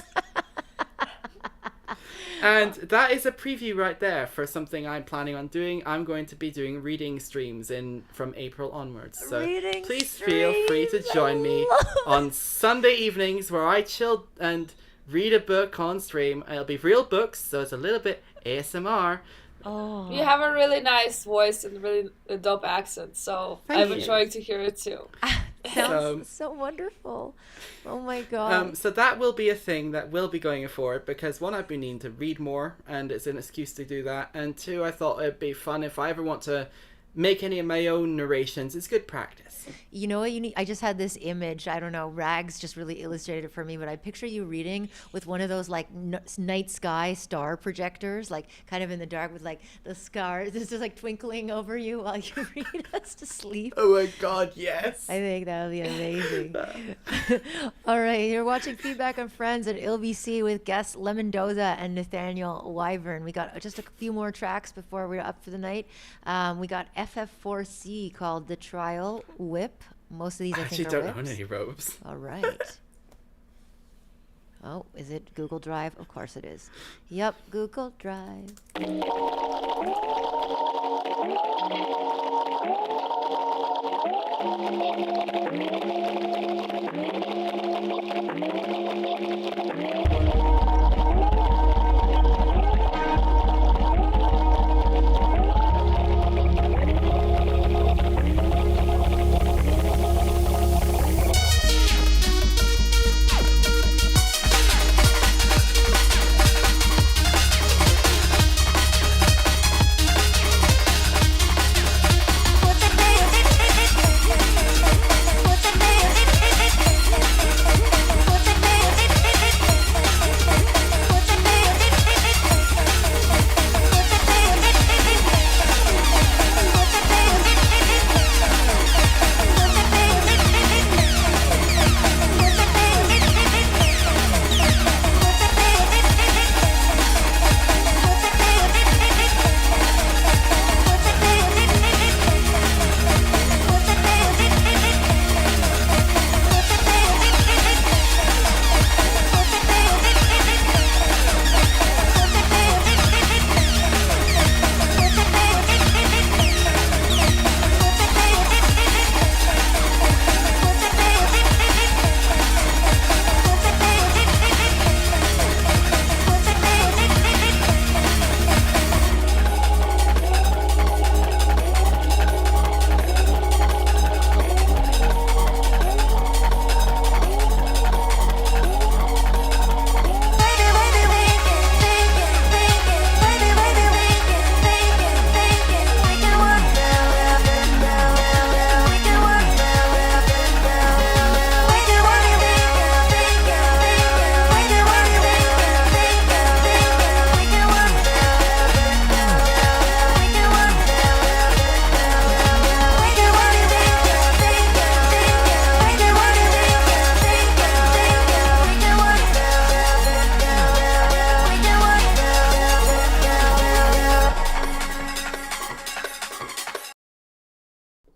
And that is a preview right there for something I'm planning on doing. I'm going to be doing reading streams from April onwards. So Reading please feel free to join me on Sunday evenings where I chill and read a book on stream. It'll be real books, so it's a little bit ASMR. Oh. You have a really nice voice and really a dope accent, so Thank I'm you. enjoying to hear it too. Sounds so wonderful. Oh my god. So that will be a thing that will be going forward because one, I've been needing to read more and it's an excuse to do that, and two, I thought it'd be fun if I ever want to make any of my own narrations. It's good practice. You know what you need? I just had this image. I don't know. Rags just really illustrated it for me, but I picture you reading with one of those like night sky star projectors, like kind of in the dark with like the stars just like twinkling over you while you read us to sleep. Oh my god, yes. I think that would be amazing. All right, you're watching Feedback on Friends at ILBC with guests LEMONDOZA and Nathaniel Wyvern. We got just a few more tracks before we're up for the night. We got FF4C called The Trial Whip. Most of these I actually think are don't own whips. any robes. All right. Oh, is it Google Drive? Of course it is. Yep, Google Drive.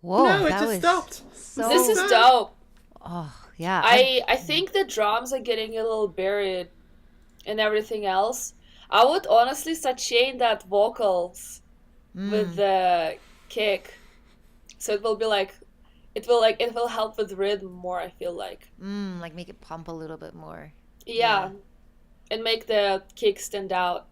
Whoa, No, it that just was stopped. so... This is dope. Oh, yeah. I think the drums are getting a little buried in everything else. I would honestly sustain that vocals with the kick. So it will be like it will help with rhythm more, I feel like. like make it pump a little bit more. Yeah. And make the kick stand out.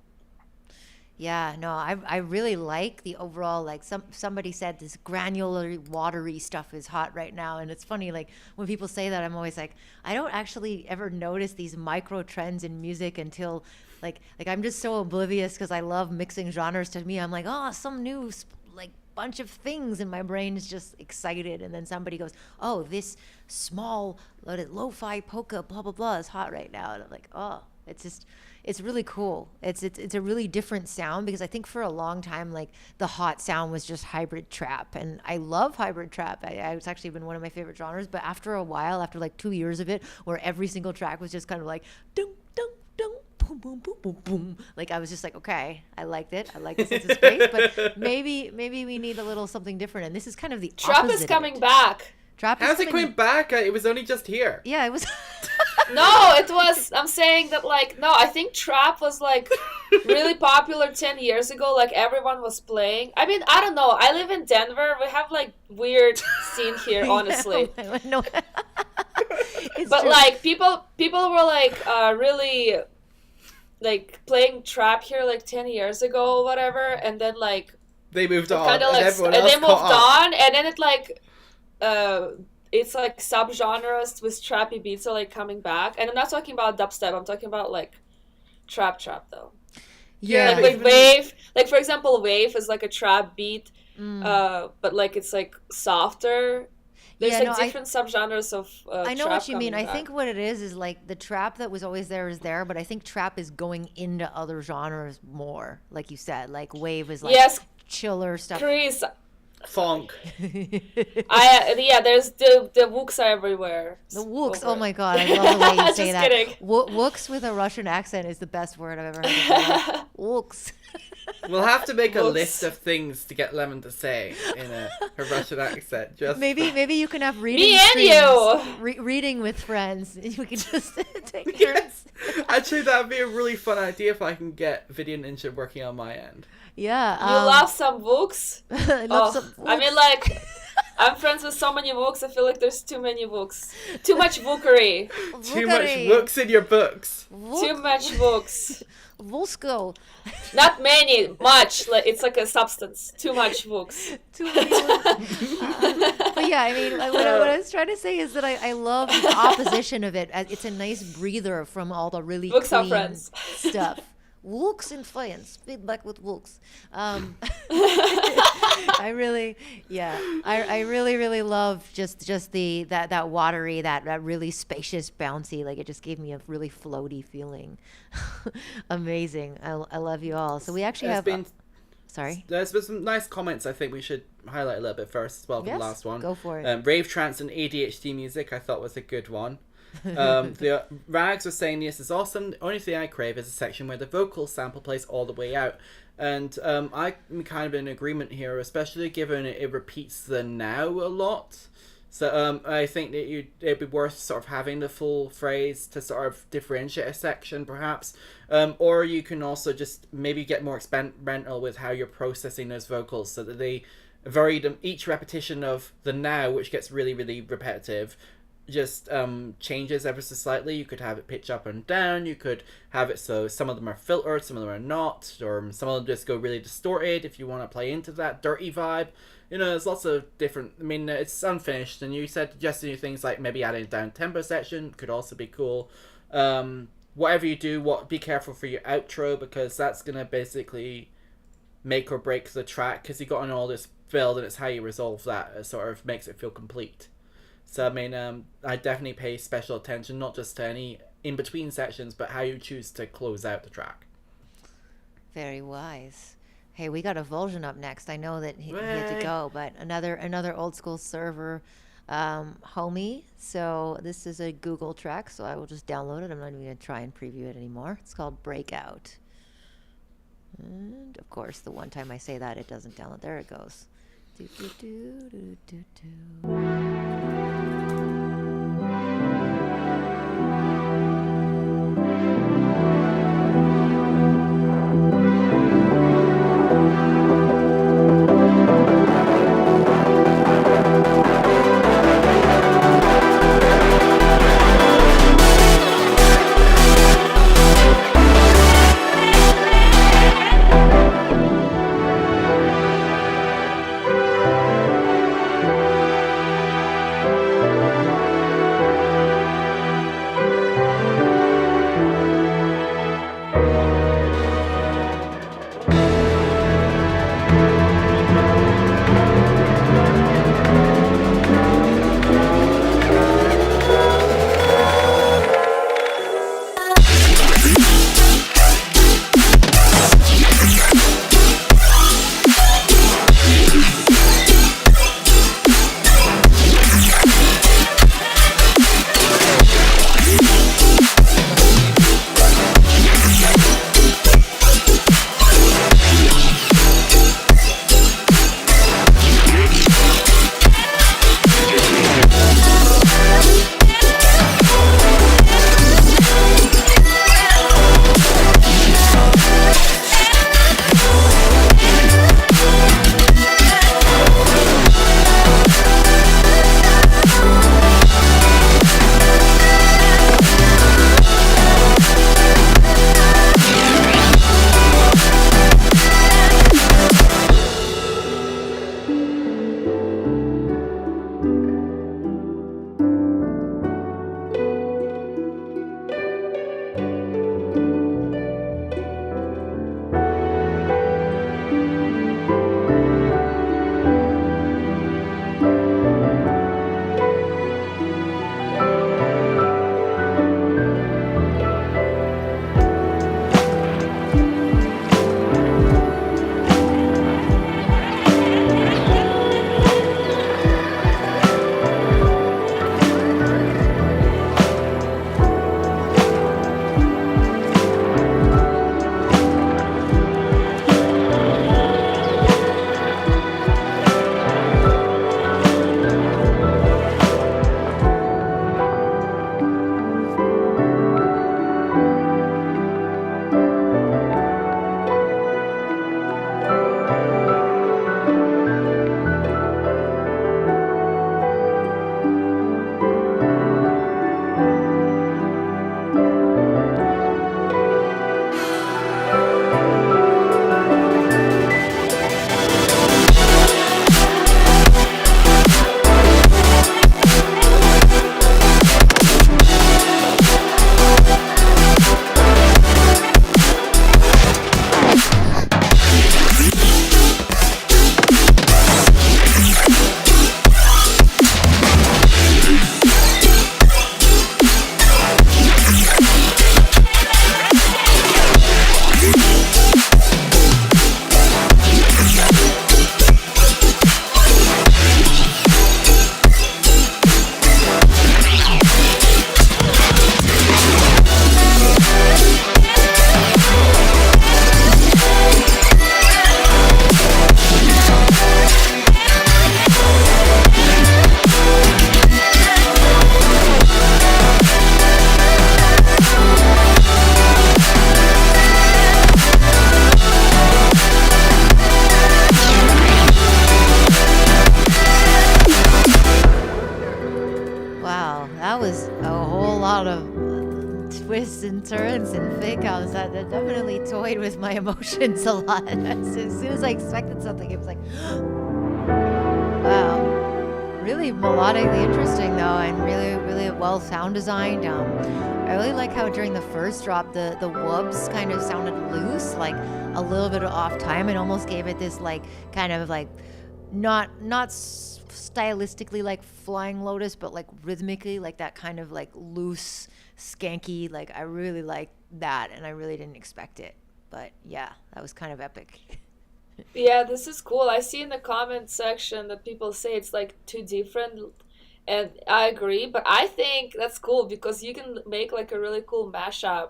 Yeah, no, I really like the overall, like somebody said this granular watery stuff is hot right now, and it's funny, like when people say that, I'm always like, I don't actually ever notice these micro trends in music until like I'm just so oblivious because I love mixing genres. To me, I'm like, oh, some new like bunch of things, and my brain is just excited, and then somebody goes, oh, this small lo-fi polka blah blah blah is hot right now, and I'm like, oh, it's really cool. It's a really different sound, because I think for a long time, like the hot sound was just hybrid trap, and I love hybrid trap. It's actually been one of my favorite genres. But after a while, after like 2 years of it, where every single track was just kind of like dum dum dum boom boom boom boom boom, like I was just like, okay, I liked it. I like the sense of space, but maybe we need a little something different. And this is kind of the Trap opposite is coming back. Trap How's it coming back? It was only just here. Yeah, it was. No, it was. I'm saying that like no. I think trap was like really popular 10 years ago. Like everyone was playing. I mean, I don't know. I live in Denver. We have like weird scene here, honestly. No. But true. like people were like really like playing trap here like 10 years ago or whatever, and then like They moved on, kind of and like everyone and else they moved caught up. on, and then it like it's like subgenres with trappy beats are like coming back, and I'm not talking about dubstep. I'm talking about like trap though. Yeah. Like wave, like for example, wave is like a trap beat, but like it's like softer. There's like different subgenres of I know trap what you mean. coming I think what it is like the trap that was always there is there, but I think trap is going into other genres more, like you said. Like wave is like chiller stuff. Chris, funk. There's the wooks are everywhere. The wooks. Oh my god, I love the way you say that. Kidding. Wooks with a Russian accent is the best word I've ever heard. Wooks. We'll have to make a list of things to get Lemon to say in her Russian accent. Just maybe you can have reading. Me and streams, reading with friends. We can just take turns. Actually, that would be a really fun idea if I can get Video Ninja working on my end. Yeah. You love some books? I love some books. I mean, like, I'm friends with so many books. I feel like there's too many books. Too much bookery. Too much books in your books. Too much books. Vusko. Not many, much. Like it's like a substance. Too much books. Too many books. But yeah, I mean, what I was trying to say is that I love the opposition of it. It's a nice breather from all the really books clean are friends. stuff. Wooks and friends. Feedback with wooks. I really love just that watery, that really spacious, bouncy. Like it just gave me a really floaty feeling. Amazing. I love you all. So we actually sorry. There's been some nice comments I think we should highlight a little bit first as well for the last one. Go for it. Rave, trance and ADHD music I thought was a good one. The Rags was saying this is awesome. The only thing I crave is a section where the vocal sample plays all the way out. And I'm kind of in agreement here, especially given it repeats the now a lot. So I think that it'd be worth sort of having the full phrase to sort of differentiate a section, perhaps. Or you can also just maybe get more experimental with how you're processing those vocals, so that they vary them. Each repetition of the now, which gets really, really repetitive, just changes ever so slightly. You could have it pitch up and down. You could have it so some of them are filtered, some of them are not, or some of them just go really distorted if you want to play into that dirty vibe. You know, there's lots of different. I mean, it's unfinished, and you said suggesting new things like maybe adding a down tempo section could also be cool. Whatever you do, be careful for your outro, because that's gonna basically make or break the track, because you got on all this build, and it's how you resolve that. It sort of makes it feel complete. So I mean, I definitely pay special attention, not just to any in-between sections, but how you choose to close out the track. Very wise. Hey, we got a Vol'jin up next. I know that he had to go, but another old school server homie. So this is a Google track, so I will just download it. I'm not even going to try and preview it anymore. It's called Breakout. And of course, the one time I say that, it doesn't download. There it goes. Do, do, do, do, do, do. and turns and fake outs. That definitely toyed with my emotions a lot. As soon as I expected something, it was like, wow. Really melodically interesting though, and really, really well sound designed. I really like how during the first drop, the wubs kind of sounded loose, like a little bit off time, and almost gave it this like kind of like not stylistically like Flying Lotus, but like rhythmically like that kind of like loose, skanky. Like I really like that, and I really didn't expect it. But yeah, that was kind of epic. Yeah, this is cool. I see in the comment section that people say it's like too different, and I agree, but I think that's cool because you can make like a really cool mashup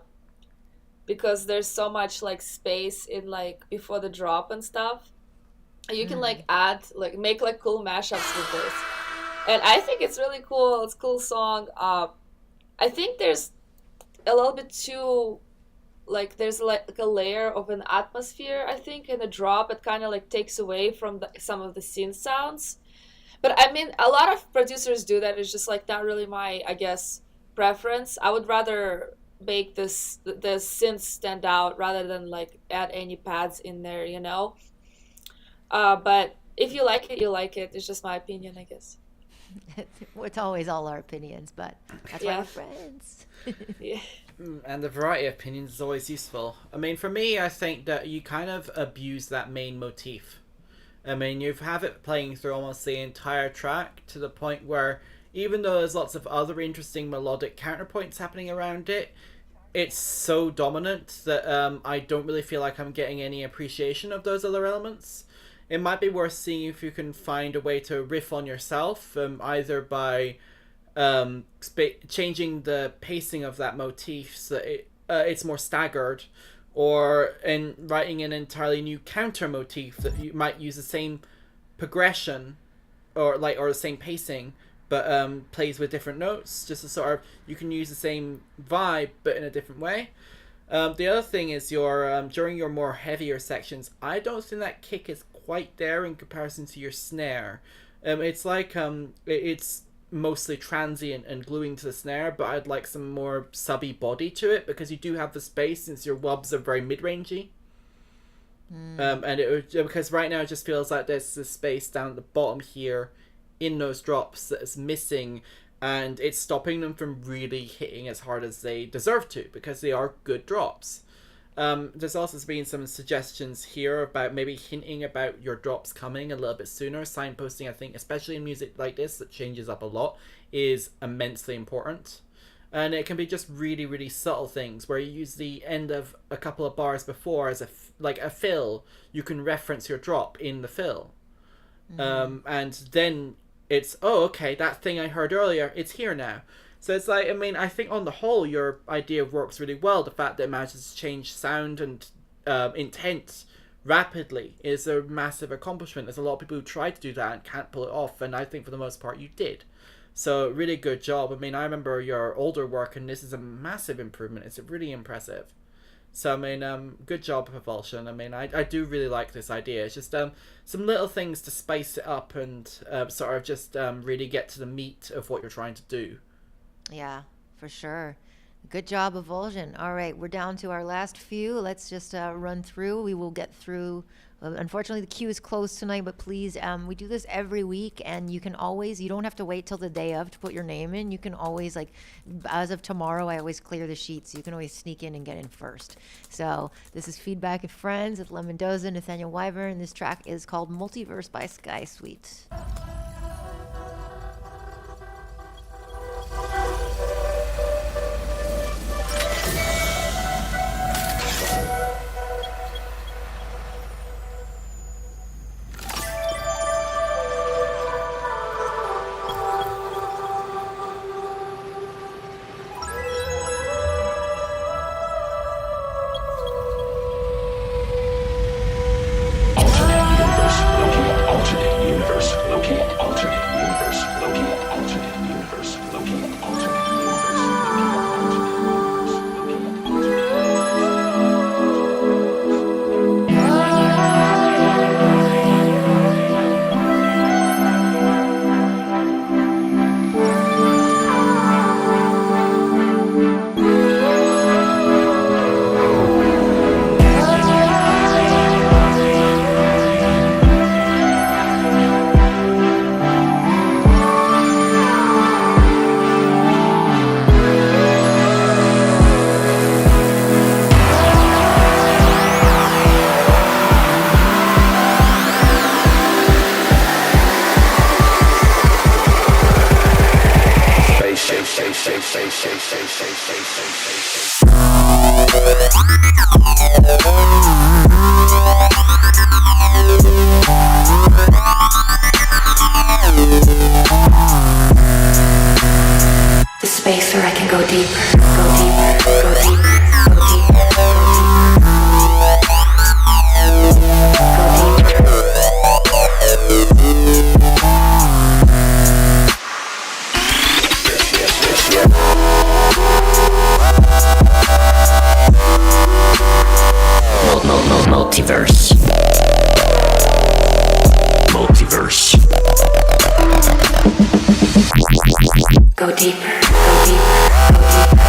because there's so much like space in like before the drop and stuff. And you can like add like make like cool mashups with this. And I think it's really cool. It's a cool song. I think there's a little bit too like there's like a layer of an atmosphere, I think, in the drop. It kind of like takes away from some of the synth sounds. But I mean, a lot of producers do that. It's just like not really my, I guess, preference. I would rather make the synth stand out rather than like add any pads in there, you know? But if you like it, you like it. It's just my opinion, I guess. It's always all our opinions, but that's why we're friends. Yeah. And the variety of opinions is always useful. I mean, for me, I think that you kind of abuse that main motif. I mean, you have it playing through almost the entire track to the point where even though there's lots of other interesting melodic counterpoints happening around it, it's so dominant that I don't really feel like I'm getting any appreciation of those other elements. It might be worth seeing if you can find a way to riff on yourself, either by changing the pacing of that motif so that it's more staggered, or in writing an entirely new counter motif that you might use the same progression or the same pacing but plays with different notes, just to sort of you can use the same vibe but in a different way. The other thing is your during your more heavier sections, I don't think that kick is quite there in comparison to your snare. It's like it's mostly transient and gluing to the snare, but I'd like some more subby body to it because you do have the space since your wubs are very mid-rangey. And because right now it just feels like there's this space down at the bottom here in those drops that is missing, and it's stopping them from really hitting as hard as they deserve to because they are good drops. There's also been some suggestions here about maybe hinting about your drops coming a little bit sooner. Signposting, I think, especially in music like this that changes up a lot, is immensely important. And it can be just really, really subtle things where you use the end of a couple of bars before as a fill. You can reference your drop in the fill. And then it's, oh, okay, that thing I heard earlier, it's here now. So it's like, I mean, I think on the whole, your idea works really well. The fact that it manages to change sound and intent rapidly is a massive accomplishment. There's a lot of people who try to do that and can't pull it off, and I think for the most part you did. So really good job. I mean, I remember your older work, and this is a massive improvement. It's really impressive. So, I mean, good job, Propulsion. I mean, I do really like this idea. It's just some little things to spice it up and sort of just really get to the meat of what you're trying to do. Yeah, for sure. Good job, Evulsion. All right, we're down to our last few. Let's just run through. We will get through. Unfortunately, the queue is closed tonight, but please, we do this every week, and you don't have to wait till the day of to put your name in. You can always, like, as of tomorrow, I always clear the sheets, so you can always sneak in and get in first. So this is Feedback and Friends with Lemondoza, Nathaniel Wyvern. This track is called Multiverse by Sky Suite. Alternate universe. Locate alternate Multiverse. Multiverse. Go deeper, go deeper, go deeper,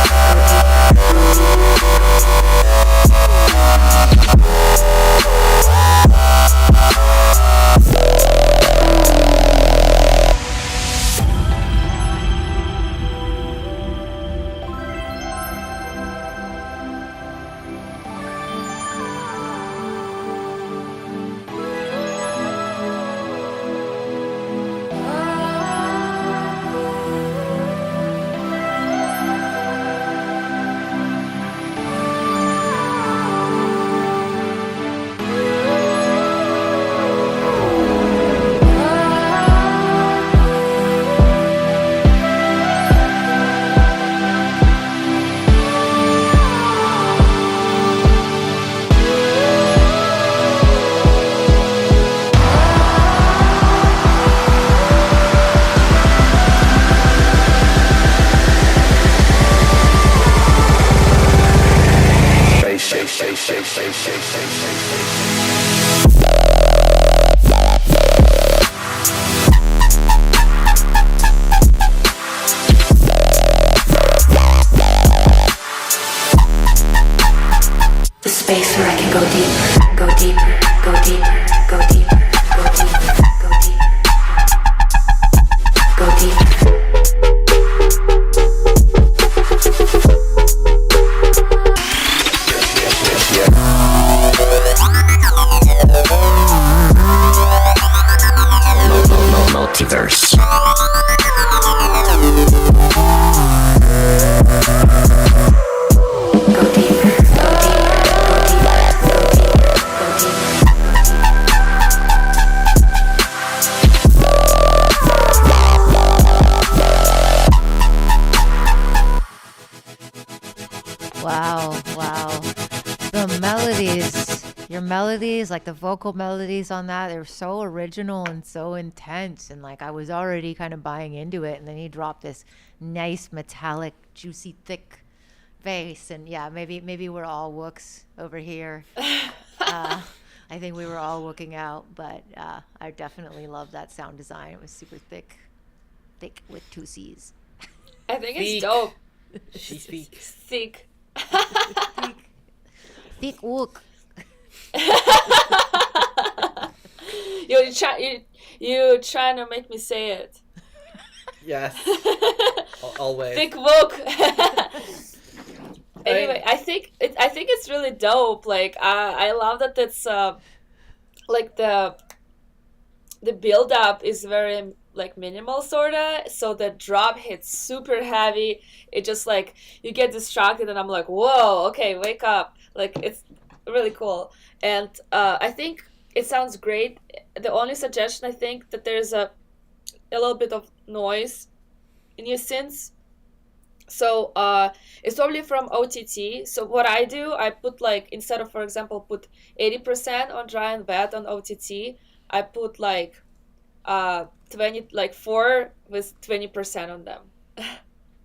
the space where I can go deeper, go deeper, go deeper, go deeper, go deeper, go deeper, go deeper. Multiverse. Go deeper, go deeper, go deeper, go deeper, go deeper. Wow, wow. The melodies, your melodies, like the vocal melodies on that, they were so original and so intense. And like I was already kind of buying into it. And then he dropped this nice, metallic, juicy, thick bass. And yeah, maybe we're all wooks over here. I think we were all wooking out, but I definitely love that sound design. It was super thick with two C's. I think Thick. it's dope. She speaks. Thick. Thick wook. You trying to make me say it. Yes. Always. Thick woke. Anyway, I think it's really dope. Like I love that it's like the build up is very like minimal sorta, so the drop hits super heavy. It just like you get distracted and I'm like, whoa, okay, wake up. Like it's really cool. And I think it sounds great. The only suggestion, I think, that there's a little bit of noise in your synths. So it's probably from OTT. So what I do, I put like, instead of, for example, put 80% on dry and wet on OTT, I put like 20, like 4 with 20% on them.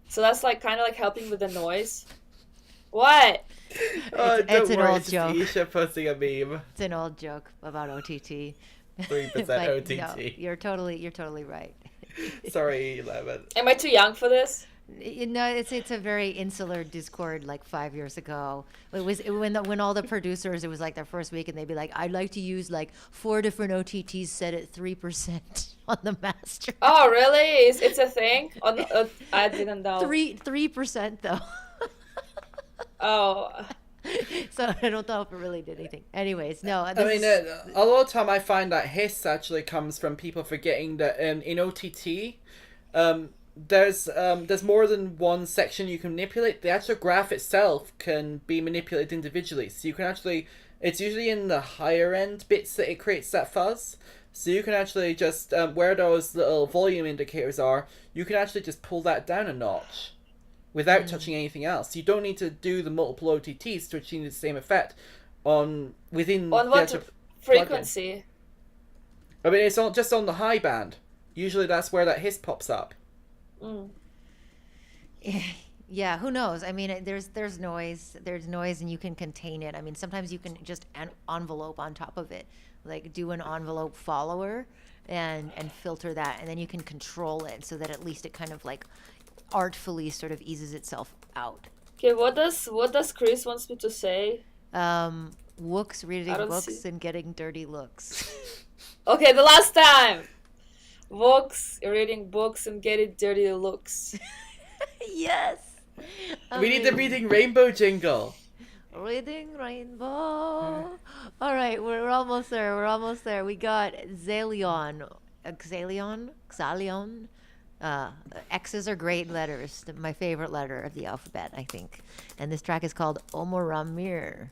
So that's like kind of like helping with the noise. What? It's an old joke. Isha posting a meme. It's an old joke about OTT. 3% But OTT. no, you're totally right. Sorry, Lemon. Am I too young for this? No, it's a very insular Discord. Like 5 years ago, it was when all the producers, it was like their first week, and they'd be like, "I'd like to use like 4 different OTTs set at 3% on the master." Oh, really? It's a thing? I didn't know. 3% though. Oh. So I don't know if it really did anything. Anyways, no. I mean, a lot of time I find that hiss actually comes from people forgetting that in OTT, there's more than one section you can manipulate. The actual graph itself can be manipulated individually. So you can actually, it's usually in the higher end bits that it creates that fuzz. So you can actually just, where those little volume indicators are, you can actually just pull that down a notch without touching anything else. You don't need to do the multiple OTTs to achieve the same effect within on the what actual frequency? plugin. I mean, it's not just on the high band. Usually that's where that hiss pops up. Yeah, who knows? I mean, there's noise, and you can contain it. I mean, sometimes you can just envelope on top of it, like do an envelope follower, and filter that, and then you can control it so that at least it kind of like artfully sort of eases itself out. Okay, what does Chris wants me to say? Wooks reading books see. and getting dirty looks. Okay, the last time. Books, reading books and getting dirty looks. Yes. We need the Reading Rainbow jingle. Reading Rainbow. All right, we're almost there. We got Xalion. Xalion. X's are great letters. My favorite letter of the alphabet, I think. And this track is called Omoramir.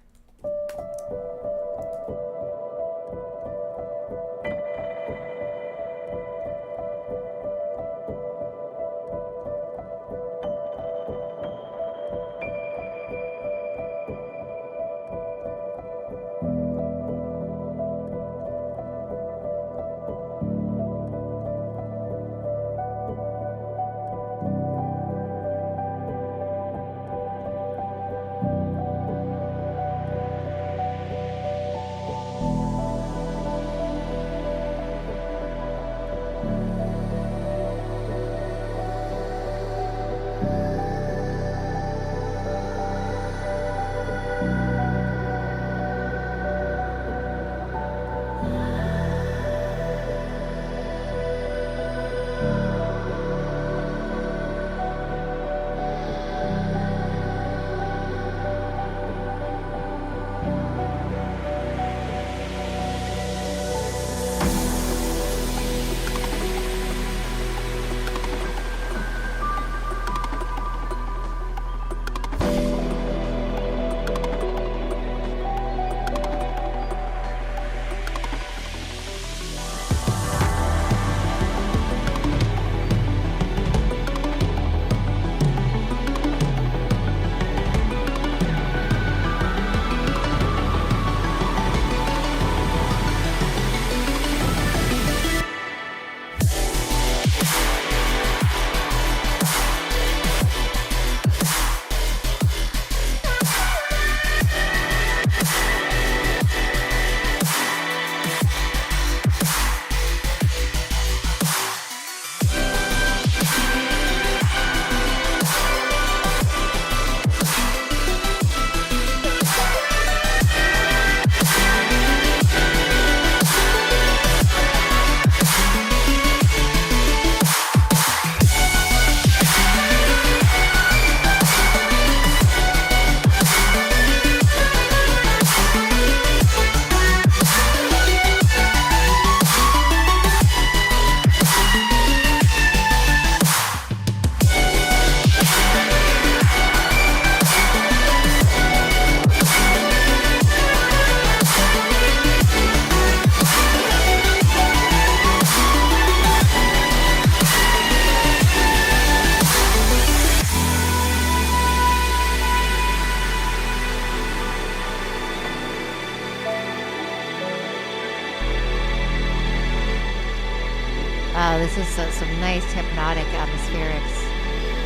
Wow, this is some nice hypnotic atmospherics.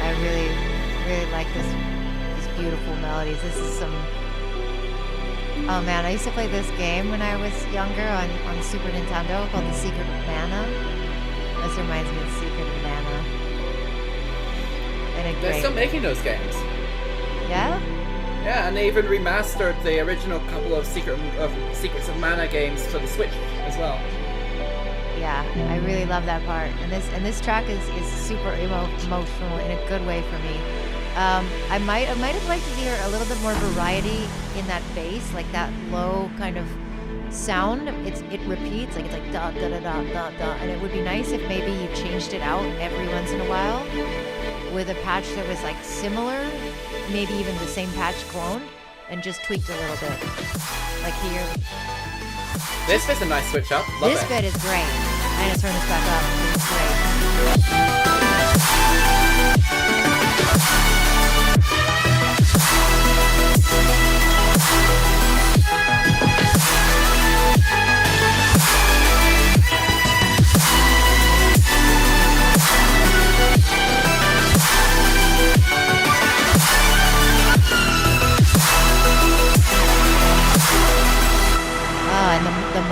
I really like these beautiful melodies. This is some. Oh man, I used to play this game when I was younger on Super Nintendo called The Secret of Mana. This reminds me of The Secret of Mana. And They're still making those games. Yeah? Yeah, and they even remastered the original couple of Secrets of Mana games for the Switch as well. Yeah, I really love that part, and this track is super emotional in a good way for me. I might have liked to hear a little bit more variety in that bass, like that low kind of sound. It repeats, like it's like da da da da da da, and it would be nice if maybe you changed it out every once in a while with a patch that was like similar, maybe even the same patch cloned, and just tweaked a little bit, like here. This bit's a nice switch up. Love This it. bit is great. I'm gonna turn this back up. It's great.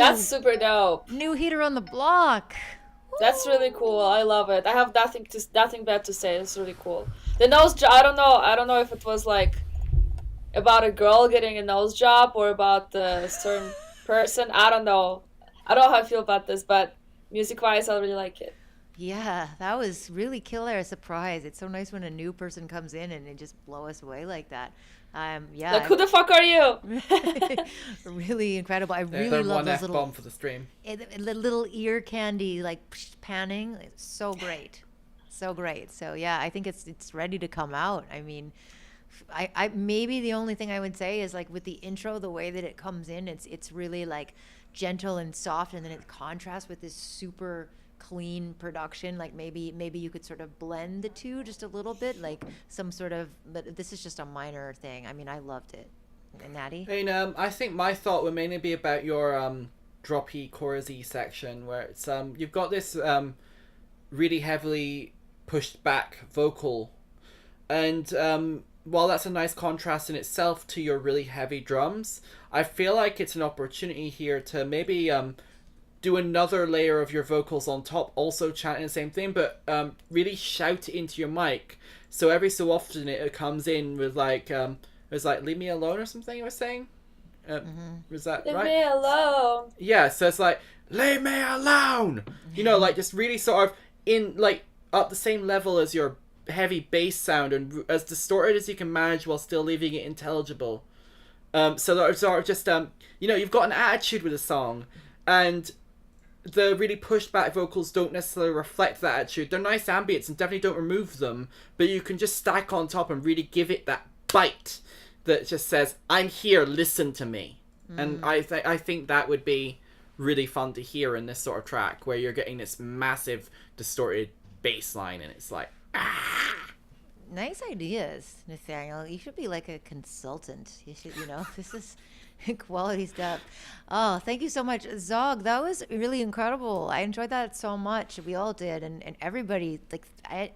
That's super dope. New heater on the block. That's really cool. I love it. I have nothing bad to say. It's really cool. The nose job. I don't know if it was like about a girl getting a nose job or about a certain person. I don't know. I don't know how I feel about this, but music-wise, I really like it. Yeah, that was really killer surprise. It's so nice when a new person comes in and they just blow us away like that. Yeah. Like, who the fuck are you? Really incredible. I really They're love one those F little bomb for the stream. the little ear candy like panning. It's so great. So great. So yeah, I think it's ready to come out. I mean, I maybe the only thing I would say is like with the intro, the way that it comes in, it's really like gentle and soft, and then it contrasts with this super clean production. Like maybe you could sort of blend the two just a little bit, like some sort of, but this is just a minor thing. I mean, I loved it. And Natty? And I think my thought would mainly be about your droppy chorusy section, where it's you've got this really heavily pushed back vocal, and while that's a nice contrast in itself to your really heavy drums, I feel like it's an opportunity here to maybe do another layer of your vocals on top, also chanting the same thing, but really shout it into your mic. So every so often it comes in with like it was like "Leave me alone" or something you were saying. Was that Leave right? me alone. Yeah, so it's like "Leave me alone." You know, like just really sort of in like up the same level as your heavy bass sound and as distorted as you can manage while still leaving it intelligible. So that sort of just you know, you've got an attitude with a song, and the really pushed back vocals don't necessarily reflect that attitude. They're nice ambience and definitely don't remove them, but you can just stack on top and really give it that bite that just says, "I'm here, listen to me." And I think that would be really fun to hear in this sort of track where you're getting this massive distorted bass line and it's like, Nice ideas, Nathaniel. You should be like a consultant. You should, this is quality stuff. Oh, thank you so much, Zog. That was really incredible. I enjoyed that so much. We all did, and everybody,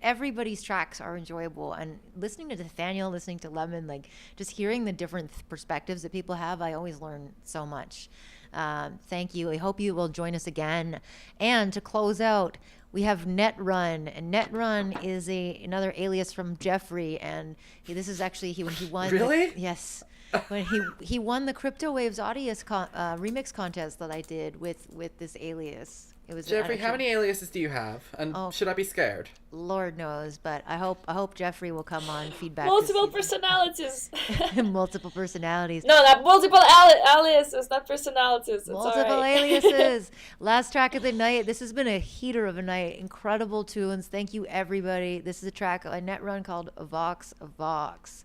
everybody's tracks are enjoyable. And listening to Nathaniel, listening to Lemon, like just hearing the different perspectives that people have, I always learn so much. Thank you. I hope you will join us again. And to close out, we have Netrun, and Netrun is another alias from Jeffrey, and this is actually when he won. Really? Yes, when he won the Crypto Waves Audius remix contest that I did with this alias. It was Jeffrey, how many aliases do you have? And should I be scared? Lord knows, but I hope Jeffrey will come on feedback. Multiple personalities. Multiple personalities. No, not multiple aliases, not personalities. It's multiple aliases. Last track of the night. This has been a heater of a night. Incredible tunes. Thank you, everybody. This is a track, a Netrun called Vox Vox.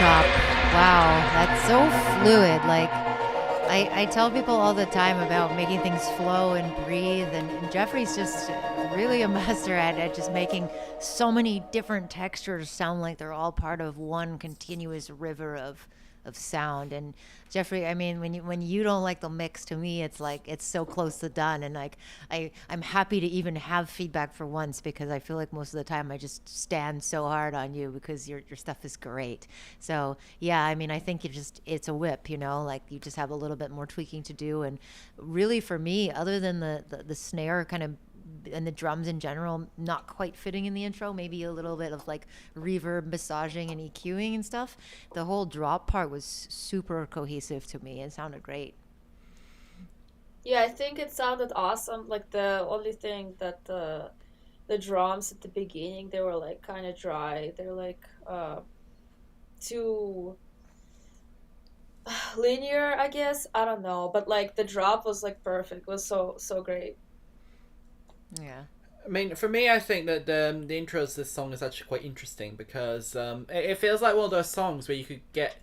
drop. Wow, that's so fluid. Like, I tell people all the time about making things flow and breathe, and Jeffrey's just really a master at just making so many different textures sound like they're all part of one continuous river of sound. And Jeffrey, I mean, when you don't like the mix, to me it's like it's so close to done, and like I'm happy to even have feedback for once, because I feel like most of the time I just stand so hard on you because your stuff is great. So yeah, I mean, I think it's a whip, like you just have a little bit more tweaking to do. And really for me, other than the snare kind of and the drums in general not quite fitting in the intro, maybe a little bit of like reverb massaging and EQing and stuff, the whole drop part was super cohesive to me. It sounded great. Yeah, I think it sounded awesome. Like the only thing that the drums at the beginning, they were like kind of dry. They're like too linear, I guess. I don't know, but like the drop was like perfect. It was so great. Yeah. I mean, for me, I think that the intros to this song is actually quite interesting, because it feels like one of those songs where you could get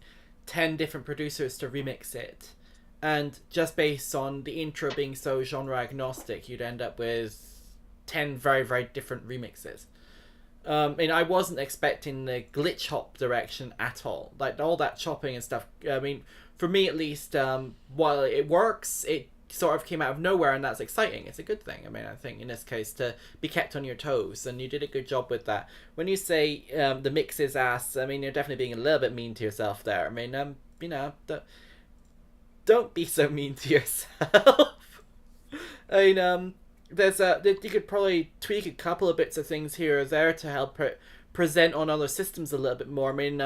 10 different producers to remix it, and just based on the intro being so genre agnostic, you'd end up with 10 very, very different remixes. And I wasn't expecting the glitch hop direction at all. Like, all that chopping and stuff, I mean, for me at least, while it works, it sort of came out of nowhere, and that's exciting. It's a good thing. I mean, I think in this case, to be kept on your toes, and you did a good job with that. When you say the mix is ass, I mean, you're definitely being a little bit mean to yourself there. I mean, don't be so mean to yourself. I mean, you could probably tweak a couple of bits of things here or there to help present on other systems a little bit more. I mean,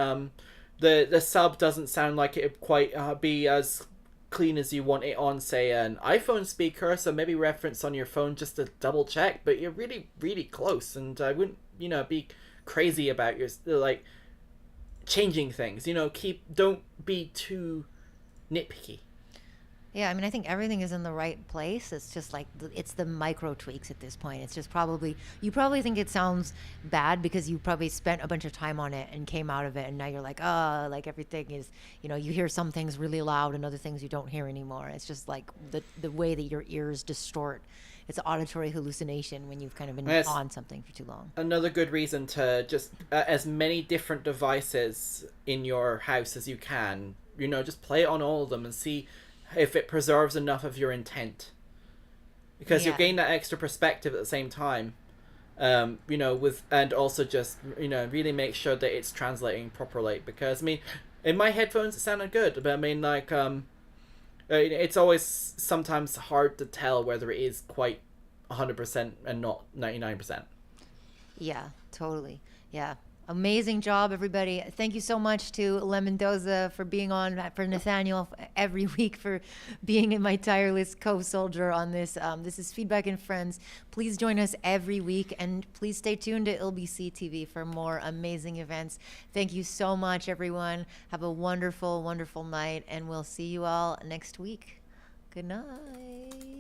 the sub doesn't sound like it would quite be as clean as you want it on, say, an iPhone speaker, so maybe reference on your phone just to double check, but you're really, really close, and I wouldn't, be crazy about your, like, changing things, don't be too nitpicky. Yeah, I mean, I think everything is in the right place. It's just like, it's the micro tweaks at this point. It's just you probably think it sounds bad because you probably spent a bunch of time on it and came out of it, and now you're like, oh, like everything is, you hear some things really loud and other things you don't hear anymore. It's just like the way that your ears distort. It's auditory hallucination when you've kind of been on something for too long. Another good reason to just, as many different devices in your house as you can, just play it on all of them and see if it preserves enough of your intent, because you'll gain that extra perspective at the same time, and also just really make sure that it's translating properly, because I mean, in my headphones it sounded good, but I mean, like, it's always sometimes hard to tell whether it is quite 100% and not 99%. Yeah, totally. Yeah. Amazing job, everybody. Thank you so much to LEMONDOZA for being on, for Nathaniel every week for being in my tireless co-soldier on this. This is Feedback and Friends. Please join us every week, and please stay tuned to ILBC TV for more amazing events. Thank you so much, everyone. Have a wonderful, wonderful night, and we'll see you all next week. Good night.